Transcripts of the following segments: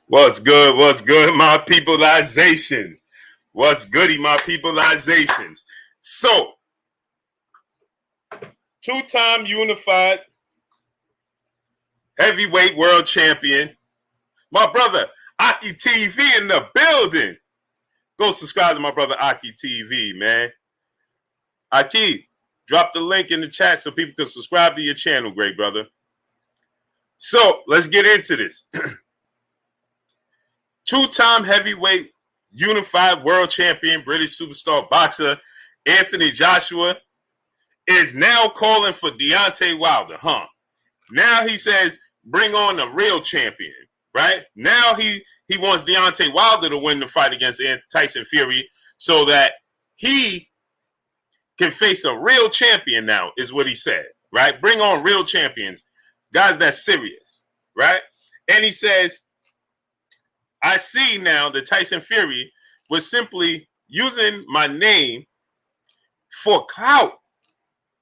What's good? What's good, my peopleizations? What's goody, my peopleizations? So, two-time unified heavyweight world champion, my brother Aki TV in the building. Go subscribe to my brother Aki TV, man. Aki, drop the link in the chat so people can subscribe to your channel, great brother. So, let's get into this. Two-time heavyweight unified world champion, British superstar boxer Anthony Joshua is now calling for Deontay Wilder, Now he says, bring on the real champion, right? Now he wants Deontay Wilder to win the fight against Tyson Fury so that he can face a real champion now, is what he said, right? Bring on real champions, guys that's serious, right? And he says, I see now that Tyson Fury was simply using my name for clout,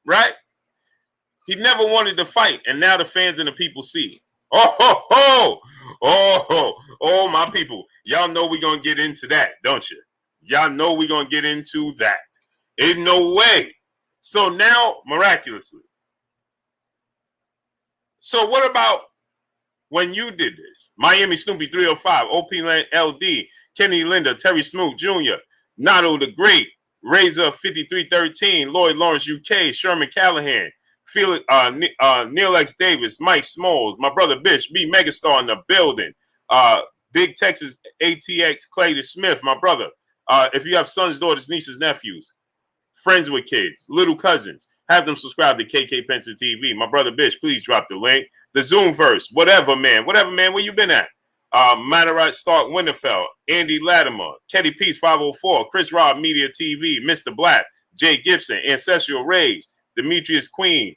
right? He never wanted to fight, and now the fans and the people see. Oh, my people. Y'all know we're going to get into that, don't you? Y'all know we're going to get into that. Ain't no way. So now, miraculously. So what about when you did this? Miami Snoopy 305, OP Land LD, Kenny Linda, Terry Smoot Jr., Nato the Great, Razor 5313, Lloyd Lawrence UK, Sherman Callahan, Neil X Davis, Mike Smalls, my brother Bish, B Megastar in the building, Big Texas ATX Clayton Smith, my brother. If you have sons, daughters, nieces, nephews, friends with kids, little cousins, have them subscribe to KK Penson TV. My brother Bish, please drop the link. The Zoomverse, whatever, man, where you been at? Matarat Stark Winterfell, Andy Latimer, Teddy Peace 504, Chris Rob Media TV, Mr. Black, Jay Gibson, Ancestral Rage, Demetrius Queen,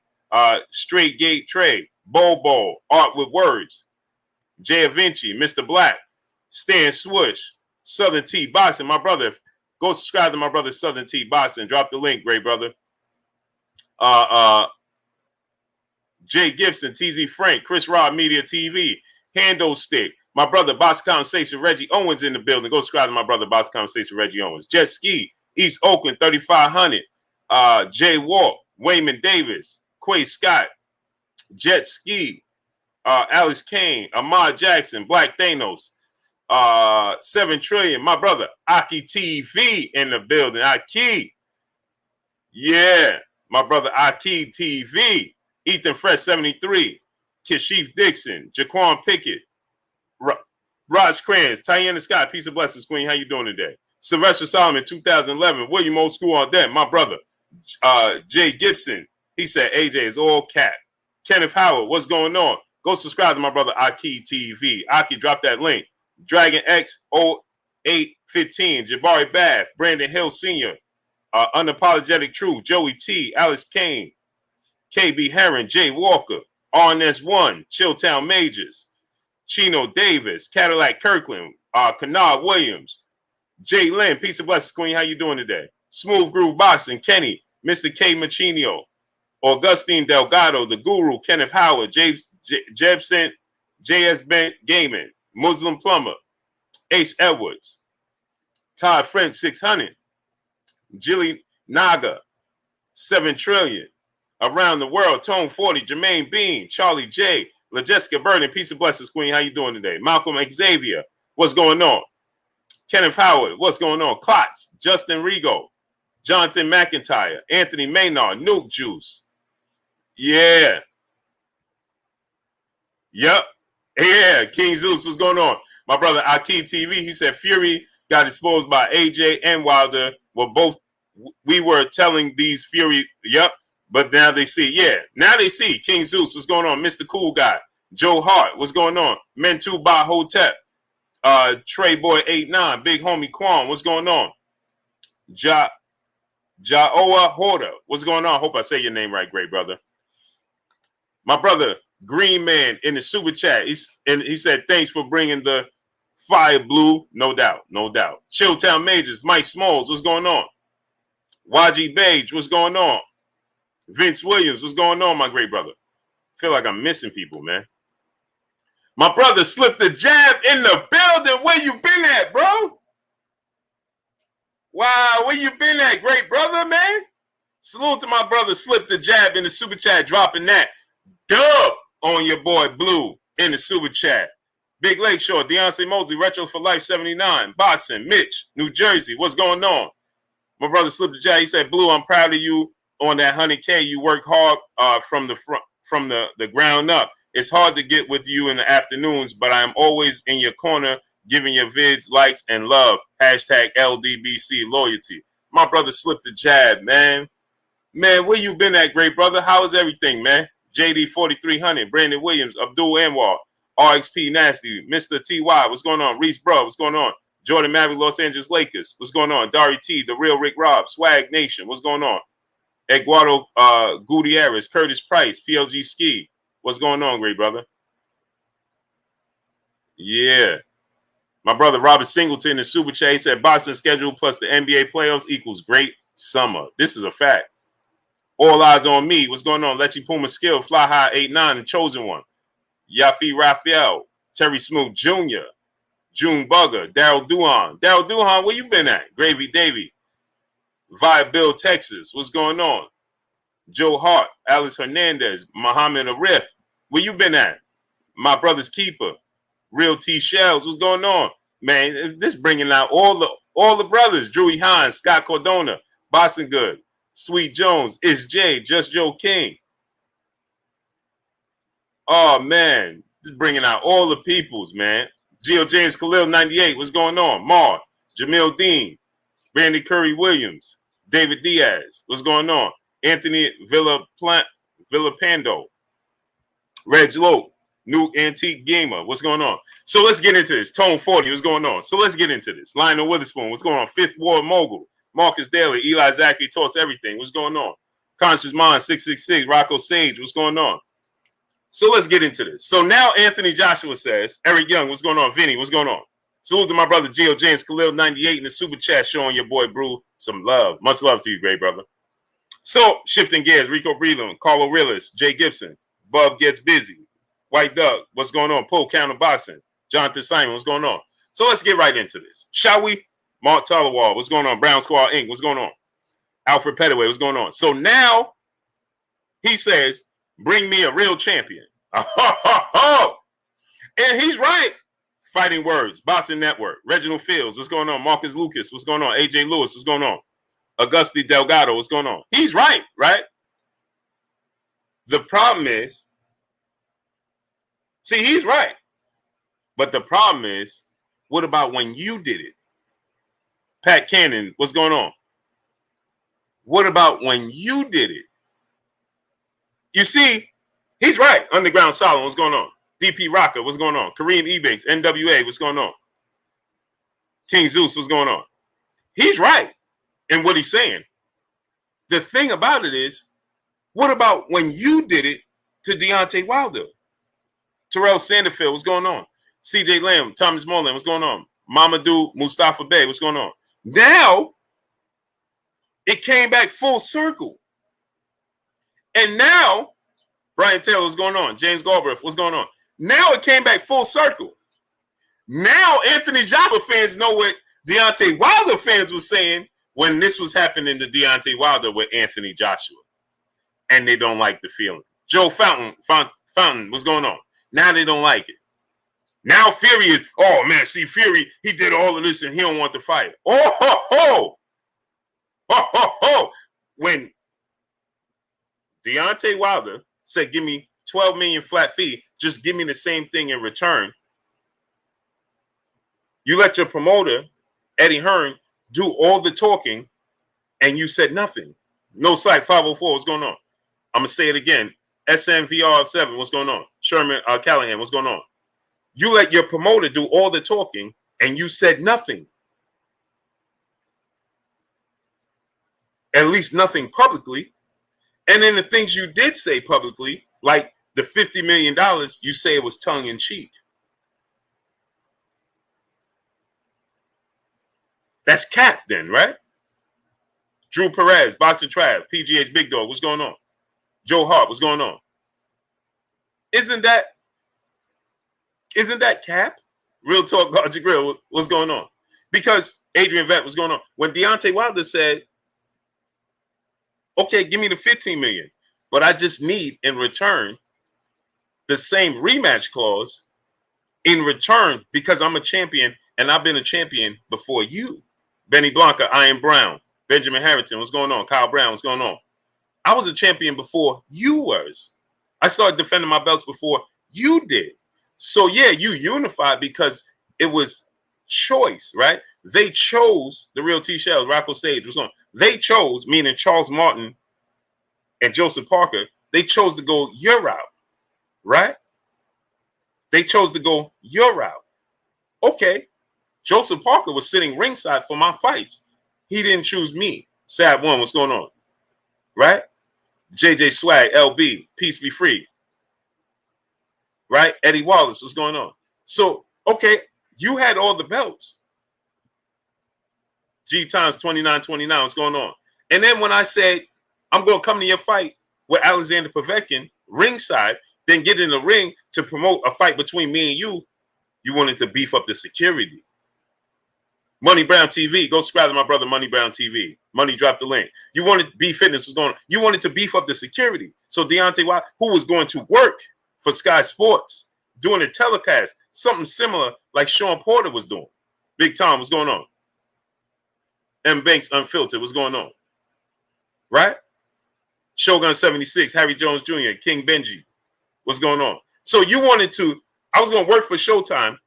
Straight Gate Trey, Bobo, Art with Words, Jay Avinci, Mr. Black, Stan Swoosh, Southern T Boxing, my brother. Go subscribe to my brother Southern T Boxing. Drop the link, great brother. Jay Gibson, TZ Frank, Chris Rob Media TV, Handle Stick, my brother Box Conversation, Reggie Owens in the building. Go subscribe to my brother Box Conversation, Reggie Owens. Jet Ski, East Oakland 3500, Jay Walk, Wayman Davis, Quay Scott, Jet Ski, Alex Kane, Ahmad Jackson, Black Thanos, 7 Trillion, my brother Aki TV in the building. Aki, yeah, my brother Aki TV, Ethan Fresh 73, Kashif Dixon, Jaquan Pickett, Raj Kranz, Tiana Scott, peace of blessings, Queen. How you doing today? Sylvester Solomon, 2011, William Old School on that, my brother. Jay Gibson, he said AJ is all cat. Kenneth Howard, what's going on? Go subscribe to my brother Aki TV. Aki, drop that link. Dragon X 0815, Jabari Bath, Brandon Hill Sr., Unapologetic Truth, Joey T, Alex Kane, KB Heron, Jay Walker, RNS1, Chilltown Majors, Chino Davis, Cadillac Kirkland, Kennard Williams, Jay Lynn, peace of blessings, Queen. How you doing today? Smooth Groove Boxing, Kenny, Mr. K Machino, Augustine Delgado, The Guru, Kenneth Howard, Jebson, JS Bent Gaming, Muslim Plumber, Ace Edwards, Todd French 600, Jilly Naga, 7 Trillion, Around the World, Tone 40, Jermaine Bean, Charlie J, LaJessica Burden, peace and blessings, Queen. How you doing today? Malcolm Xavier, what's going on? Kenneth Howard, what's going on? Klotz, Justin Rigo, Jonathan McIntyre, Anthony Maynard, Nuke Juice. Yeah. Yep. Yeah, King Zeus, what's going on? My brother Aki TV, he said Fury got exposed by AJ and Wilder. We were telling these Fury, yep, but now they see. Yeah, now they see. King Zeus, what's going on? Mr. Cool Guy, Joe Hart, what's going on? Mentu Ba Hotep, Trey Boy 89, Big Homie Quan, what's going on? Jaoa Horta, what's going on? Hope I say your name right, great brother. My brother Green Man in the super chat, he said thanks for bringing the fire blue, no doubt. Chilltown Majors, Mike Smalls, what's going on? YG Beige, what's going on? Vince Williams, what's going on, my great brother? Feel like I'm missing people, man. My brother slipped the jab in the building. Where you been at, bro? Wow, where you been at, great brother, man? Salute to my brother, slip the jab in the super chat, dropping that dub on your boy Blue in the super chat. Big Lake Shore, Deontay Mosley, Retro for Life 79, Boxing, Mitch, New Jersey, what's going on? My brother slipped the jab. He said, Blue, I'm proud of you on that 100K. You work hard from the ground up. It's hard to get with you in the afternoons, but I'm always in your corner, giving your vids likes and love. Hashtag LDBC loyalty. My brother slipped the jab, man. Man, where you been at, great brother? How is everything, man? JD 4300, Brandon Williams, Abdul Anwar, RXP Nasty, Mr. TY, what's going on? Reese Bro, what's going on? Jordan Maverick, Los Angeles Lakers, what's going on? Dari T, The Real Rick Rob, Swag Nation, what's going on? Eduardo Gutierrez, Curtis Price, PLG Ski, what's going on, great brother? Yeah. My brother Robert Singleton in Super Chat said boxing schedule plus the NBA playoffs equals great summer. This is a fact. All eyes on me. What's going on? Lechi Puma Skill, Fly High 8-9, and Chosen One. Yafi Raphael, Terry Smoot Jr., June Bugger, Daryl Duhan. Daryl Duhan, where you been at? Gravy Davy. Vibe Bill, Texas. What's going on? Joe Hart, Alice Hernandez, Muhammad Arif. Where you been at? My brother's keeper. Real T Shells. What's going on? Man, this bringing out all the brothers. Drewy Hines, Scott Cordona, Boston Good, Sweet Jones, It's Jay, Just Joe King. Oh, man. Just bringing out all the peoples, man. Geo James Khalil 98. What's going on? Mar, Jamil Dean, Randy Curry Williams, David Diaz. What's going on? Anthony Villapando, Reg Lowe, New Antique Gamer. What's going on? So let's get into this. Tone 40. What's going on? So let's get into this. Lionel Witherspoon. What's going on? Fifth War Mogul. Marcus Daly. Eli Zachary Toss Everything. What's going on? Conscious Mind 666. Rocco Sage. What's going on? So let's get into this. So now Anthony Joshua says, Eric Young, what's going on? Vinny, what's going on? Salute to my brother Geo James Khalil 98 in the super chat showing your boy Brew some love. Much love to you, great brother. So shifting gears, Rico Breland, Carlo Realist, Jay Gibson, Bub Gets Busy, White Doug, what's going on? Poe Counter Boxing, Jonathan Simon, what's going on? So let's get right into this. Shall we? Mark Talawal, what's going on? Brown Squad Inc., what's going on? Alfred Pettaway, what's going on? So now he says, bring me a real champion. And he's right. Fighting Words, Boxing Network, Reginald Fields, what's going on? Marcus Lucas, what's going on? AJ Lewis, what's going on? Auguste Delgado, what's going on? He's right, right? The problem is, see, he's right. But the problem is, what about when you did it? Pat Cannon, what's going on? What about when you did it? You see, he's right. Underground Solid, what's going on? DP Rocker, what's going on? Kareem Ebanks, NWA, what's going on? King Zeus, what's going on? He's right in what he's saying. The thing about it is, what about when you did it to Deontay Wilder? Terrell Sanderfield, what's going on? CJ Lamb, Thomas Mullen, what's going on? Mamadou Mustafa Bey, what's going on? Now, it came back full circle. And now, Brian Taylor, what's going on? James Galbraith, what's going on? Now it came back full circle. Now Anthony Joshua fans know what Deontay Wilder fans were saying when this was happening to Deontay Wilder with Anthony Joshua. And they don't like the feeling. Joe Fountain, what's going on? Now they don't like it. Now Fury is, oh man, see Fury, he did all of this and he don't want to fight. Oh, ho, ho. Oh, ho, ho. When Deontay Wilder said, give me 12 million flat fee, just give me the same thing in return. You let your promoter, Eddie Hearn, do all the talking, and you said nothing. No slack, 504, what's going on? I'm going to say it again. SMVR7, what's going on? Sherman Callahan, what's going on? You let your promoter do all the talking, and you said nothing. At least nothing publicly. And then the things you did say publicly, like the $50 million, you say it was tongue-in-cheek. That's cap then, right? Drew Perez, Boxing Trav, PGH Big Dog, what's going on? Joe Hart, what's going on? Isn't that Isn't that cap? Real talk, Roger Grill. What's going on? Because Adrian Vett was going on. When Deontay Wilder said, okay, give me the 15 million, but I just need in return the same rematch clause in return because I'm a champion and I've been a champion before you. Benny Blanca, Ian Brown, Benjamin Harrington, what's going on? Kyle Brown, what's going on? I was a champion before you was. I started defending my belts before you did. So yeah, you unified because it was choice, right? They chose the real T-Shells, Rocco Sage, what's going on? They chose, meaning Charles Martin and Joseph Parker, they chose to go your route, right? They chose to go your route. Okay. Joseph Parker was sitting ringside for my fights. He didn't choose me. Sad one, what's going on? Right? JJ Swag, LB, Peace Be Free. Right? Eddie Wallace, what's going on? So, okay, you had all the belts. G times 2929, what's going on? And then when I said, I'm going to come to your fight with Alexander Povetkin, ringside, then get in the ring to promote a fight between me and you wanted to beef up the security. Money Brown TV, go subscribe to my brother Money Brown TV. Money dropped the link. You wanted B Fitness was going. You wanted to beef up the security. So Deontay Wilder, who was going to work for Sky Sports, doing a telecast, something similar like Sean Porter was doing. Big Tom, what's going on? M Banks Unfiltered, what's going on? Right? Shogun 76, Harry Jones Jr., King Benji, what's going on? So you wanted to. I was going to work for Showtime,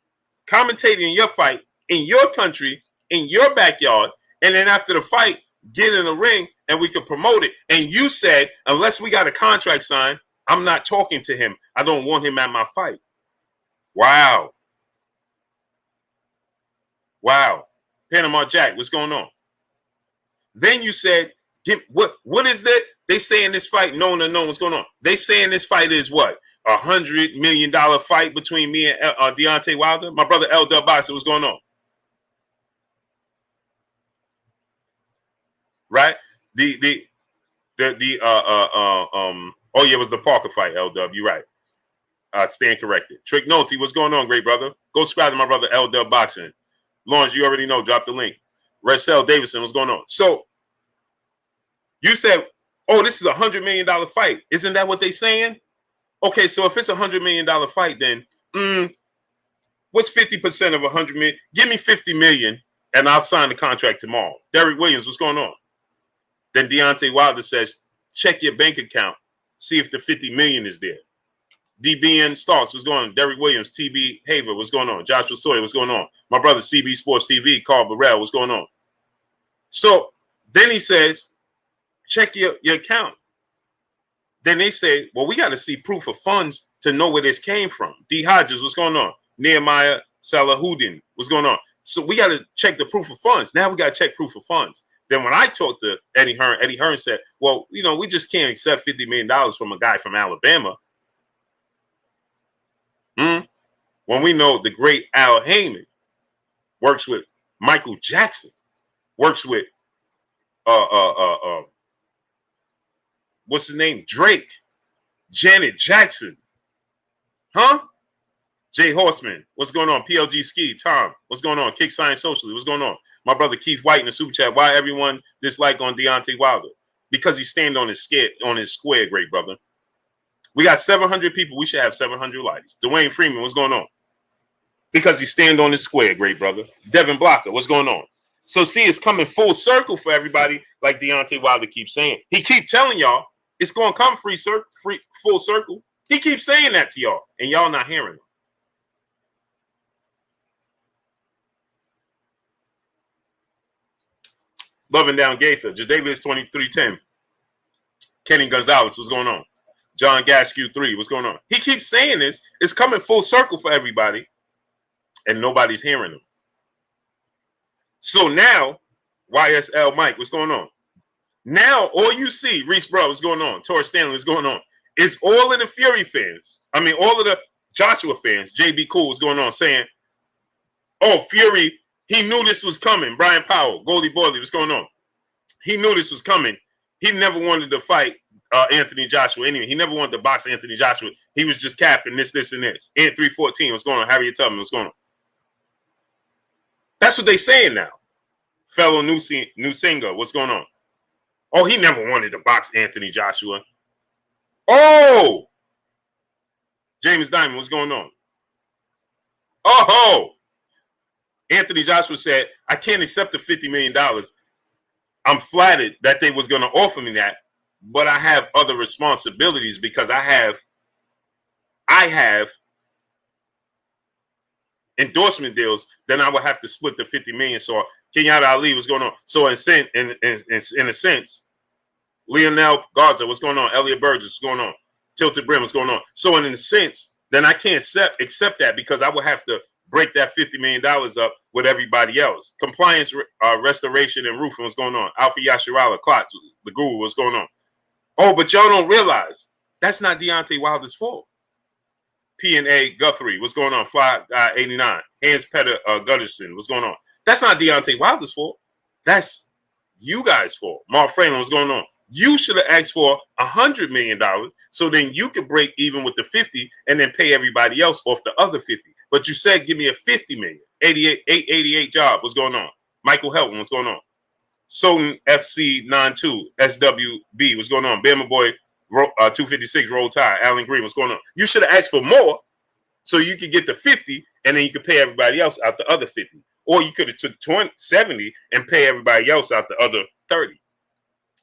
commentating your fight in your country, in your backyard, and then after the fight, get in the ring and we could promote it. And you said, unless we got a contract signed, I'm not talking to him. I don't want him at my fight. Wow. Wow. Panama Jack, what's going on? Then you said, what is that? They saying this fight, no one knows what's going on. They saying this fight is what? $100 million fight between me and Deontay Wilder? My brother L. Boxer, what's going on? Right? Oh yeah, it was the Parker fight, LW, you're right. Stand corrected. Trick Noty, what's going on, great brother? Go subscribe to my brother LW Boxing. Lawrence, you already know, drop the link. Russell Davidson, what's going on? So you said, oh, this is $100 million fight. Isn't that what they saying? Okay, so if it's $100 million fight, then what's 50% of $100 million? Give me $50 million and I'll sign the contract tomorrow. Derek Williams, what's going on? Then Deontay Wilder says, check your bank account, see if the $50 million is there. DBN Starks, what's going on? Derek Williams, TB Haver, what's going on? Joshua Sawyer, what's going on? My brother CB Sports TV, Carl Burrell, what's going on? So then he says, check your account. Then they say, well, we got to see proof of funds to know where this came from. D. Hodges, what's going on? Nehemiah Salahuddin, what's going on? So we got to check the proof of funds. Now we got to check proof of funds. Then when I talked to Eddie Hearn said, well, you know, we just can't accept $50 million from a guy from Alabama. When we know the great Al Heyman works with Michael Jackson, works with what's his name? Drake, Janet Jackson. Huh? Jay Horseman, what's going on? PLG Ski, Tom, what's going on? Kick Science Socially, what's going on? My brother Keith White in the super chat. Why everyone dislike on Deontay Wilder? Because he stand on his square, great brother. We got 700 people. We should have 700 likes. Dwayne Freeman, what's going on? Because he stand on his square, great brother. Devin Blocker, what's going on? So see, it's coming full circle for everybody, like Deontay Wilder keeps saying. He keep telling y'all it's going to come full circle. He keeps saying that to y'all, and y'all not hearing him. Loving Down Gaither, Jadavius 2310. Kenny Gonzalez, what's going on? John Gaskew 3, what's going on? He keeps saying this. It's coming full circle for everybody, and nobody's hearing him. So now, YSL Mike, what's going on? Now, all you see, Reese Bro, what's going on? Torres Stanley, what's going on? Is all of the Fury fans, I mean, all of the Joshua fans, JB Cool, what's going on, saying, oh, Fury, he knew this was coming. Brian Powell, Goldie Boyley, what's going on? He knew this was coming. He never wanted to fight Anthony Joshua anyway. He never wanted to box Anthony Joshua. He was just capping this, and this. Ant 314, what's going on? Harriet Tubman, what's going on? That's what they saying now. Fellow Nusinga, what's going on? Oh, he never wanted to box Anthony Joshua. Oh! James Diamond, what's going on? Oh! Anthony Joshua said, I can't accept the $50 million. I'm flattered that they was going to offer me that, but I have other responsibilities because I have endorsement deals. Then I would have to split the $50 million. So Kenyatta Ali, what's going on? So in a sense, Lionel Garza, what's going on? Elliot Burgess, what's going on? Tilted Brim, what's going on? So in a sense, then I can't accept that because I would have to break that $50 million up with everybody else. Compliance, restoration, and roofing, what's going on? Alfie Yashirala, Klotz, the Guru, what's going on? Oh, but y'all don't realize that's not Deontay Wilder's fault. P&A Guthrie, what's going on? Fly 89. Hans Petter Gutterson, what's going on? That's not Deontay Wilder's fault. That's you guys' fault. Mark Freeman, what's going on? You should have asked for $100 million so then you could break even with the 50 and then pay everybody else off the other 50. But you said, give me a $50 million. 88 job, what's going on? Michael Helton, what's going on? Soden FC 92, SWB, what's going on? Bama Boy 256, Roll Tide, Alan Green, what's going on? You should have asked for more so you could get the 50 and then you could pay everybody else out the other 50. Or you could have took 70 and pay everybody else out the other 30.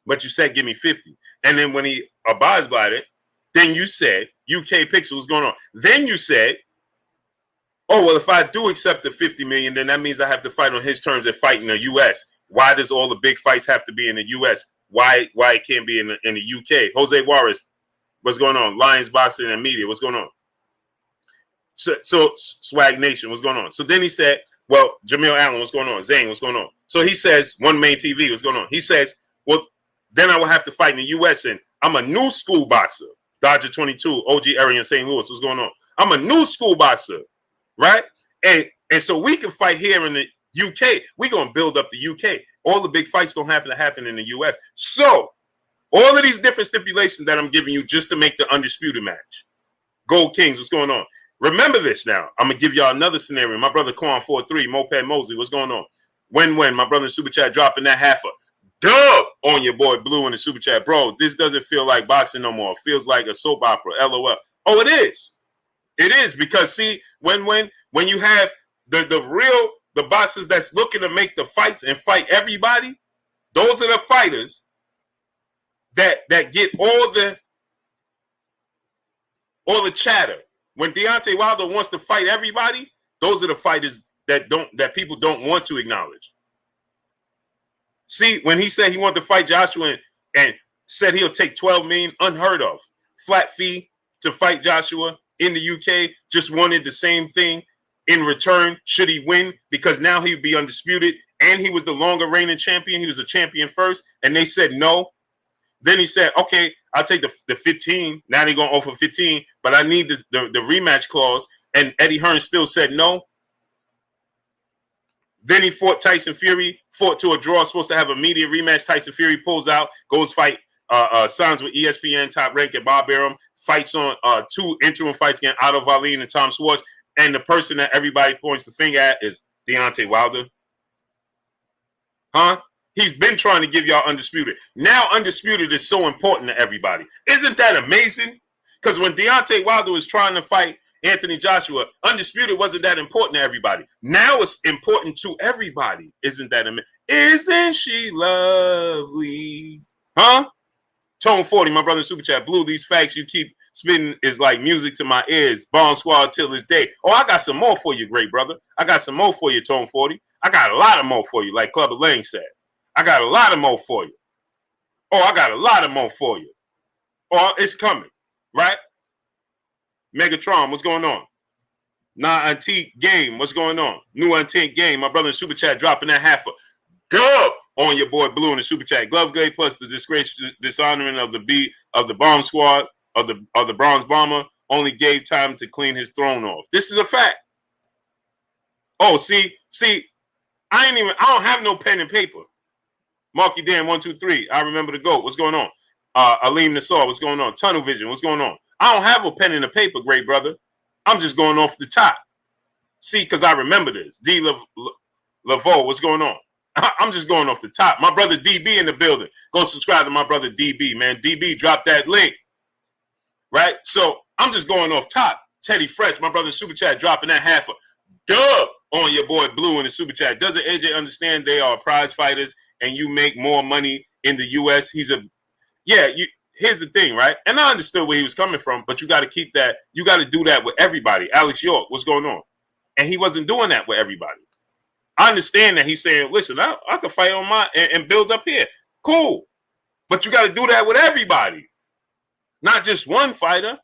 But you said, give me 50. And then when he abides by it, then you said, UK Pixel, what's going on? Then you said, oh, well, if I do accept the 50 million, then that means I have to fight on his terms and fight in the U.S. Why does all the big fights have to be in the U.S.? Why it can't be in the U.K.? Jose Juarez, what's going on? Lions Boxing and Media, what's going on? So Swag Nation, what's going on? So then he said, well, Jamil Allen, what's going on? Zane, what's going on? So he says, One Main TV, what's going on? He says, well, then I will have to fight in the U.S. and I'm a new school boxer. Dodger 22, OG area in St. Louis, what's going on? I'm a new school boxer, right? And so we can fight here in the UK. We're going to build up the UK. All the big fights don't have to happen in the US. So all of these different stipulations that I'm giving you just to make the undisputed match. Gold Kings, what's going on? Remember this now. I'm going to give y'all another scenario. My brother Quan 43, Moped Mosley, what's going on? When, my brother in Super Chat dropping that halfer. Dub on your boy Blue in the Super Chat. Bro, this doesn't feel like boxing no more. It feels like a soap opera. LOL. Oh, it is. It is because see, when you have the boxers that's looking to make the fights and fight everybody, those are the fighters that get all the chatter. When Deontay Wilder wants to fight everybody, those are the fighters that people don't want to acknowledge. See, when he said he wanted to fight Joshua and said he'll take 12 million, unheard of. Flat fee to fight Joshua in the UK, just wanted the same thing in return should he win, because now he'd be undisputed and he was the longer reigning champion. He was a champion first, and they said no. Then he said, okay, I'll take the 15. Now they're going to offer 15, but I need the rematch clause. And Eddie Hearn still said no. Then he fought Tyson Fury, fought to a draw, supposed to have a media rematch. Tyson Fury pulls out, goes fight, signs with ESPN, Top Rank at Bob Arum, fights on 2 interim fights against Otto Wallin and Tom Schwartz. And the person that everybody points the finger at is Deontay Wilder. Huh? He's been trying to give y'all Undisputed. Now Undisputed is so important to everybody. Isn't that amazing? Because when Deontay Wilder was trying to fight Anthony Joshua, Undisputed wasn't that important to everybody. Now it's important to everybody. Isn't that amazing? Isn't she lovely? Huh? Tone 40, my brother Super Chat. Blue, these facts you keep spitting is like music to my ears. Bomb Squad till this day. Oh, I got some more for you, great brother. I got some more for you, Tone 40. I got a lot of more for you, like Clubber Lang said. I got a lot of more for you. Oh, I got a lot of more for you. Oh, it's coming, right? Megatron, what's going on? Antique Game, what's going on? New Antique Game, my brother in Super Chat dropping that half a dub on your boy Blue in the Super Chat. Glove Gate plus the disgrace, dishonoring of the Bomb Squad of the Bronze Bomber only gave time to clean his throne off. This is a fact. Oh, see, I don't have no pen and paper. Marky Dan 123. I remember the GOAT. What's going on? Aleem Nassar, what's going on? Tunnel Vision, what's going on? I don't have a pen and a paper, great brother. I'm just going off the top. See, because I remember this. D. Laveau, what's going on? I'm just going off the top. My brother DB in the building. Go subscribe to my brother DB, man. DB, drop that link. Right? So I'm just going off top. Teddy Fresh, my brother Super Chat, dropping that half a dub on your boy Blue in the Super Chat. Doesn't AJ understand they are prize fighters and you make more money in the U.S.? Here's the thing, right? And I understood where he was coming from, but you got to keep that. You got to do that with everybody. Alex York, what's going on? And he wasn't doing that with everybody. I understand that he's saying, listen, I can fight on my and build up here. Cool. But you got to do that with everybody, not just one fighter.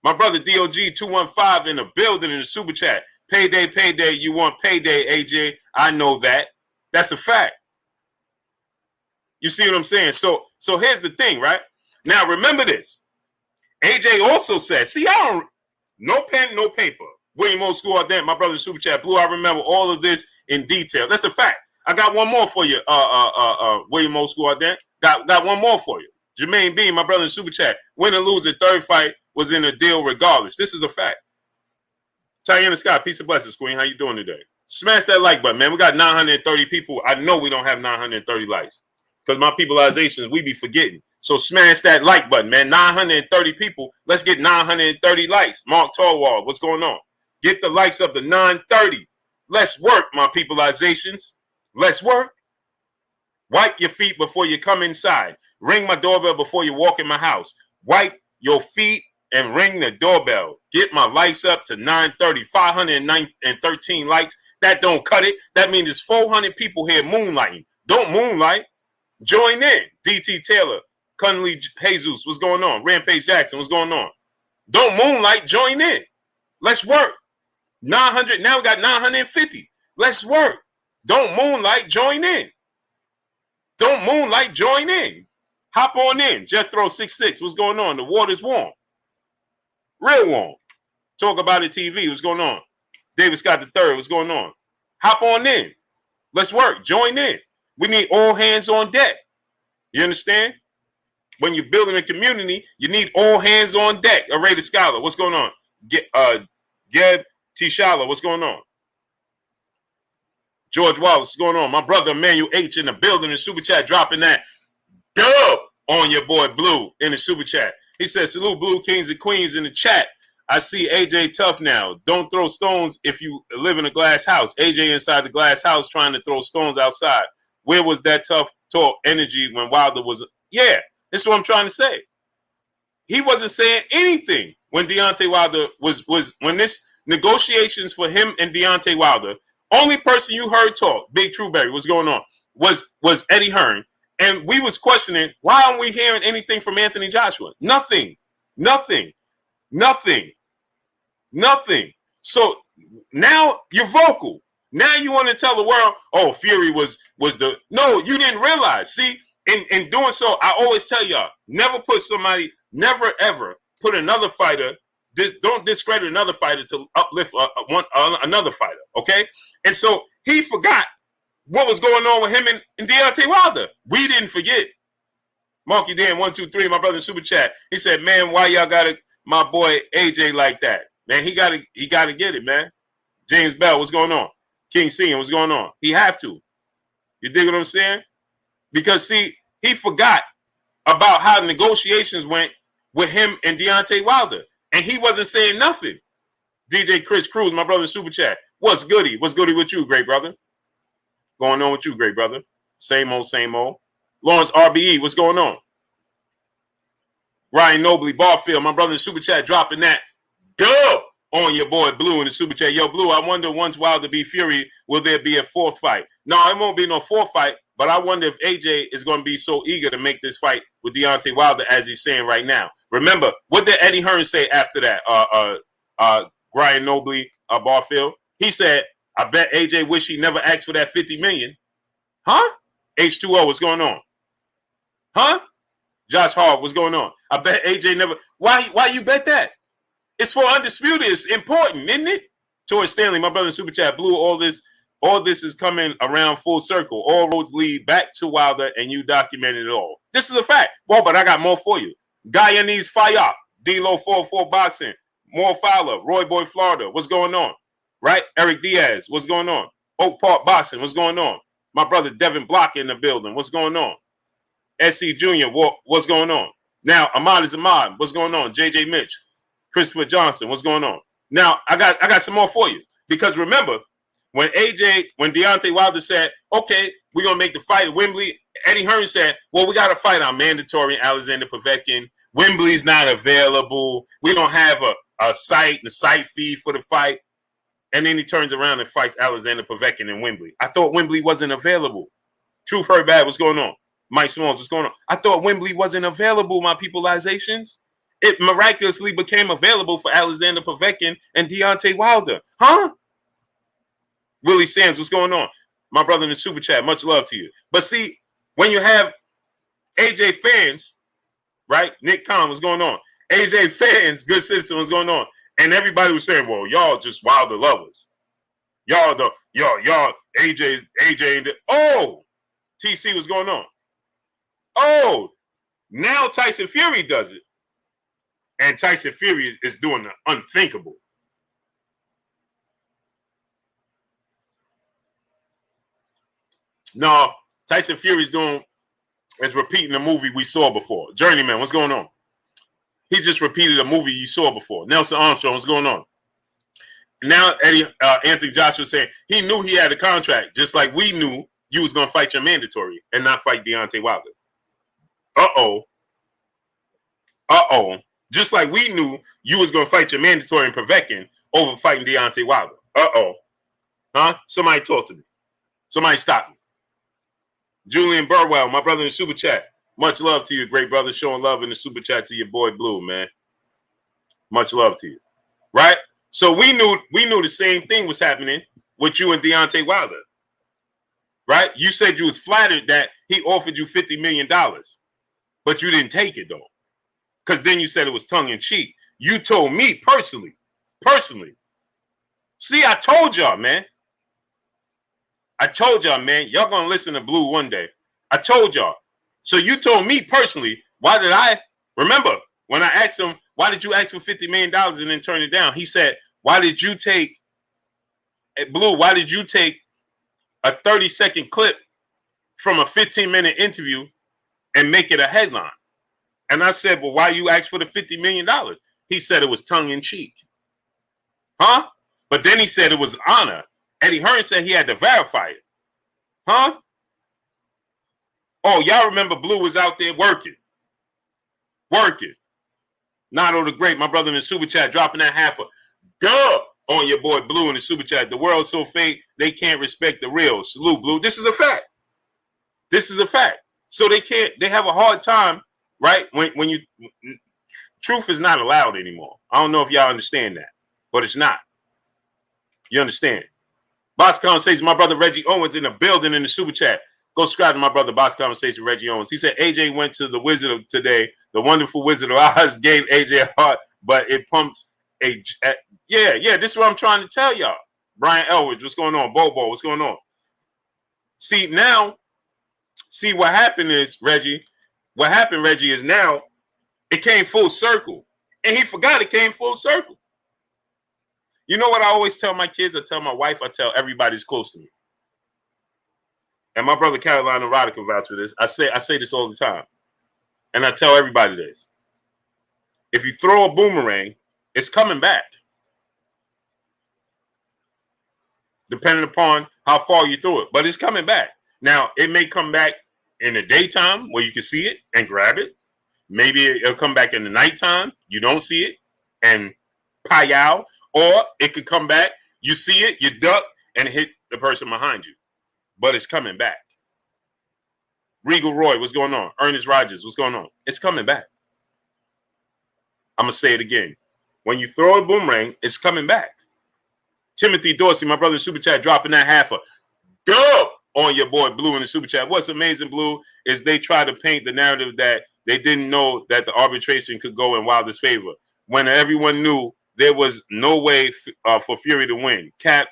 My brother DOG 215 in the building in the Super Chat. Payday, you want payday, AJ. I know that. That's a fact. You see what I'm saying? So here's the thing, right? Now, remember this. AJ also said, see, no pen, no paper. William Old School out there, my brother Super Chat Blue. I remember all of this in detail. That's a fact. I got one more for you, William Old School out there. Got one more for you. Jermaine Bean, my brother in Super Chat. Win or lose, the third fight was in a deal regardless. This is a fact. Tiana Scott, peace and blessings, Queen. How you doing today? Smash that like button, man. We got 930 people. I know we don't have 930 likes because my peopleizations, we be forgetting. So smash that like button, man. 930 people. Let's get 930 likes. Mark Tallwall, what's going on? Get the likes up to 930. Let's work, my peopleizations. Let's work. Wipe your feet before you come inside. Ring my doorbell before you walk in my house. Wipe your feet and ring the doorbell. Get my likes up to 930. 513 likes. That don't cut it. That means there's 400 people here moonlighting. Don't moonlight. Join in. DT Taylor. Cunley Jesus, what's going on? Rampage Jackson, what's going on? Don't moonlight. Join in. Let's work. 900. Now we got 950. Let's work. Don't moonlight. Join in. Don't moonlight. Join in. Hop on in. Jethro66, what's going on? The water's warm. Real warm. Talk about it TV, what's going on? David Scott III, what's going on? Hop on in. Let's work. Join in. We need all hands on deck. You understand? When you're building a community, you need all hands on deck. Array the Scholar, what's going on? Geb Tishala, what's going on? George Wallace, what's going on? My brother Emmanuel H in the building in Super Chat, dropping that dub on your boy Blue in the Super Chat. He says, salute Blue Kings and Queens in the chat. I see AJ tough now. Don't throw stones if you live in a glass house. AJ inside the glass house trying to throw stones outside. Where was that tough talk energy when Wilder was? Yeah, that's what I'm trying to say. He wasn't saying anything when Deontay Wilder was when this negotiations for him and Deontay Wilder. Only person you heard talk, Big Trueberry, what's going on, was Eddie Hearn. And we was questioning, why aren't we hearing anything from Anthony Joshua? Nothing. So now you're vocal. Now you want to tell the world, oh, Fury was the... No, you didn't realize. See, in doing so, I always tell y'all, never ever put another fighter, don't discredit another fighter to uplift another fighter, okay? And so he forgot what was going on with him and Deontay Wilder. We didn't forget. Monkey Dan 123, my brother in Super Chat. He said, man, why y'all got my boy AJ like that? Man, he gotta get it, man. James Bell, what's going on? King Seeing, what's going on? He have to. You dig what I'm saying? Because see, he forgot about how negotiations went with him and Deontay Wilder. And he wasn't saying nothing. DJ Chris Cruz, my brother in Super Chat. What's goody? What's goody with you, great brother? Going on with you, great brother? Same old, same old. Lawrence RBE, what's going on? Ryan Nobley, Barfield, my brother in Super Chat, dropping that dub on your boy Blue in the Super Chat. Yo, Blue, I wonder once Wilder beat Fury, will there be a fourth fight? No, it won't be no fourth fight, but I wonder if AJ is going to be so eager to make this fight with Deontay Wilder as he's saying right now. Remember, what did Eddie Hearn say after that? Ryan Nobley, Barfield? He said, I bet AJ wish he never asked for that $50 million. Huh? H2O, what's going on? Huh? Josh Hall, what's going on? I bet AJ never. Why you bet that? It's for Undisputed. It's important, isn't it? Tori Stanley, my brother in Super Chat, Blue, all this is coming around full circle. All roads lead back to Wilder, and you documented it all. This is a fact. Well, but I got more for you. Guyanese Fire, D-Lo 404 Boxing, Mo Fowler, Roy Boy Florida. What's going on? Right? Eric Diaz. What's going on? Oak Park Boxing. What's going on? My brother Devin Block in the building. What's going on? SC Jr. What's going on? Now, Ahmad is Ahmad. What's going on? JJ Mitch, Christopher Johnson. What's going on? Now, I got some more for you. Because remember, when Deontay Wilder said, okay, we're going to make the fight at Wembley, Eddie Hearn said, well, we got to fight on mandatory Alexander Povetkin. Wembley's not available. We don't have a site fee for the fight. And then he turns around and fights Alexander Povetkin in Wembley. I thought Wembley wasn't available. Truth Heard Bad, what's going on? Mike Smalls, what's going on? I thought Wembley wasn't available, my peopleizations. It miraculously became available for Alexander Povetkin and Deontay Wilder. Huh? Willie Sands, what's going on? My brother in the super chat, much love to you. But see, when you have AJ fans, right? Nick Khan, what's going on? AJ fans, good citizen, what's going on? And everybody was saying, well, y'all just Wilder lovers. Y'all AJ, oh, TC, what's going on? Oh, now Tyson Fury does it. And Tyson Fury is doing the unthinkable. No, Tyson Fury is repeating the movie we saw before. Journeyman, what's going on? He just repeated a movie you saw before. Nelson Armstrong, what's going on? Now Anthony Joshua saying he knew he had a contract, just like we knew you was going to fight your mandatory and not fight Deontay Wilder. Uh-oh. Just like we knew you was going to fight your mandatory and Povetkin over fighting Deontay Wilder. Uh-oh. Huh? Somebody talk to me. Somebody stop me. Julian Burwell, my brother in the super chat. Much love to you, great brother. Showing love in the super chat to your boy Blue, man. Much love to you. Right? So we knew the same thing was happening with you and Deontay Wilder. Right? You said you was flattered that he offered you $50 million. But you didn't take it, though. Because then you said it was tongue-in-cheek. You told me personally. See, I told y'all, man. Y'all going to listen to Blue one day. I told y'all. So you told me personally, why did I remember when I asked him, why did you ask for $50 million and then turn it down? He said, why did you take a 30-second clip from a 15-minute interview and make it a headline? And I said, well, why you asked for the $50 million? He said it was tongue-in-cheek. Huh? But then he said it was honor. Eddie Hearn said he had to verify it. Huh? Oh, y'all remember Blue was out there working. Nato the Great, my brother in the super chat, dropping that half a dub on your boy Blue in the super chat. The world's so fake, they can't respect the real. Salute, Blue. This is a fact. So they have a hard time, right? When you truth is not allowed anymore. I don't know if y'all understand that, but it's not. You understand? Boss Conversation, my brother Reggie Owens in the building in the super chat. Go subscribe to my brother Boss Conversation, Reggie Owens. He said AJ went to the Wizard of today. The wonderful Wizard of Oz gave AJ a heart, but it pumps yeah. This is what I'm trying to tell y'all. Brian Elwood, what's going on? Bobo, what's going on? See what happened is, Reggie. What happened, Reggie, is now it came full circle, and he forgot it came full circle. You know what I always tell my kids? I tell my wife. I tell everybody who's close to me. And my brother Carolina Rodder can vouch for this. I say this all the time. And I tell everybody this. If you throw a boomerang, it's coming back. Depending upon how far you throw it. But it's coming back. Now, it may come back in the daytime where you can see it and grab it. Maybe it'll come back in the nighttime. You don't see it and pie-yow. Or it could come back. You see it, you duck, and hit the person behind you. But it's coming back. Regal Roy, what's going on? Ernest Rogers, what's going on? It's coming back. I'm going to say it again. When you throw a boomerang, it's coming back. Timothy Dorsey, my brother in Super Chat, dropping that half a dub on your boy Blue in the Super Chat. What's amazing, Blue, is they try to paint the narrative that they didn't know that the arbitration could go in Wilder's favor. When everyone knew there was no way for Fury to win. Cap,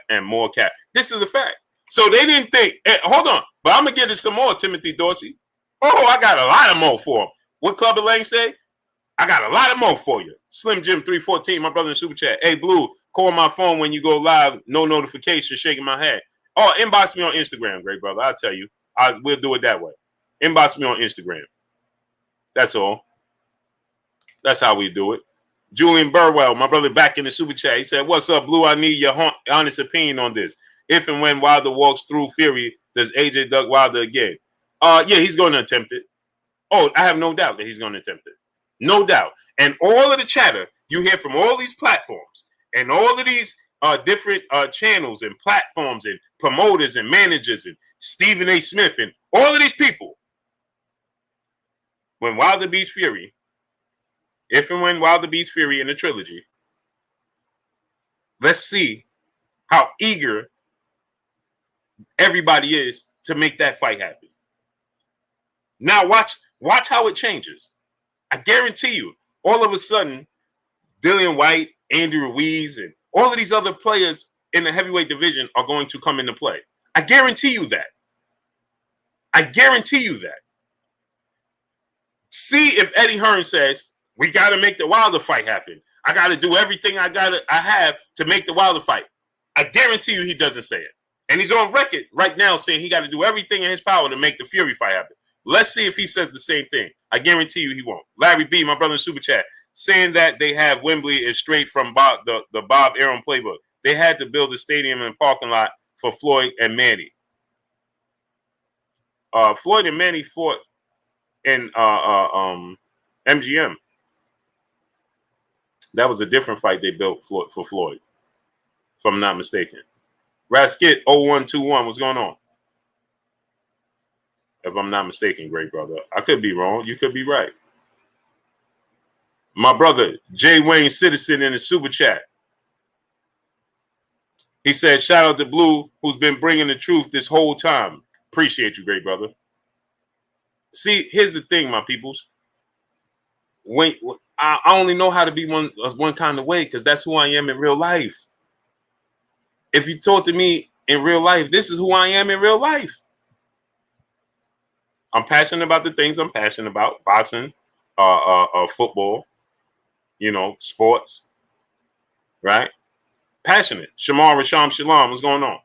and more cap. This is a fact. So they didn't think, hold on, but I'm going to get it some more, Timothy Dorsey. Oh, I got a lot of more for him. What Clubber Lang say? I got a lot of more for you. Slim Jim 314, my brother in Super Chat. Hey, Blue, call my phone when you go live. No notification, shaking my head. Oh, inbox me on Instagram, great brother. I'll tell you. We'll do it that way. Inbox me on Instagram. That's all. That's how we do it. Julian Burwell, my brother back in the Super Chat. He said, what's up, Blue? I need your honest opinion on this. If and when Wilder walks through Fury, does AJ duck Wilder again? Yeah, he's going to attempt it. Oh, I have no doubt that he's going to attempt it. No doubt. And all of the chatter you hear from all these platforms and all of these different channels and platforms and promoters and managers and Stephen A. Smith and all of these people, when Wilder beats Fury, if and when Wilder beats Fury in the trilogy, let's see how eager everybody is to make that fight happen. Now watch how it changes. I guarantee you, all of a sudden, Dillian White, Andrew Ruiz, and all of these other players in the heavyweight division are going to come into play. I guarantee you that. I guarantee you that. See if Eddie Hearn says, we got to make the Wilder fight happen. I got to do everything I have to make the Wilder fight. I guarantee you he doesn't say it. And he's on record right now saying he got to do everything in his power to make the Fury fight happen. Let's see if he says the same thing. I guarantee you he won't. Larry B., my brother in Super Chat, saying that they have Wembley is straight from the Bob Arum playbook. They had to build a stadium and parking lot for Floyd and Manny. Floyd and Manny fought in MGM. That was a different fight they built for Floyd, if I'm not mistaken. Raskit 0121, what's going on? If I'm not mistaken, great brother. I could be wrong. You could be right. My brother, J. Wayne Citizen in the Super Chat. He said, shout out to Blue, who's been bringing the truth this whole time. Appreciate you, great brother. See, here's the thing, my peoples. I only know how to be one kind of way because that's who I am in real life. If you talk to me in real life, this is who I am in real life. I'm passionate about the things I'm passionate about. Boxing, football, sports, right? Passionate. Shamar Rasham Shalom, what's going on?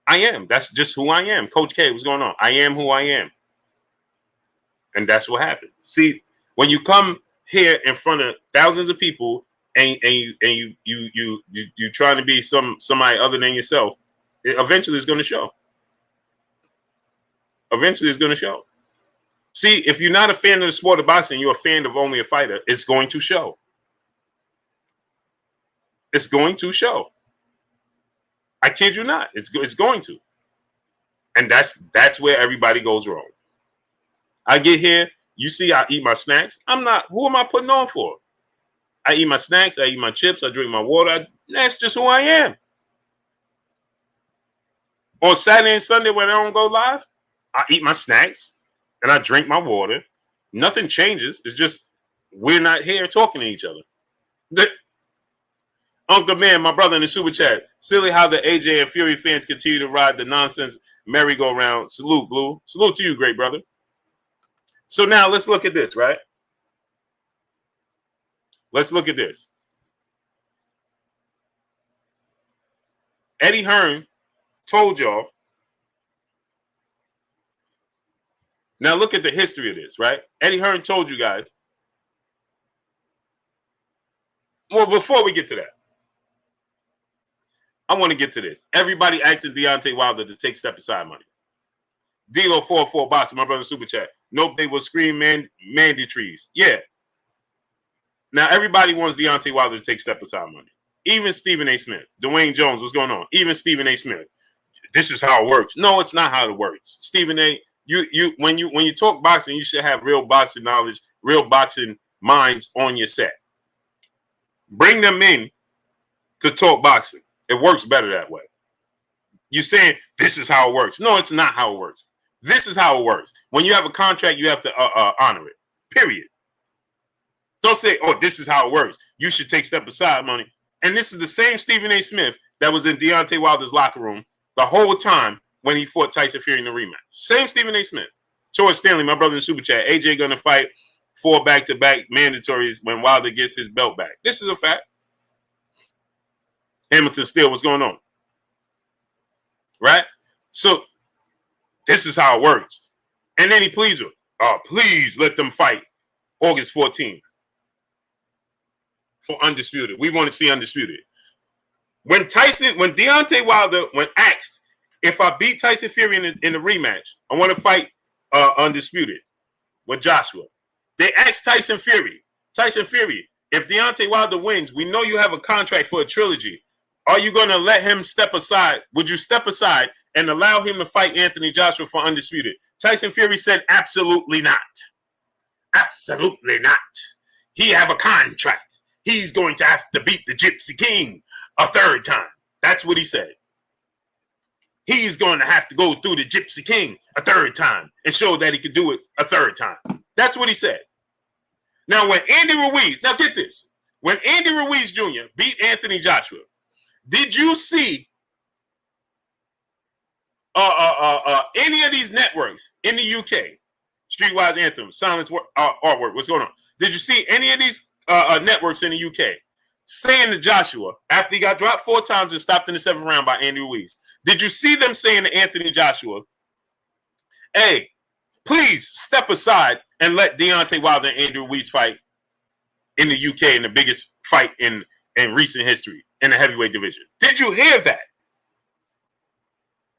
I am. That's just who I am. Coach K, what's going on? I am who I am. And that's what happens. See, when you come here in front of thousands of people and you trying to be somebody other than yourself, eventually it's going to show. Eventually it's going to show. See, if you're not a fan of the sport of boxing, you're a fan of only a fighter, it's going to show. It's going to show. I kid you not. It's going to. And that's where everybody goes wrong. I get here, you see I eat my snacks. Who am I putting on for? I eat my snacks, I eat my chips, I drink my water. That's just who I am. On Saturday and Sunday when I don't go live, I eat my snacks and I drink my water. Nothing changes. It's just we're not here talking to each other. Uncle Man, my brother in the Super Chat. Silly how the AJ and Fury fans continue to ride the nonsense merry-go-round. Salute, Blue. Salute to you, great brother. So now let's look at this, right? Let's look at this. Eddie Hearn told y'all. Now look at the history of this, right? Eddie Hearn told you guys. Well, before we get to that, I want to get to this. Everybody asking Deontay Wilder to take step aside money. Dilo 44 Boxing, my brother Super Chat. Nope, they will scream mandatories. Yeah. Now everybody wants Deontay Wilder to take step aside money. Even Stephen A. Smith. Dwayne Jones, what's going on? Even Stephen A. Smith. This is how it works. No, it's not how it works. Stephen A., when you talk boxing, you should have real boxing knowledge, real boxing minds on your set. Bring them in to talk boxing. It works better that way. You're saying this is how it works. No, it's not how it works. This is how it works. When you have a contract, you have to honor it. Period. Don't say, oh, this is how it works. You should take step aside money. And this is the same Stephen A. Smith that was in Deontay Wilder's locker room the whole time when he fought Tyson Fury in the rematch. Same Stephen A. Smith. Torres Stanley, my brother in Super Chat. AJ going to fight 4 back-to-back mandatories when Wilder gets his belt back. This is a fact. Hamilton Steel, what's going on? Right? So this is how it works. And then he pleads with, please let them fight August 14th for Undisputed. We want to see Undisputed. When Deontay Wilder, when asked, if I beat Tyson Fury in the rematch, I want to fight Undisputed with Joshua. They asked Tyson Fury, if Deontay Wilder wins, we know you have a contract for a trilogy. Are you going to let him step aside? Would you step aside and allow him to fight Anthony Joshua for Undisputed? Tyson Fury said, absolutely not. Absolutely not. He have a contract. He's going to have to beat the Gypsy King a 3rd time. That's what he said. He's going to have to go through the Gypsy King a 3rd time and show that he could do it a 3rd time. That's what he said. Now, when Andy Ruiz, now get this. When Andy Ruiz Jr. beat Anthony Joshua, did you see any of these networks in the UK, Streetwise Anthem, Silence Artwork, what's going on? Did you see any of these networks in the UK saying to Joshua, after he got dropped 4 times and stopped in the 7th round by Andy Ruiz, did you see them saying to Anthony Joshua, hey, please step aside and let Deontay Wilder and Andy Ruiz fight in the UK in the biggest fight in recent history in the heavyweight division? Did you hear that?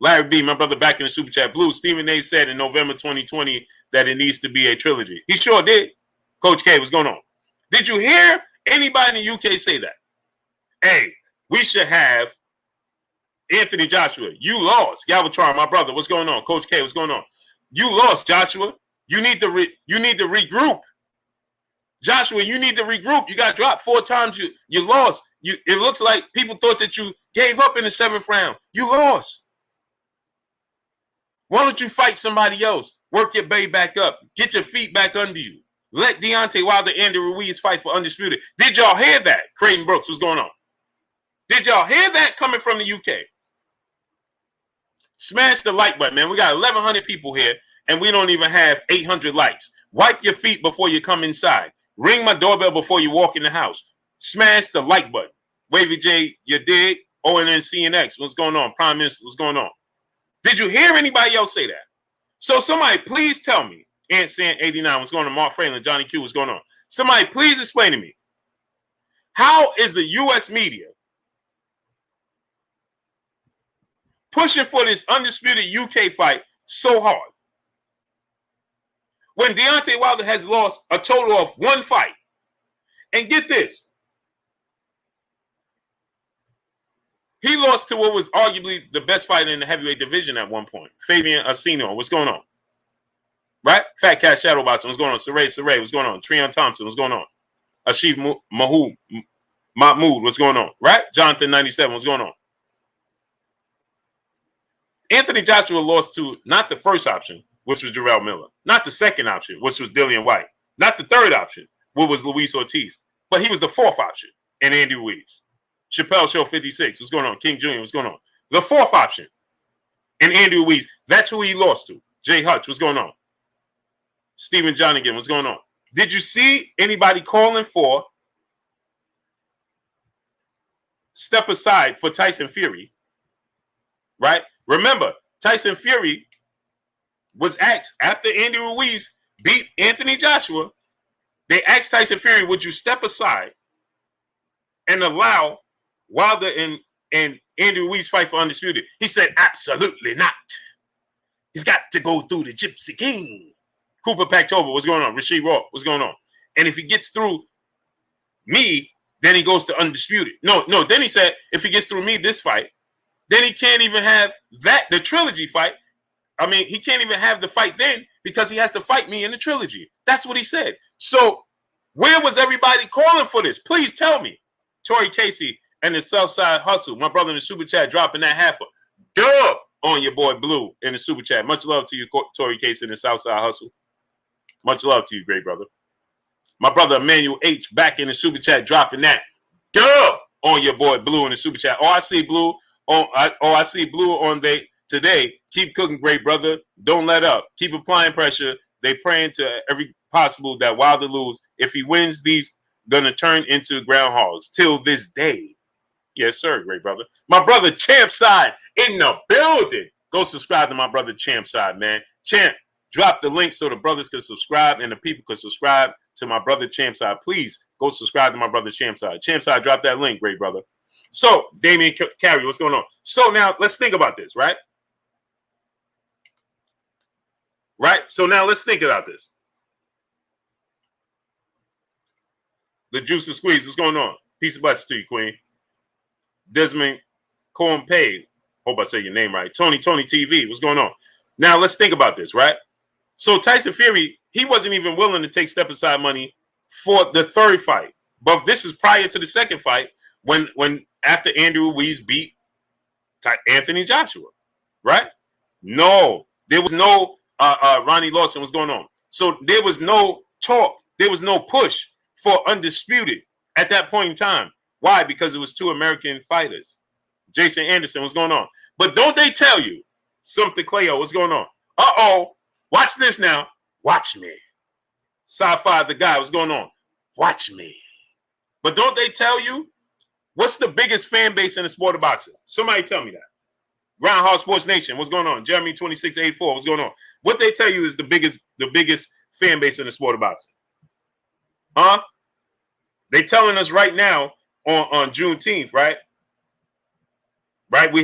Larry B, my brother back in the Super Chat. Blue, Stephen A said in November 2020 that it needs to be a trilogy. He sure did. Coach K, what's going on? Did you hear anybody in the UK say that? Hey, we should have Anthony Joshua. You lost. Galvatron, my brother, what's going on? Coach K, what's going on? You lost, Joshua. You need to regroup. Joshua, you need to regroup. You got dropped 4 times. You lost. It looks like people thought that you gave up in the 7th round. You lost. Why don't you fight somebody else? Work your bay back up. Get your feet back under you. Let Deontay Wilder and Andy Ruiz fight for Undisputed. Did y'all hear that? Creighton Brooks, what's going on? Did y'all hear that coming from the UK? Smash the like button, man. We got 1,100 people here, and we don't even have 800 likes. Wipe your feet before you come inside. Ring my doorbell before you walk in the house. Smash the like button. Wavy J, you dig? ONN CNX, what's going on? Prime Minister, what's going on? Did you hear anybody else say that? So somebody please tell me. Ant San 89, what's going on? Mark Fralin, Johnny Q, what's going on? Somebody please explain to me. How is the U.S. media pushing for this Undisputed UK fight so hard when Deontay Wilder has lost a total of 1 fight? And get this. He lost to what was arguably the best fighter in the heavyweight division at one point. Fabian Asino, what's going on? Right? Fat Cat Shadowboxing, what's going on? Saray, what's going on? Treon Thompson, what's going on? Ashif Mahmoud, what's going on? Right? Jonathan 97, what's going on? Anthony Joshua lost to not the first option, which was Jarrell Miller, not the second option, which was Dillian White, not the third option, which was Luis Ortiz, but he was the 4th option in Andy Ruiz. Chappelle Show 56, what's going on? King Jr., what's going on? The 4th option in Andy Ruiz, that's who he lost to. Jay Hutch, what's going on? Stephen Johnigan, what's going on? Did you see anybody calling for step aside for Tyson Fury? Right? Remember, Tyson Fury was asked after Andy Ruiz beat Anthony Joshua. They asked Tyson Fury, would you step aside and allow Wilder and Andy Ruiz fight for Undisputed? He said, absolutely not. He's got to go through the Gypsy King. Cooper Pactober, what's going on? Rasheed Roth, what's going on? And if he gets through me, then he goes to Undisputed. No, then he said, if he gets through me this fight, then he can't even have the trilogy fight. I mean, he can't even have the fight then because he has to fight me in the trilogy. That's what he said. So where was everybody calling for this? Please tell me. Tori Casey and the Southside Hustle, my brother in the Super Chat, dropping that half a dub on your boy Blue in the Super Chat. Much love to you, Tori Casey and the Southside Hustle. Much love to you, great brother. My brother Emmanuel H back in the Super Chat, dropping that dub on your boy Blue in the Super Chat. Oh, I see Blue. I see Blue on today. Keep cooking, great brother. Don't let up. Keep applying pressure. They praying to every possible that Wilder lose. If he wins, these gonna turn into groundhogs till this day. Yes, sir, great brother. My brother Champ Side in the building. Go subscribe to my brother Champ Side, man. Champ, drop the link so the brothers can subscribe and the people can subscribe to my brother Champ Side. Please go subscribe to my brother Champ Side. Champ Side, drop that link, great brother. So, Damian Carey, what's going on? So now let's think about this, right? Right? So now let's think about this. The juice and squeeze, what's going on? Peace and blessings to you, Queen. Desmond Cornpay, hope I say your name right. Tony TV, what's going on? Now let's think about this, right? So Tyson Fury, he wasn't even willing to take step aside money for the third fight. But this is prior to the second fight when after Andrew Ruiz beat Anthony Joshua, right? No, there was no Ronnie Lawson, what's going on? So there was no talk, there was no push for Undisputed at that point in time. Why? Because it was two American fighters. Jason Anderson, what's going on? But don't they tell you something, Cleo, what's going on? Uh-oh, watch this now. Watch me. Sci-Fi, the guy, what's going on? Watch me. But don't they tell you what's the biggest fan base in the sport of boxing? Somebody tell me that. Groundhog Sports Nation, what's going on? Jeremy 2684, what's going on? What they tell you is the biggest fan base in the sport of boxing. Huh? They telling us right now on Juneteenth, right? Right? We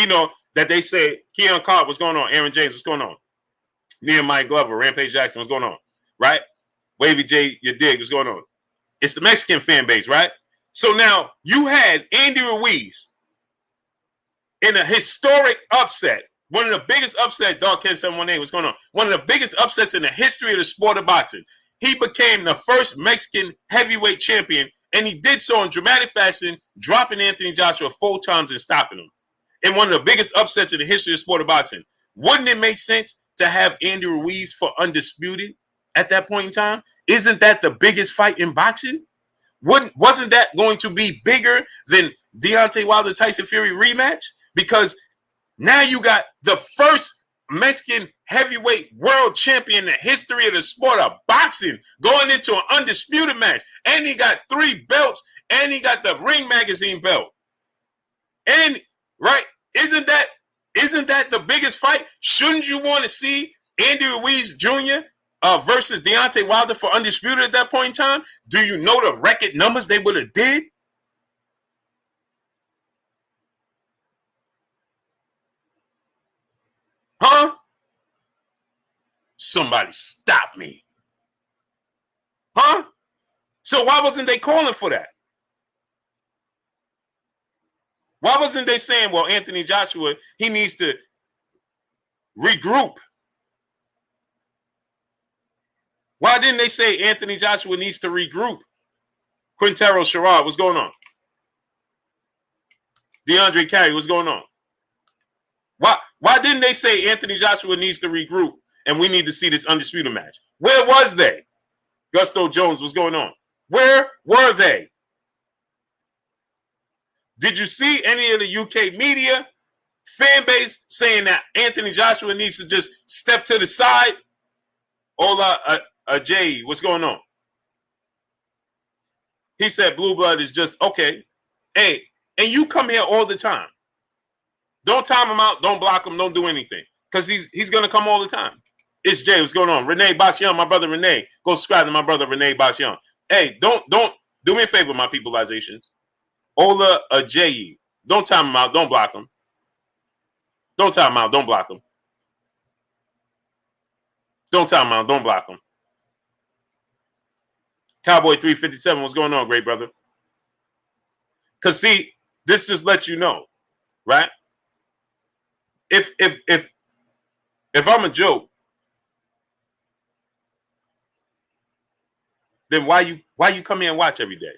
know that they say Keon Cobb, what's going on? Aaron James, what's going on? Nehemiah Glover, Rampage Jackson, what's going on? Right? Wavy J, you dig, what's going on? It's the Mexican fan base, right? So now you had Andy Ruiz in a historic upset. One of the biggest upsets, Dog Ken 718, what's going on? One of the biggest upsets in the history of the sport of boxing. He became the first Mexican heavyweight champion, and he did so in dramatic fashion, dropping Anthony Joshua 4 times and stopping him. In one of the biggest upsets in the history of the sport of boxing. Wouldn't it make sense to have Andy Ruiz for Undisputed at that point in time? Isn't that the biggest fight in boxing? Wasn't that going to be bigger than Deontay Wilder Tyson Fury rematch? Because now you got the first Mexican heavyweight world champion in the history of the sport of boxing going into an undisputed match. And he got 3 belts, and he got the Ring Magazine belt. And, right, isn't that the biggest fight? Shouldn't you want to see Andy Ruiz Jr. Versus Deontay Wilder for Undisputed at that point in time? Do you know the record numbers they would have did? Huh? Somebody stop me. Huh? So why wasn't they calling for that? Why wasn't they saying, well, Anthony Joshua, he needs to regroup? Why didn't they say Anthony Joshua needs to regroup? Quintero Sherrod, what's going on? DeAndre Carey, what's going on? Why didn't they say Anthony Joshua needs to regroup and we need to see this undisputed match? Where was they? Gusto Jones, what's going on? Where were they? Did you see any of the UK media fan base saying that Anthony Joshua needs to just step to the side? Ola Jay, what's going on? He said blue blood is just okay. Hey, and you come here all the time. Don't time him out. Don't block him. Don't do anything. Because he's going to come all the time. It's Jay. What's going on? Renee Bashion, my brother Renee. Go subscribe to my brother Renee Bashion. Hey, don't do me a favor, my peopleizations. Ola Ajayi. Don't time him out. Don't block him. Don't time him out. Don't block him. Don't time him out. Don't block him. Cowboy 357. What's going on, great brother? Because see, this just lets you know, right? If I'm a joke, then why you come here and watch every day?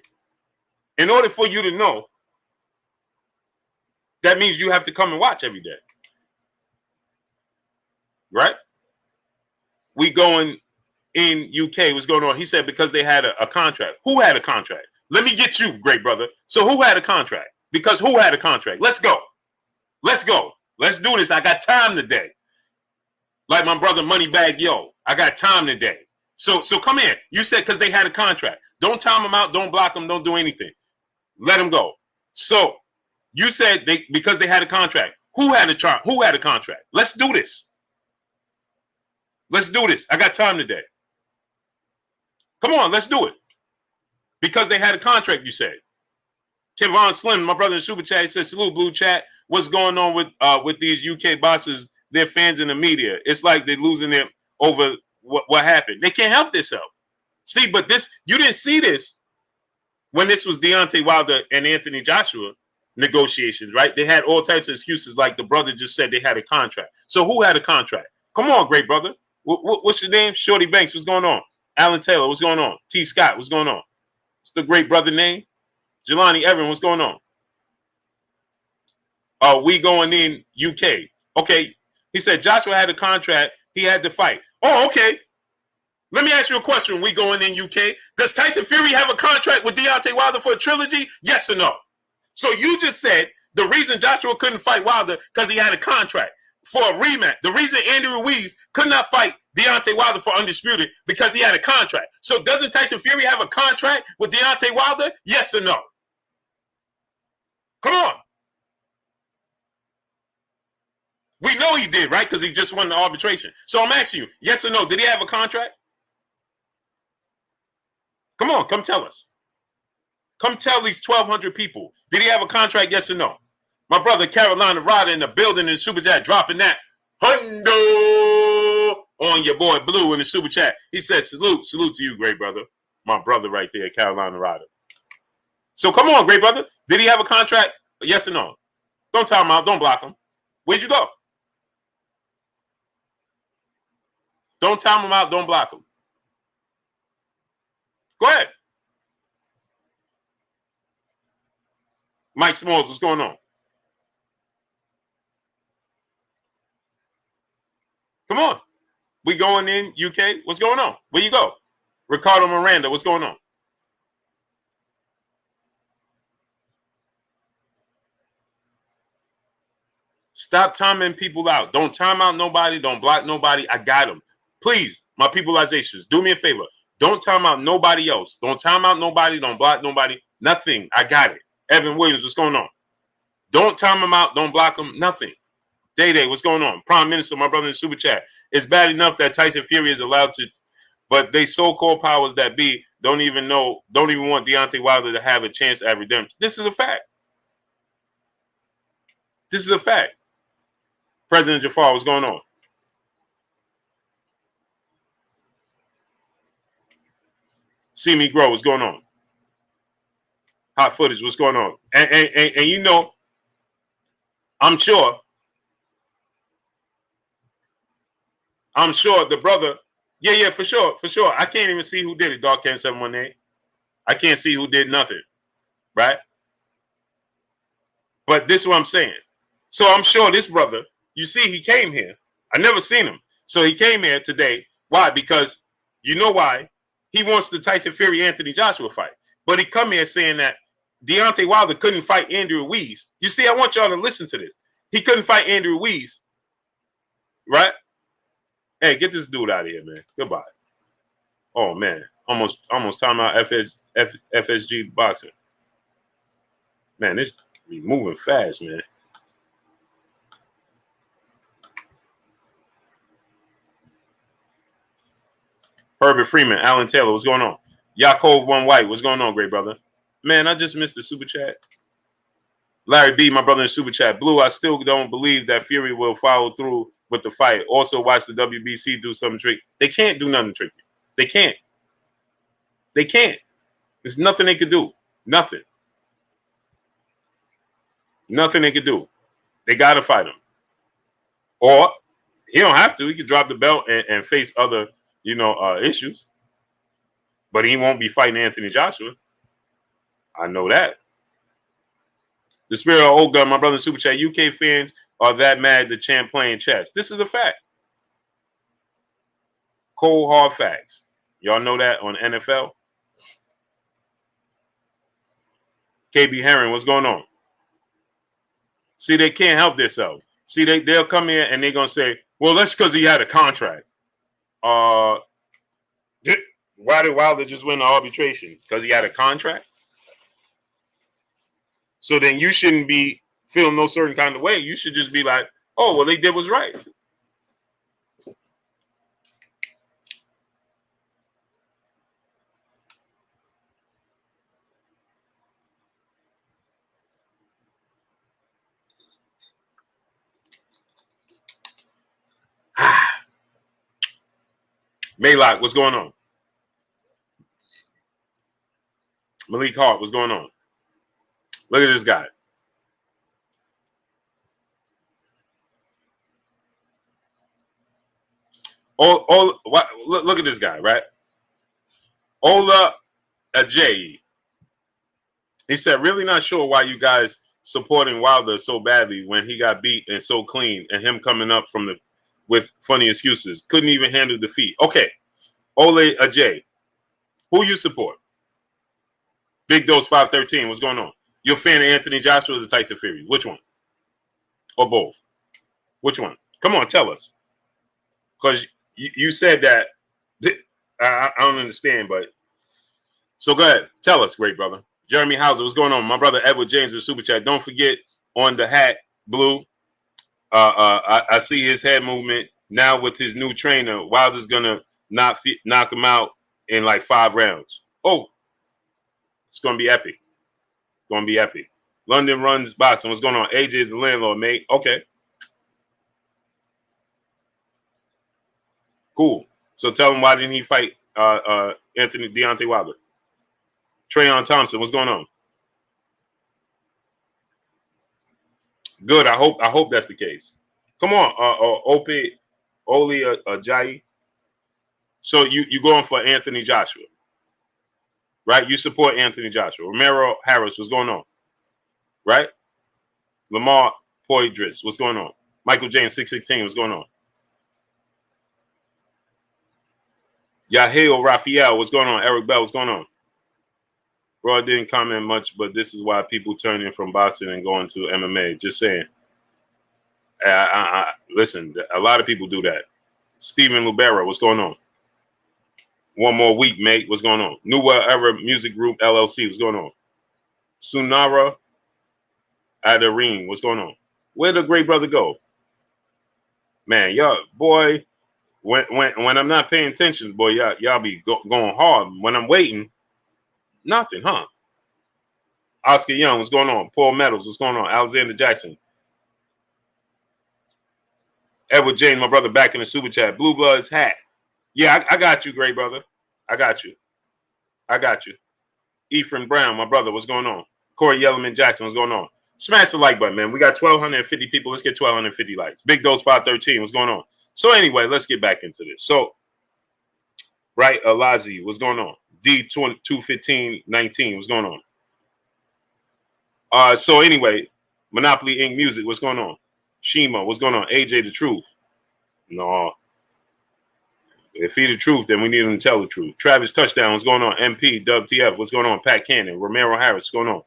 In order for you to know, that means you have to come and watch every day. Right? We going in UK, what's going on? He said because they had a contract. Who had a contract? Let me get you, great brother. So who had a contract? Because who had a contract? Let's go. Let's go. Let's do this. I got time today. Like my brother Moneybag Yo, I got time today. So come here. You said because they had a contract. Don't time them out. Don't block them. Don't do anything. Let them go. So you said because they had a contract. Who had a contract? Let's do this. Let's do this. I got time today. Come on, let's do it. Because they had a contract, you said. Kevon Slim, my brother in Super Chat, says, salute, Blue Chat. What's going on with these UK bosses, their fans in the media? It's like they're losing them over what happened. They can't help themselves. See, but this, you didn't see this when this was Deontay Wilder and Anthony Joshua negotiations, right? They had all types of excuses, like the brother just said they had a contract. So who had a contract? Come on, great brother. What's your name? Shorty Banks, what's going on? Alan Taylor, what's going on? T. Scott, what's going on? What's the great brother name? Jelani Evan, what's going on? We going in UK. Okay. He said Joshua had a contract. He had to fight. Oh, okay. Let me ask you a question. We going in UK. Does Tyson Fury have a contract with Deontay Wilder for a trilogy? Yes or no? So you just said the reason Joshua couldn't fight Wilder because he had a contract for a rematch. The reason Andy Ruiz could not fight Deontay Wilder for Undisputed because he had a contract. So doesn't Tyson Fury have a contract with Deontay Wilder? Yes or no? Come on. We know he did, right? Because he just won the arbitration. So I'm asking you, yes or no? Did he have a contract? Come on, come tell us. Come tell these 1,200 people. Did he have a contract, yes or no? My brother Carolina Ryder in the building in the Super Chat dropping that hundo on your boy Blue in the Super Chat. He said, salute to you, great brother. My brother right there, Carolina Ryder. So come on, great brother. Did he have a contract? Yes or no? Don't tell him out. Don't block him. Where'd you go? Don't time him out. Don't block him. Go ahead. Mike Smalls, what's going on? Come on. We going in UK? What's going on? Where you go? Ricardo Miranda, what's going on? Stop timing people out. Don't time out nobody. Don't block nobody. I got them. Please, my peopleizations, do me a favor. Don't time out nobody else. Don't time out nobody. Don't block nobody. Nothing. I got it. Evan Williams, what's going on? Don't time them out. Don't block them. Nothing. Day, what's going on? Prime Minister, my brother in the Super Chat. It's bad enough that Tyson Fury is allowed to, but they so-called powers that be don't even want Deontay Wilder to have a chance at redemption. This is a fact. This is a fact. President Jafar, what's going on? See me grow, what's going on? Hot footage, what's going on? And you know, I'm sure the brother, yeah, for sure. I can't even see who did it, Dog Can 718. I can't see who did nothing, right? But this is what I'm saying. So I'm sure this brother, you see, he came here. I never seen him. So he came here today. Why? Because you know why? He wants the Tyson Fury Anthony Joshua fight. But he come here saying that Deontay Wilder couldn't fight Andrew Ruiz. You see, I want y'all to listen to this. He couldn't fight Andrew Ruiz, right? Hey, get this dude out of here, man. Goodbye. Oh, man. Almost time out FSG boxing. Man, this be moving fast, man. Herbert Freeman, Alan Taylor, what's going on? Yaakov One White, what's going on, great brother? Man, I just missed the Super Chat. Larry B, my brother in Super Chat. Blue, I still don't believe that Fury will follow through with the fight. Also, watch the WBC do something tricky. They can't do nothing tricky. They can't. They can't. There's nothing they could do. Nothing. Nothing they could do. They got to fight him. Or he don't have to. He could drop the belt and face other, issues. But he won't be fighting Anthony Joshua. I know that. The spirit of old gun, my brother in Super Chat. UK fans are that mad the champ playing chess. This is a fact. Cold hard facts. Y'all know that on NFL. KB Herring, what's going on? See, they can't help themselves. See, they'll come in and they're going to say, well, that's because he had a contract. Why did Wilder just win the arbitration? Because he had a contract? So then you shouldn't be feeling no certain kind of way. You should just be like, oh, well, they did what's right. Maylock, what's going on? Malik Hart, what's going on? Look at this guy. Look at this guy, right? Ola Ajayi. He said, really not sure why you guys supporting Wilder so badly when he got beat and so clean, and him coming up with funny excuses. Couldn't even handle defeat. Okay. Ole Ajayi. Who you support? Big Dose 513. What's going on? You're a fan of Anthony Joshua or the Tyson Fury? Which one? Or both? Which one? Come on, tell us. Because you said that. I don't understand, but. So go ahead. Tell us, great brother. Jeremy Hauser, what's going on? My brother Edward James with Super Chat. Don't forget on the hat, Blue. I see his head movement now with his new trainer. Wilder's going to knock him out in like 5 rounds. Oh, it's going to be epic. Going to be epic. London runs Boston. What's going on? AJ is the landlord, mate. Okay. Cool. So tell him why didn't he fight Deontay Wilder? Trayon Thompson, what's going on? Good. I hope that's the case. Come on, Oli Ajayi. So you going for Anthony Joshua, right? You support Anthony Joshua. Romero Harris, what's going on? Right? Lamar Poydris, what's going on? Michael James 616, what's going on? Yahil Raphael, what's going on? Eric Bell, what's going on? Bro, I didn't comment much, but this is why people turn in from boxing and going to MMA. Just saying. Listen, a lot of people do that. Steven Lubera, what's going on? One more week, mate. What's going on? New Era Music Group LLC, what's going on? Sunara Adareen, what's going on? Where'd the great brother go? Man, y'all, boy, when I'm not paying attention, boy, y'all be going hard. When I'm waiting, nothing, huh? Oscar Young, what's going on? Paul Meadows, what's going on? Alexander Jackson. Edward James, my brother, back in the Super Chat. Blue Bloods hat. Yeah, I got you, great brother. I got you. Ephraim Brown, my brother, what's going on? Corey Yellerman Jackson, what's going on? Smash the like button, man. We got 1,250 people. Let's get 1,250 likes. Big Dose 513, what's going on? So anyway, let's get back into this. So, right, Alazi, what's going on? D21519, what's going on? So anyway, Monopoly Inc. Music, what's going on? Shima, what's going on? AJ the Truth. No. If he the truth, then we need him to tell the truth. Travis Touchdown, what's going on? MP, Dub TF, what's going on? Pat Cannon, Romero Harris, what's going on?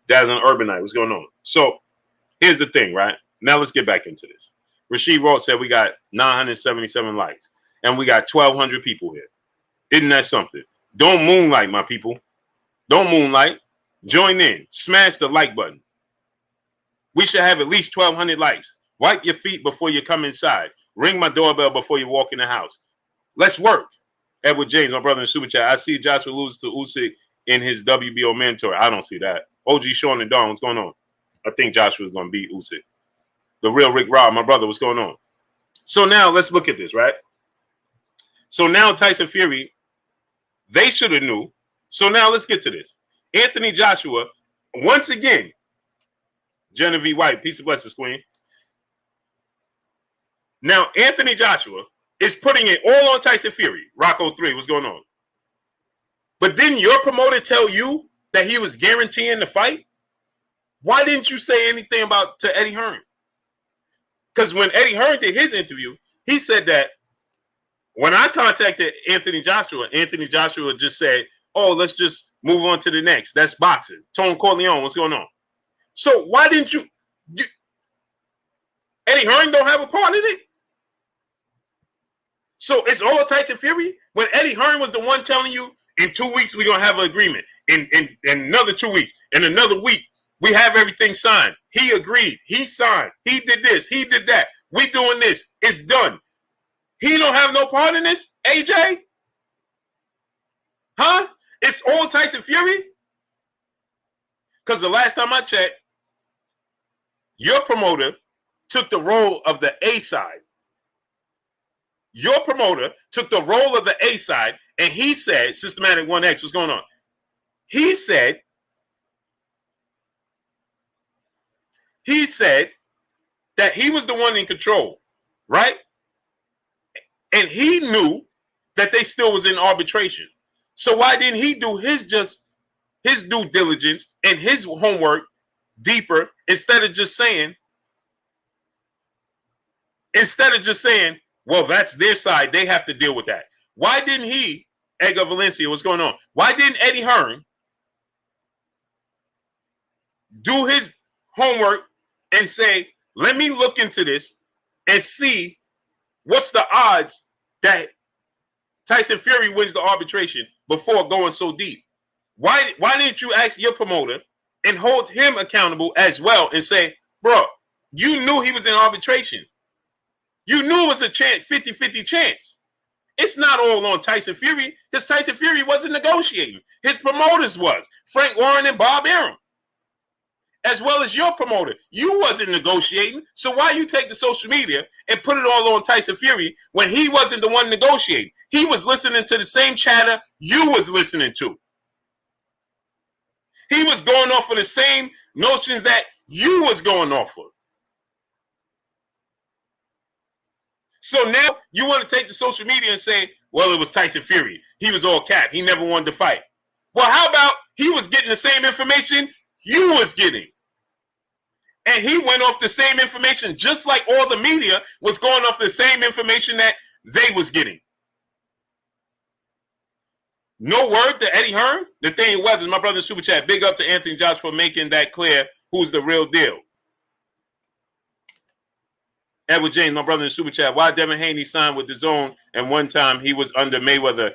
Dazzling Urbanite, what's going on? So here's the thing, right? Now let's get back into this. Rasheed Roth said we got 977 likes and we got 1,200 people here. Isn't that something? Don't moonlight, my people. Don't moonlight. Join in. Smash the like button. We should have at least 1,200 likes. Wipe your feet before you come inside. Ring my doorbell before you walk in the house. Let's work. Edward James, my brother in Super Chat. I see Joshua lose to Usyk in his WBO mentor. I don't see that. OG Sean and Don, what's going on? I think Joshua's going to beat Usyk. The real Rick Robb, my brother, what's going on? So now let's look at this, right? So now Tyson Fury, they should have knew. So now let's get to this. Anthony Joshua, once again, Genevieve White, peace of blessings, queen. Now, Anthony Joshua is putting it all on Tyson Fury. Rocco 3, what's going on? But didn't your promoter tell you that he was guaranteeing the fight? Why didn't you say anything to Eddie Hearn? Because when Eddie Hearn did his interview, he said that when I contacted Anthony Joshua just said, oh, let's just move on to the next. That's boxing. Tone Corleone, what's going on? So why didn't you Eddie Hearn don't have a part in it? So it's all Tyson Fury? When Eddie Hearn was the one telling you, in 2 weeks, we're going to have an agreement. In another 2 weeks, in another week, we have everything signed. He agreed. He signed. He did this. He did that. We doing this. It's done. He don't have no part in this, AJ? Huh? It's all Tyson Fury? Because the last time I checked, your promoter took the role of the A side. Your promoter took the role of the A side, and he said, Systematic 1X, what's going on? He said that he was the one in control, right? And he knew that they still was in arbitration. So why didn't he do his due diligence and his homework deeper instead of just saying, well, that's their side. They have to deal with that. Why didn't he, Edgar Valencia, what's going on? Why didn't Eddie Hearn do his homework and say, let me look into this and see what's the odds that Tyson Fury wins the arbitration before going so deep? Why didn't you ask your promoter and hold him accountable as well and say, bro, you knew he was in arbitration. You knew it was a chance, 50-50 chance. It's not all on Tyson Fury because Tyson Fury wasn't negotiating. His promoters was Frank Warren and Bob Arum, as well as your promoter. You wasn't negotiating. So why you take the social media and put it all on Tyson Fury when he wasn't the one negotiating? He was listening to the same chatter you was listening to. He was going off of the same notions that you was going off of. So now you want to take the social media and say, well, it was Tyson Fury. He was all cap. He never wanted to fight. Well, how about he was getting the same information you was getting? And he went off the same information, just like all the media was going off the same information that they was getting. No word to Eddie Hearn? Nathaniel Weathers, my brother in Super Chat. Big up to Anthony Josh for making that clear. Who's the real deal? Edward James, my brother in Super Chat. Why Devin Haney signed with DAZN and one time he was under Mayweather?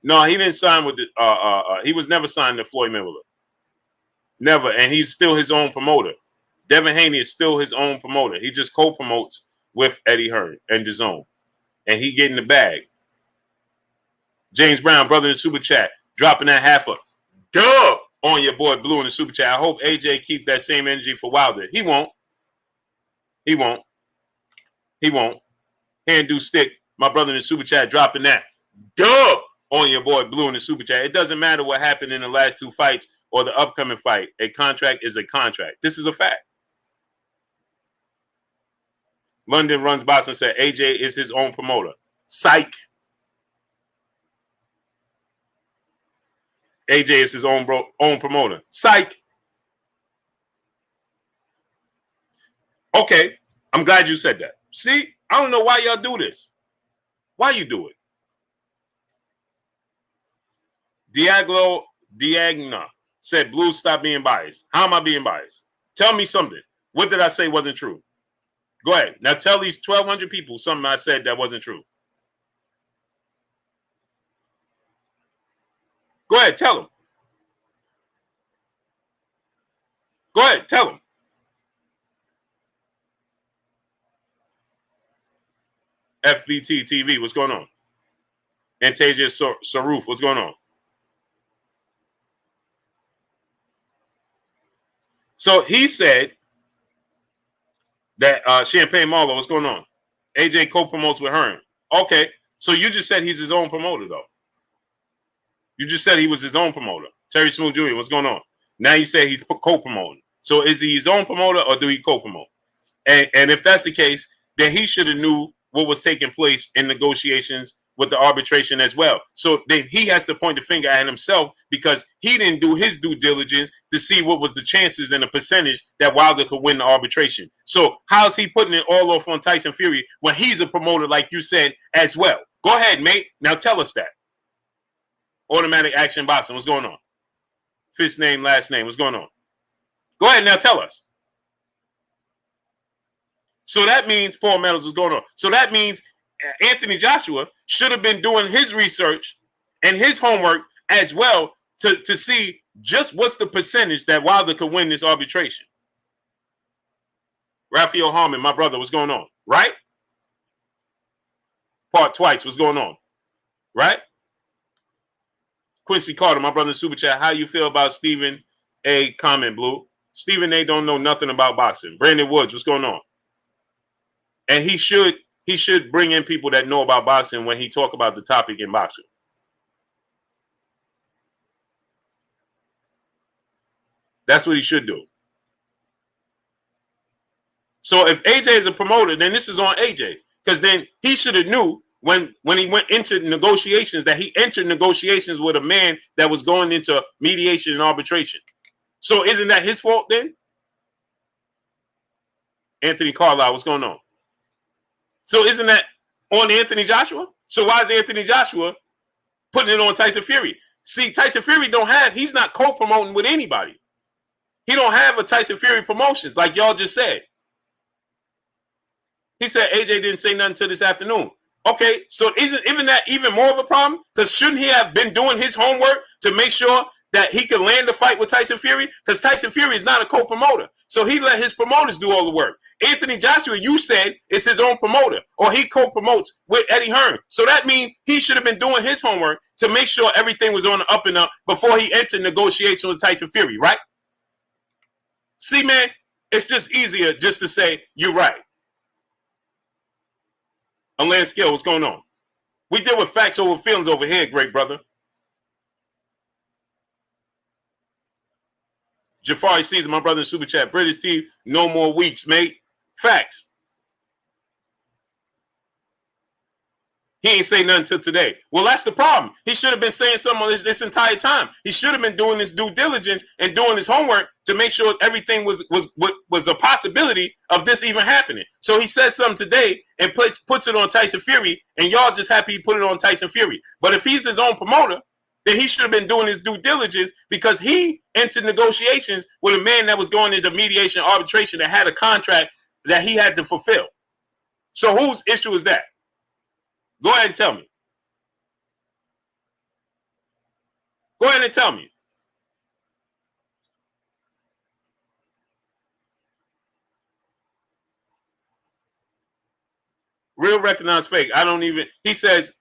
No, he didn't sign with he was never signed to Floyd Mayweather. Never. And he's still his own promoter. Devin Haney is still his own promoter. He just co-promotes with Eddie Hearn and DAZN. And he getting the bag. James Brown, brother in Super Chat, dropping that half a dub on your boy Blue in the Super Chat. I hope AJ keep that same energy for Wilder. He won't. He won't. He won't. Hand do stick, my brother in the Super Chat, dropping that dub on your boy Blue in the Super Chat. It doesn't matter what happened in the last two fights or the upcoming fight. A contract is a contract. This is a fact. London Runs Boston said AJ is his own promoter. Psych. AJ is his own promoter. Psych. Okay, I'm glad you said that. See, I don't know why y'all do this. Why you do it? Diagna said, Blue, stop being biased. How am I being biased? Tell me something. What did I say wasn't true? Go ahead. Now tell these 1,200 people something I said that wasn't true. Go ahead, tell them. Go ahead, tell them. FBT TV, what's going on? Antasia Saruf, what's going on? So he said that Champagne Marlowe, what's going on? AJ co-promotes with Hearn. Okay, so you just said he's his own promoter, though. You just said he was his own promoter. Terry Smooth Jr., what's going on? Now you say he's co-promoting. So is he his own promoter or do he co-promote? And if that's the case, then he should have knew what was taking place in negotiations with the arbitration as well. So then he has to point the finger at himself because he didn't do his due diligence to see what was the chances and the percentage that Wilder could win the arbitration. So how's he putting it all off on Tyson Fury when he's a promoter, like you said, as well? Go ahead, mate. Now tell us that. Automatic Action Boxing. What's going on? First name, last name. What's going on? Go ahead now. Tell us. So that means Paul Meadows was going on. So that means Anthony Joshua should have been doing his research and his homework as well to see just what's the percentage that Wilder could win this arbitration. Raphael Harmon, my brother, what's going on? Right? Part twice, what's going on? Right? Quincy Carter, my brother in Super Chat, how you feel about Stephen A. Comment, Blue? Stephen A. don't know nothing about boxing. Brandon Woods, what's going on? And he should bring in people that know about boxing when he talk about the topic in boxing. That's what he should do. So if AJ is a promoter, then this is on AJ. Because then he should have knew when he went into negotiations that he entered negotiations with a man that was going into mediation and arbitration. So isn't that his fault then? Anthony Carlisle, what's going on? So isn't that on Anthony Joshua? So why is Anthony Joshua putting it on Tyson Fury? See, Tyson Fury he's not co-promoting with anybody. He don't have a Tyson Fury Promotions like y'all just said. He said AJ didn't say nothing till this afternoon. Okay, so isn't that even more of a problem? Because shouldn't he have been doing his homework to make sure that he could land the fight with Tyson Fury? Because Tyson Fury is not a co-promoter. So he let his promoters do all the work. Anthony Joshua, you said, is his own promoter, or he co-promotes with Eddie Hearn. So that means he should have been doing his homework to make sure everything was on the up and up before he entered negotiation with Tyson Fury, right? See, man, it's just easier just to say, you're right. Unland Scale, what's going on? We deal with facts over feelings over here, great brother. Jafari Caesar, my brother in Super Chat. British T, no more weeks, mate. Facts. He ain't say nothing till today. Well, that's the problem. He should have been saying something this entire time. He should have been doing his due diligence and doing his homework to make sure everything was a possibility of this even happening. So he says something today and puts it on Tyson Fury, and y'all just happy he put it on Tyson Fury. But if he's his own promoter, then he should have been doing his due diligence because he entered negotiations with a man that was going into mediation arbitration that had a contract that he had to fulfill. So whose issue is that? Go ahead and tell me. Go ahead and tell me. Real recognize fake. I don't even. He says,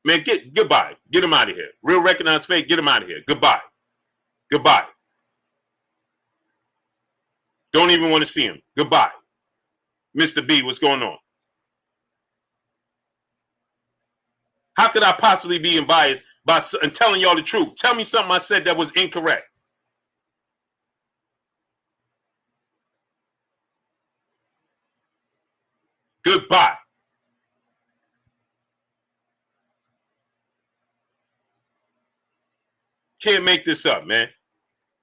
man, goodbye. Get him out of here. Real recognize fake. Get him out of here. Goodbye. Goodbye. Don't even want to see him. Goodbye. Mr. B, what's going on? How could I possibly be biased by telling y'all the truth? Tell me something I said that was incorrect. Goodbye. Can't make this up, man.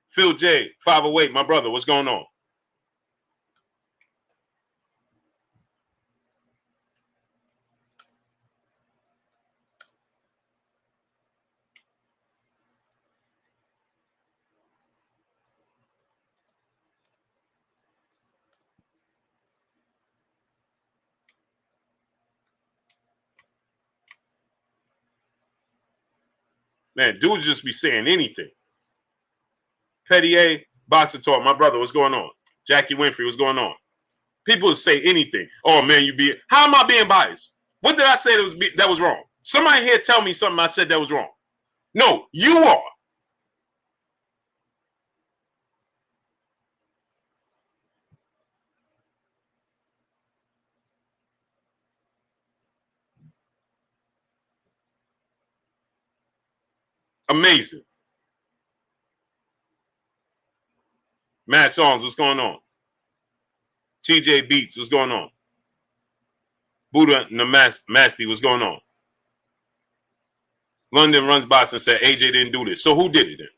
Phil J, 508, my brother, what's going on? Man, dudes just be saying anything. Pettier, Boxer Talk, my brother, what's going on? Jackie Winfrey, what's going on? People say anything. Oh, man, how am I being biased? What did I say that was wrong? Somebody here tell me something I said that was wrong. No, you are. Amazing. Matt Songs, what's going on? TJ Beats, what's going on? Buddha Namasty, what's going on? London Runs Boxing said AJ didn't do this. So who did it then?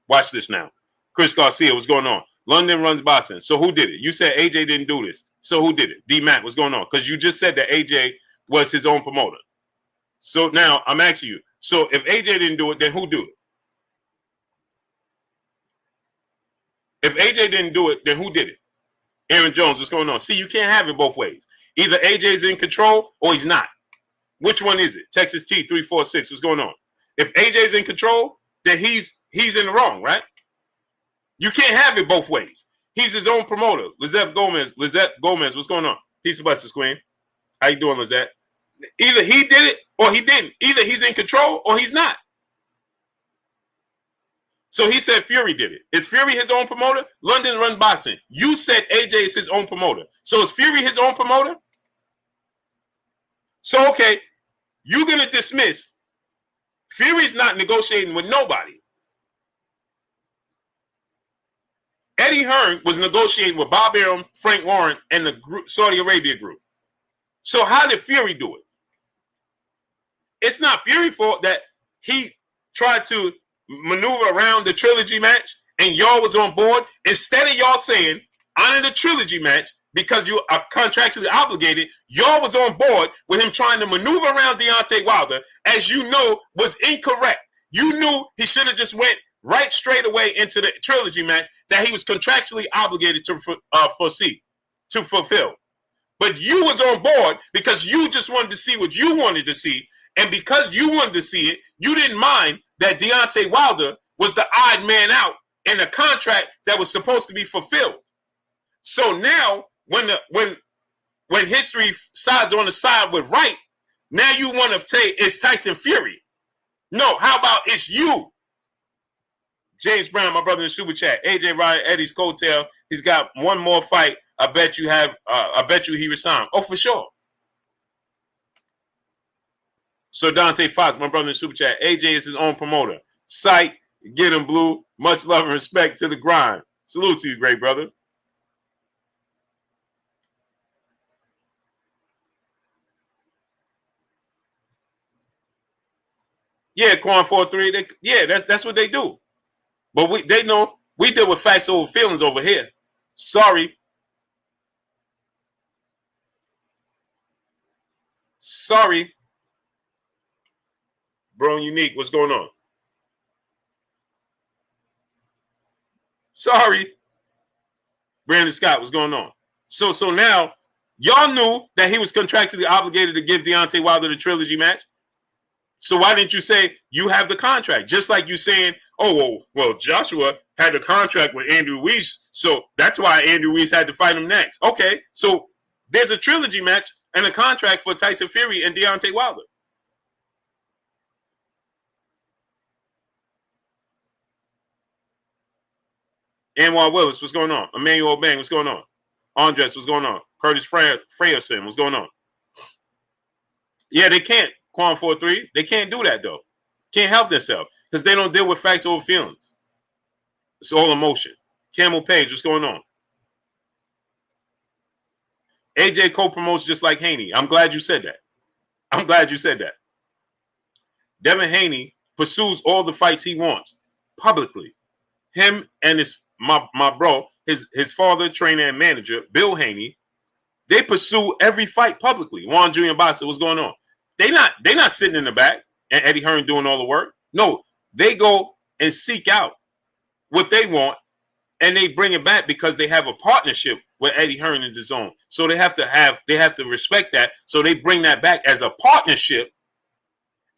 Watch this now. Chris Garcia, what's going on? London Runs Boxing. So who did it? You said AJ didn't do this. So who did it? D-Mac, what's going on? Because you just said that AJ was his own promoter. So now I'm asking you. So if AJ didn't do it, then who do it? If AJ didn't do it, then who did it? Aaron Jones, what's going on? See, you can't have it both ways. Either AJ's in control or he's not. Which one is it? Texas T 346. What's going on? If AJ's in control, then he's in the wrong, right? You can't have it both ways. He's his own promoter. Lizette Gomez, what's going on? Peace of blessings, Queen. How you doing, Lizette? Either he did it or he didn't. Either he's in control or he's not. So he said Fury did it. Is Fury his own promoter? London Run Boxing. You said AJ is his own promoter. So is Fury his own promoter? So, okay, you're going to dismiss Fury's not negotiating with nobody. Eddie Hearn was negotiating with Bob Arum, Frank Warren, and the Saudi Arabia group. So how did Fury do it? It's not Fury's fault that he tried to maneuver around the trilogy match and y'all was on board. Instead of y'all saying, honor the trilogy match because you are contractually obligated, y'all was on board with him trying to maneuver around Deontay Wilder, as you know was incorrect. You knew he should have just went right straight away into the trilogy match that he was contractually obligated to fulfill. But you was on board because you just wanted to see what you wanted to see. And because you wanted to see it, you didn't mind that Deontay Wilder was the odd man out in a contract that was supposed to be fulfilled. So now when history sides on the side with right, now you want to say it's Tyson Fury. No, how about it's you? James Brown, my brother in the super chat. AJ Ryan, Eddie's coattail. He's got one more fight. I bet you he resigned. Oh, for sure. So Dante Fox, my brother in the super chat. AJ is his own promoter. Sight, get him, Blue. Much love and respect to the grind. Salute to you, great brother. Yeah, Quan 4-3. That's what they do. But they know we deal with facts over feelings over here. Sorry. Bro, Unique, what's going on? Sorry. Brandon Scott, what's going on? So now, y'all knew that he was contractually obligated to give Deontay Wilder the trilogy match. So why didn't you say you have the contract? Just like you saying, oh, well, Joshua had a contract with Andrew Weiss, so that's why Andrew Weiss had to fight him next. Okay, so there's a trilogy match and a contract for Tyson Fury and Deontay Wilder. Anwar Willis, what's going on? Emmanuel Bang, what's going on? Andres, what's going on? Curtis Freyerson, what's going on? Yeah, they can't. Quan 4-3, they can't do that though. Can't help themselves because they don't deal with facts over feelings. It's all emotion. Camel Page, what's going on? AJ co-promotes just like Haney. I'm glad you said that. Devin Haney pursues all the fights he wants publicly. Him and my bro, his father, trainer, and manager, Bill Haney, they pursue every fight publicly. Juan Jr. Boxer, what's going on? They're not sitting in the back and Eddie Hearn doing all the work. No, they go and seek out what they want and they bring it back because they have a partnership with Eddie Hearn in the zone. So they have to respect that. So they bring that back as a partnership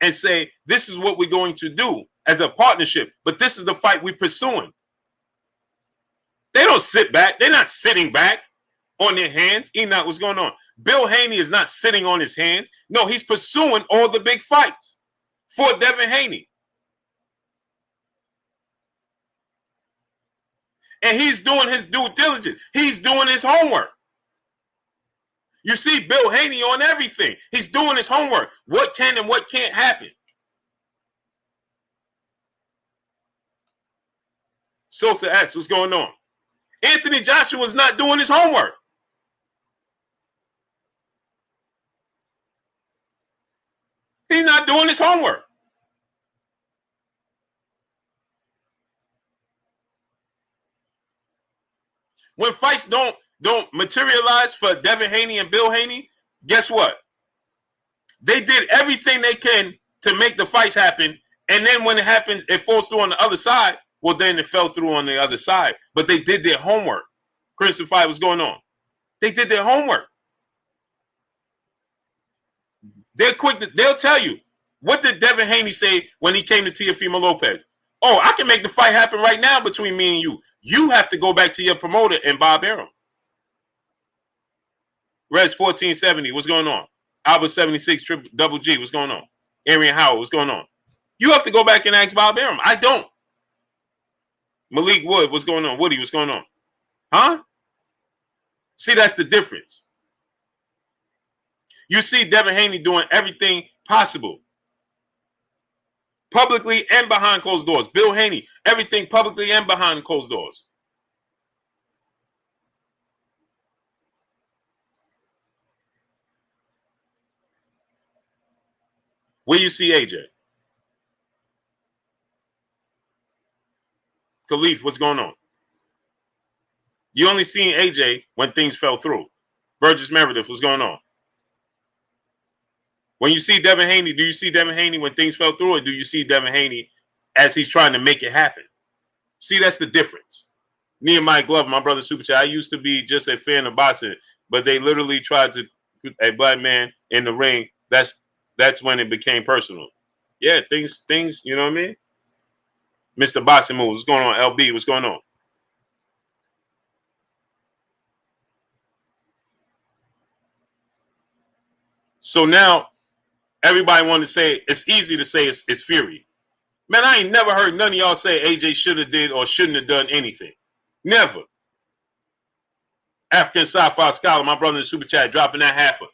and say, this is what we're going to do as a partnership, but this is the fight we're pursuing. They don't sit back. They're not sitting back on their hands. Enoch, what's going on? Bill Haney is not sitting on his hands. No, he's pursuing all the big fights for Devin Haney. And he's doing his due diligence. He's doing his homework. You see Bill Haney on everything. He's doing his homework. What can and what can't happen. Sosa asks, what's going on? Anthony Joshua is not doing his homework. He's not doing his homework. When fights don't materialize for Devin Haney and Bill Haney, guess what? They did everything they can to make the fights happen. And then when it happens, it falls through on the other side. Well, then it fell through on the other side. But they did their homework. Crimson Fight, what's going on? They did their homework. They're quick. They'll tell you. What did Devin Haney say when he came to Teofimo Lopez? Oh, I can make the fight happen right now between me and you. You have to go back to your promoter and Bob Arum. Rez 1470, what's going on? Albert 76 Double G, what's going on? Arian Howard, what's going on? You have to go back and ask Bob Arum. I don't. Malik Wood, what's going on? Woody, what's going on? Huh? See, that's the difference. You see Devin Haney doing everything possible. Publicly and behind closed doors. Bill Haney, everything publicly and behind closed doors. Where you see AJ? Khalif, what's going on? You only seen AJ when things fell through. Burgess Meredith, what's going on? When you see Devin Haney, do you see Devin Haney when things fell through, or do you see Devin Haney as he's trying to make it happen? See, that's the difference. Nehemiah Glover, my brother Super Chat, I used to be just a fan of boxing, but they literally tried to put a black man in the ring. That's when it became personal. Yeah, things, you know what I mean? Mr. Boxing Moves, what's going on? LB, what's going on? So now everybody want to say, it's easy to say it's Fury. Man, I ain't never heard none of y'all say AJ should have did or shouldn't have done anything. Never. African Sci-Fi Scholar, my brother in the Super Chat, dropping that half a